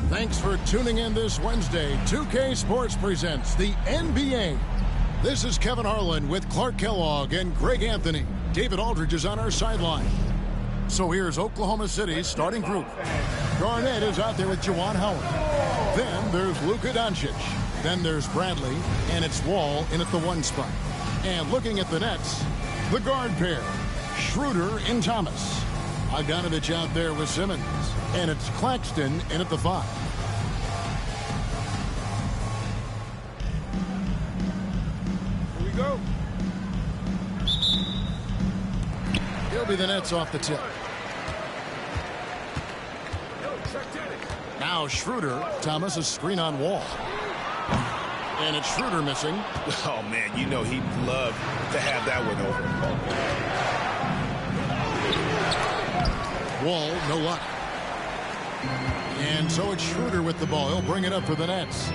Thanks for tuning in this Wednesday. 2K Sports presents the NBA. This is Kevin Harlan with Clark Kellogg and Greg Anthony. David Aldridge is on our sideline. So here's Oklahoma City's starting group. Garnett is out there with Juwan Howard. Then there's Luka Doncic. Then there's Bradley, and it's Wall in at the 1 spot. And looking at the Nets, the guard pair, Schroeder and Thomas. Bogdanovich out there with Simmons. And it's Claxton in at the 5. Here we go. He'll be the Nets off the tip. Now Schroeder. Thomas, a screen on Wall. And it's Schroeder missing. Oh, man, you know he'd love to have that one over. Wall, no luck. And so it's Schroeder with the ball. He'll bring it up for the Nets.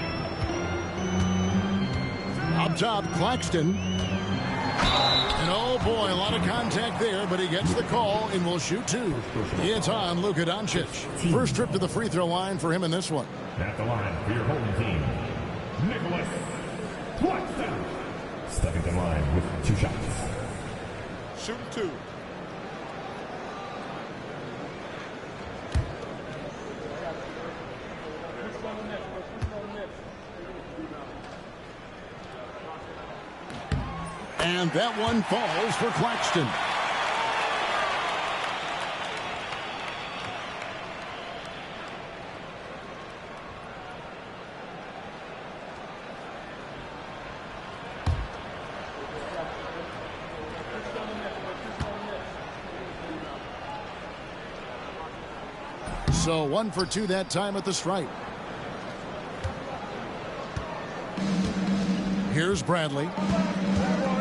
Up top, Claxton. And oh boy, a lot of contact there, but he gets the call and will shoot 2. It's on Luka Doncic. First trip to the free throw line for him in this one. At the line for your home team, Nicholas Claxton. Stepping to line with 2 shots. Shooting 2. And that one falls for Claxton. So 1 for 2 that time at the stripe. Here's Bradley.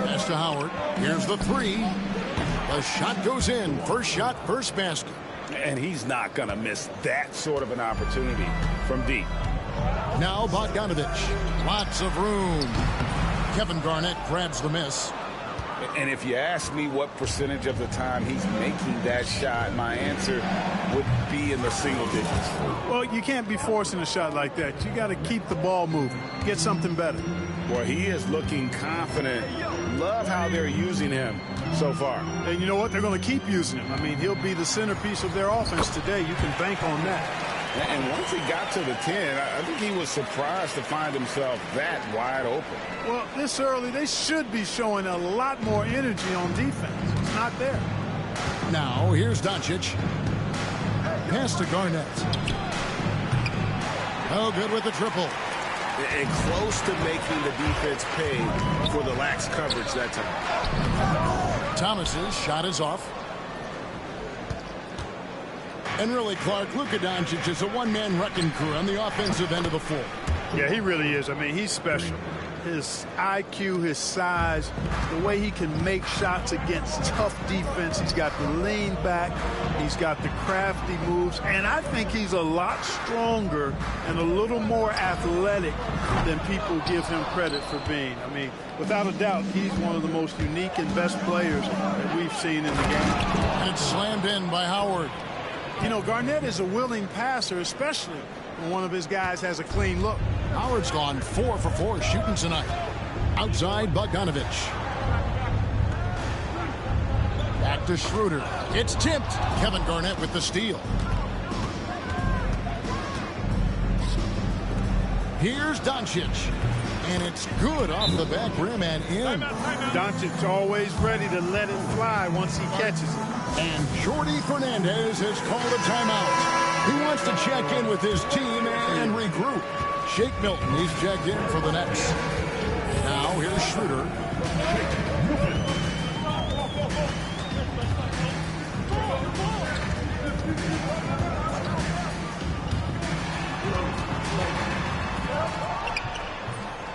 Pass to Howard. Here's the 3. The shot goes in. First shot, first basket. And he's not going to miss that sort of an opportunity from deep. Now Bogdanovich. Lots of room. Kevin Garnett grabs the miss. And if you ask me what percentage of the time he's making that shot, my answer would be in the single digits. Well, you can't be forcing a shot like that. You got to keep the ball moving. Get something better. Well, he is looking confident. Love how they're using him so far. And you know what? They're going to keep using him. I mean, he'll be the centerpiece of their offense today. You can bank on that. And once he got to the 10, I think he was surprised to find himself that wide open. Well, this early, they should be showing a lot more energy on defense. It's not there. Now, here's Doncic. Pass to Garnett. Oh, good with the triple. And close to making the defense pay for the lax coverage that time. Thomas's shot is off. And really, Clark, Luka Doncic is a one-man wrecking crew on the offensive end of the floor. Yeah, he really is. I mean, he's special. His IQ, his size, the way he can make shots against tough defense. He's got the lean back. He's got the crafty moves. And I think he's a lot stronger and a little more athletic than people give him credit for being. I mean, without a doubt, he's one of the most unique and best players that we've seen in the game. And it's slammed in by Howard. You know, Garnett is a willing passer, especially when one of his guys has a clean look. Howard's gone 4 for 4 shooting tonight. Outside Bogdanovich. Back to Schroeder. It's tipped. Kevin Garnett with the steal. Here's Doncic. And it's good off the back rim and in. Doncic always ready to let it fly once he catches it. And Jordi Fernandez has called a timeout. He wants to check in with his team and regroup. Shake Milton, he's checked in for the Nets. Now here's Schroeder.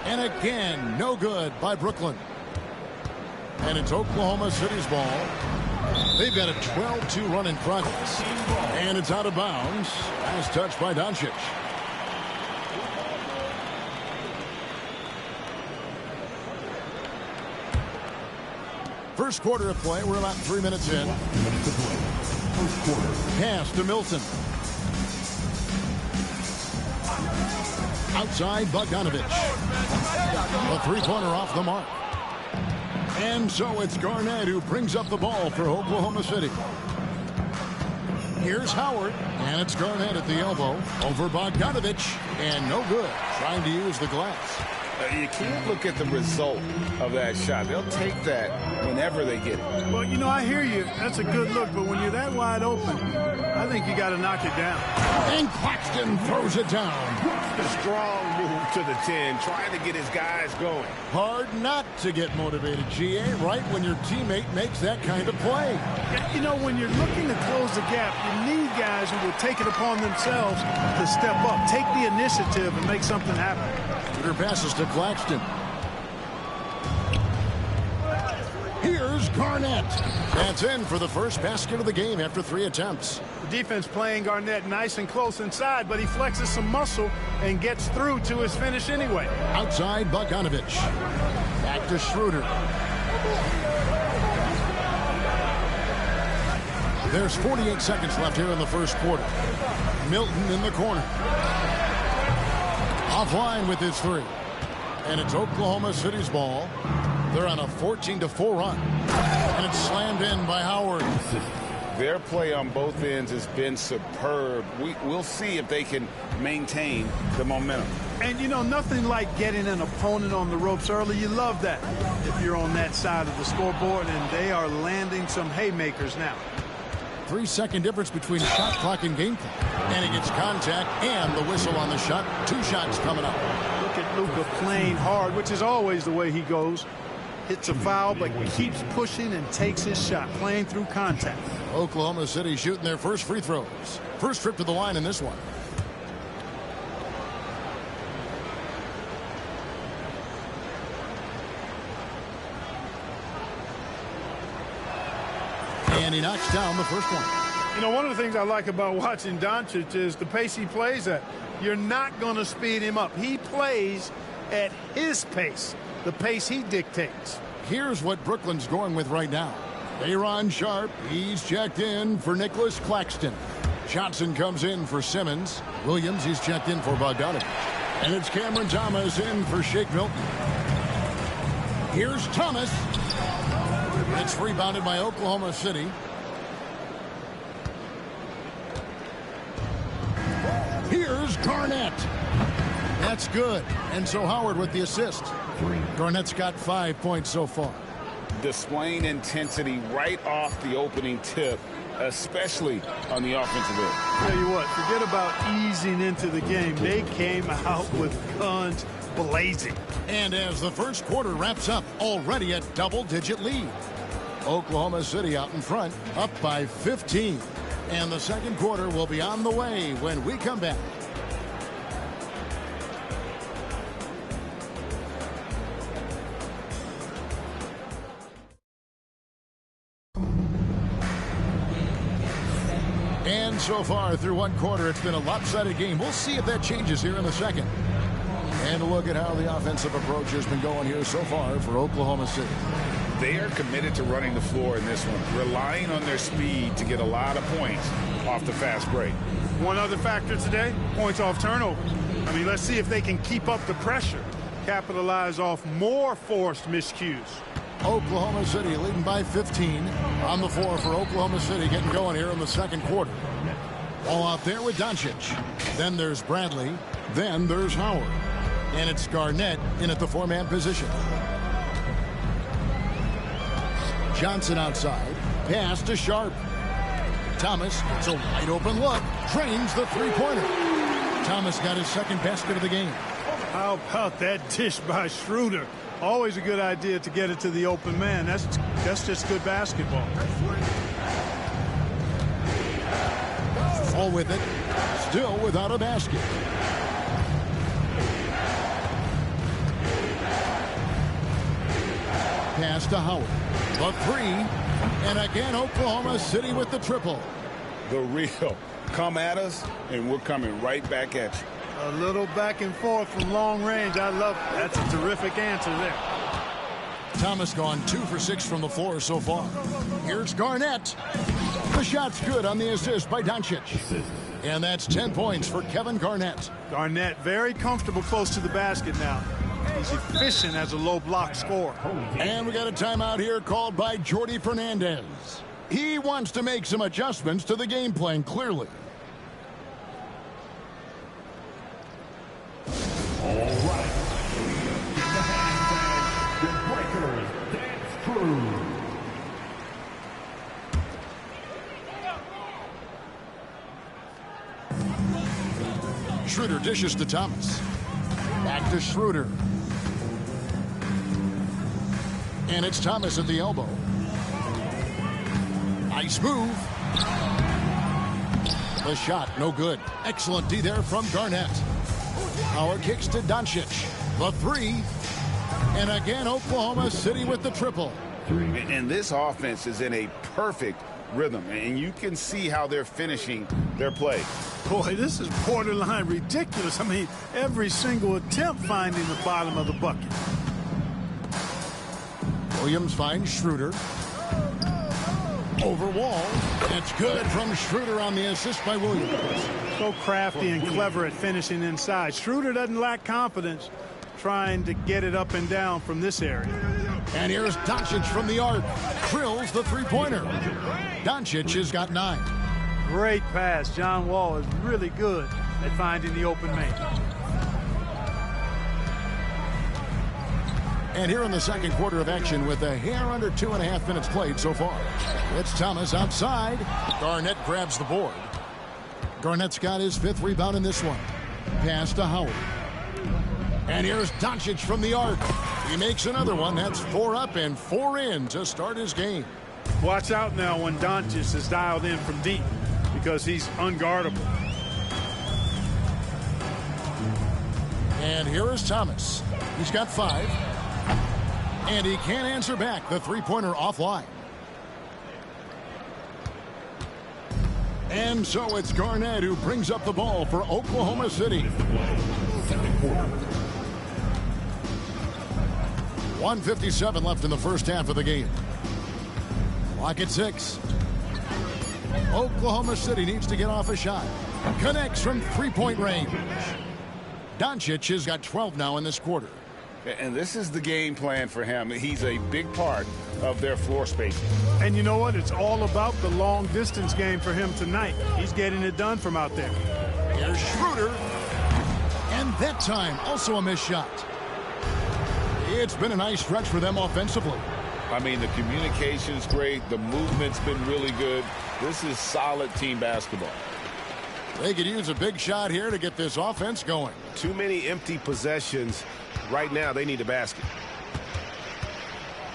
And again, no good by Brooklyn. And it's Oklahoma City's ball. They've got a 12-2 run in progress. And it's out of bounds. As touched by Doncic. First quarter of play. We're about 3 minutes in. Pass to Milton. Outside, Bogdanovich. The three-pointer off the mark. And so it's Garnett who brings up the ball for Oklahoma City. Here's Howard, and it's Garnett at the elbow. Over Bogdanovich, and no good. Trying to use the glass. You can't look at the result of that shot. They'll take that whenever they get it. Well, you know, I hear you. That's a good look, but when you're that wide open, I think you got to knock it down. And Claxton throws it down. A strong move to the 10, trying to get his guys going. Hard not to get motivated, GA, right when your teammate makes that kind of play. You know, when you're looking to close the gap, you need guys who will take it upon themselves to step up, take the initiative, and make something happen. Shooter passes to Claxton. Here's Garnett. That's in for the first basket of the game after 3 attempts. The defense playing Garnett nice and close inside, but he flexes some muscle and gets through to his finish anyway. Outside, Bogdanovich. Back to Schroeder. There's 48 seconds left here in the first quarter. Milton in the corner. Offline with his 3. And it's Oklahoma City's ball. They're on a 14-4 run. And it's slammed in by Howard. Their play on both ends has been superb. We'll see if they can maintain the momentum. And, you know, nothing like getting an opponent on the ropes early. You love that if you're on that side of the scoreboard, and they are landing some haymakers now. 3-second difference between shot clock and game clock. And he gets contact and the whistle on the shot. 2 shots coming up. Look at Luka playing hard, which is always the way he goes. Hits a foul, but keeps pushing and takes his shot, playing through contact. Oklahoma City shooting their first free throws. First trip to the line in this one. And he knocks down the first one. You know, one of the things I like about watching Doncic is the pace he plays at. You're not going to speed him up. He plays at his pace, the pace he dictates. Here's what Brooklyn's going with right now. Aaron Sharp, he's checked in for Nicholas Claxton. Johnson comes in for Simmons. Williams, he's checked in for Bogdanovich. And it's Cameron Thomas in for Shake Milton. Here's Thomas. It's rebounded by Oklahoma City. Here's Garnett. That's good. And so Howard with the assist. Garnett's got 5 points so far. Displaying intensity right off the opening tip, especially on the offensive end. Tell you what, forget about easing into the game. They came out with guns blazing. And as the first quarter wraps up, already a double-digit lead. Oklahoma City out in front, up by 15. And the second quarter will be on the way when we come back. And so far through one quarter, it's been a lopsided game. We'll see if that changes here in the second. And look at how the offensive approach has been going here so far for Oklahoma City. They are committed to running the floor in this one, relying on their speed to get a lot of points off the fast break. One other factor today, points off turnover. I mean, let's see if they can keep up the pressure, capitalize off more forced miscues. Oklahoma City leading by 15 on the floor for Oklahoma City, getting going here in the second quarter. All out there with Doncic. Then there's Bradley. Then there's Howard. And it's Garnett in at the 4-man position. Johnson outside. Pass to Sharp. Thomas gets a wide open look. Drains the three-pointer. Thomas got his second basket of the game. How about that dish by Schroeder? Always a good idea to get it to the open man. That's just good basketball. All with it. Still without a basket. Pass to Howard. The three. And again, Oklahoma City with the triple. The real. Come at us, and we're coming right back at you. A little back and forth from long range. I love it. That's a terrific answer there. Thomas gone 2 for 6 from the floor so far. Here's Garnett. The shot's good on the assist by Doncic. And that's 10 points for Kevin Garnett. Garnett very comfortable close to the basket now. He's efficient as a low block scorer. And we got a timeout here called by Jordi Fernandez. He wants to make some adjustments to the game plan, clearly. All right. In the handstand, the Breakers Dance Crew. Schroeder dishes to Thomas. Back to Schroeder. And it's Thomas at the elbow. Nice move. The shot, no good. Excellent D there from Garnett. Power kicks to Doncic. The three. And again, Oklahoma City with the triple. And this offense is in a perfect rhythm, and you can see how they're finishing their play. Boy, this is borderline ridiculous. I mean, every single attempt finding the bottom of the bucket. Williams finds Schroeder. Over Wall. That's good from Schroeder on the assist by Williams. So crafty and clever at finishing inside. Schroeder doesn't lack confidence trying to get it up and down from this area. And here's Doncic from the arc. Drills the three-pointer. Doncic has got 9. Great pass. John Wall is really good at finding the open man. And here in the second quarter of action with a hair under 2.5 minutes played so far. It's Thomas outside. Garnett grabs the board. Garnett's got his 5th rebound in this one. Pass to Howard. And here's Doncic from the arc. He makes another one. That's 4 up and 4 in to start his game. Watch out now when Doncic is dialed in from deep because he's unguardable. And here is Thomas. He's got 5. And he can't answer back. The three-pointer offline. And so it's Garnett who brings up the ball for Oklahoma City. 1:57 left in the first half of the game. Clock at 6. Oklahoma City needs to get off a shot. Connects from three-point range. Doncic has got 12 now in this quarter. And this is the game plan for him. He's a big part of their floor spacing. And you know what? It's all about the long distance game for him tonight. He's getting it done from out there. Here's Schroeder. And that time, also a missed shot. It's been a nice stretch for them offensively. I mean, the communication's great. The movement's been really good. This is solid team basketball. They could use a big shot here to get this offense going. Too many empty possessions. Right now, they need a basket.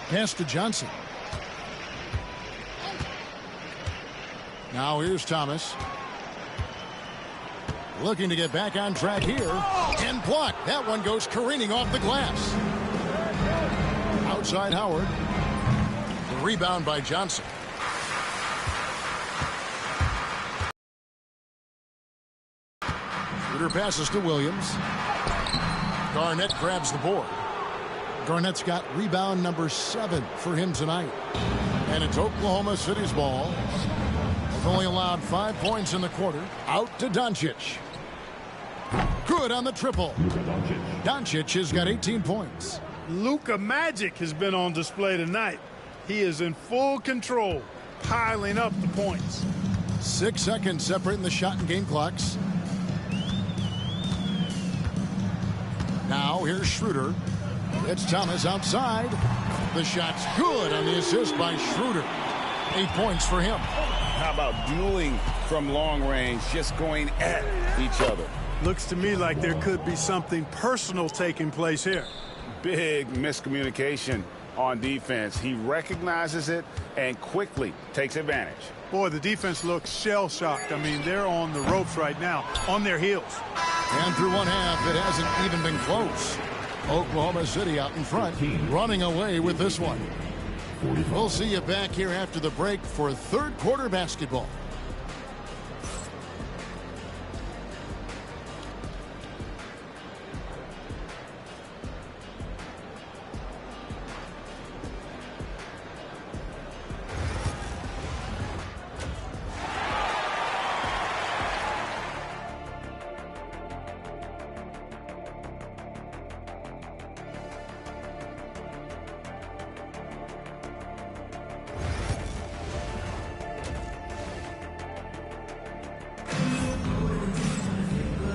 Pass to Johnson. Now here's Thomas. Looking to get back on track here. And blocked. That one goes careening off the glass. Outside Howard. The rebound by Johnson. Shooter passes to Williams. Garnett grabs the board. Garnett's got rebound number 7 for him tonight. And it's Oklahoma City's ball. They've only allowed 5 points in the quarter. Out to Doncic. Good on the triple. Doncic has got 18 points. Luka Magic has been on display tonight. He is in full control, piling up the points. 6 seconds separating the shot and game clocks. Now here's Schroeder. It's Thomas outside. The shot's good on the assist by Schroeder. 8 points for him. How about dueling from long range, just going at each other? Looks to me like there could be something personal taking place here. Big miscommunication on defense. He recognizes it and quickly takes advantage. Boy, the defense looks shell-shocked. I mean, they're on the ropes right now, on their heels. And through one half, it hasn't even been close. Oklahoma City out in front, running away with this one. We'll see you back here after the break for third quarter basketball.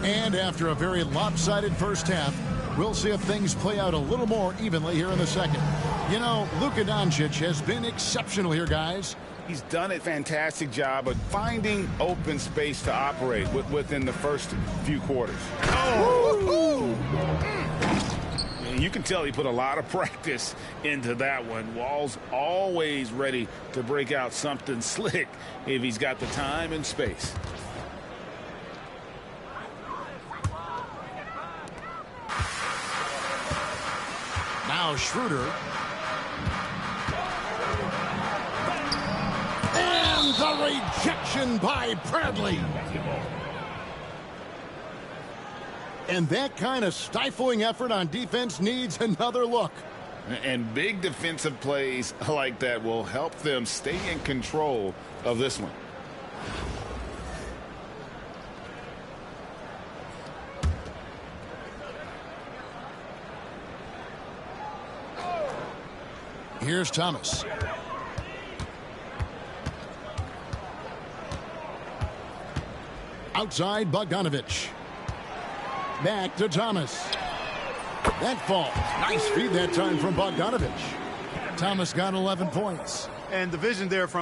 And after a very lopsided first half, we'll see if things play out a little more evenly here in the second. You know, Luka Doncic has been exceptional here, guys. He's done a fantastic job of finding open space to operate within the first few quarters. Oh! And you can tell he put a lot of practice into that one. Wall's always ready to break out something slick if he's got the time and space. Now Schroeder. And the rejection by Bradley. And that kind of stifling effort on defense needs another look. And big defensive plays like that will help them stay in control of this one. Here's Thomas. Outside Bogdanovich. Back to Thomas. That falls. Nice feed that time from Bogdanovich. Thomas got 11 points. And the vision there from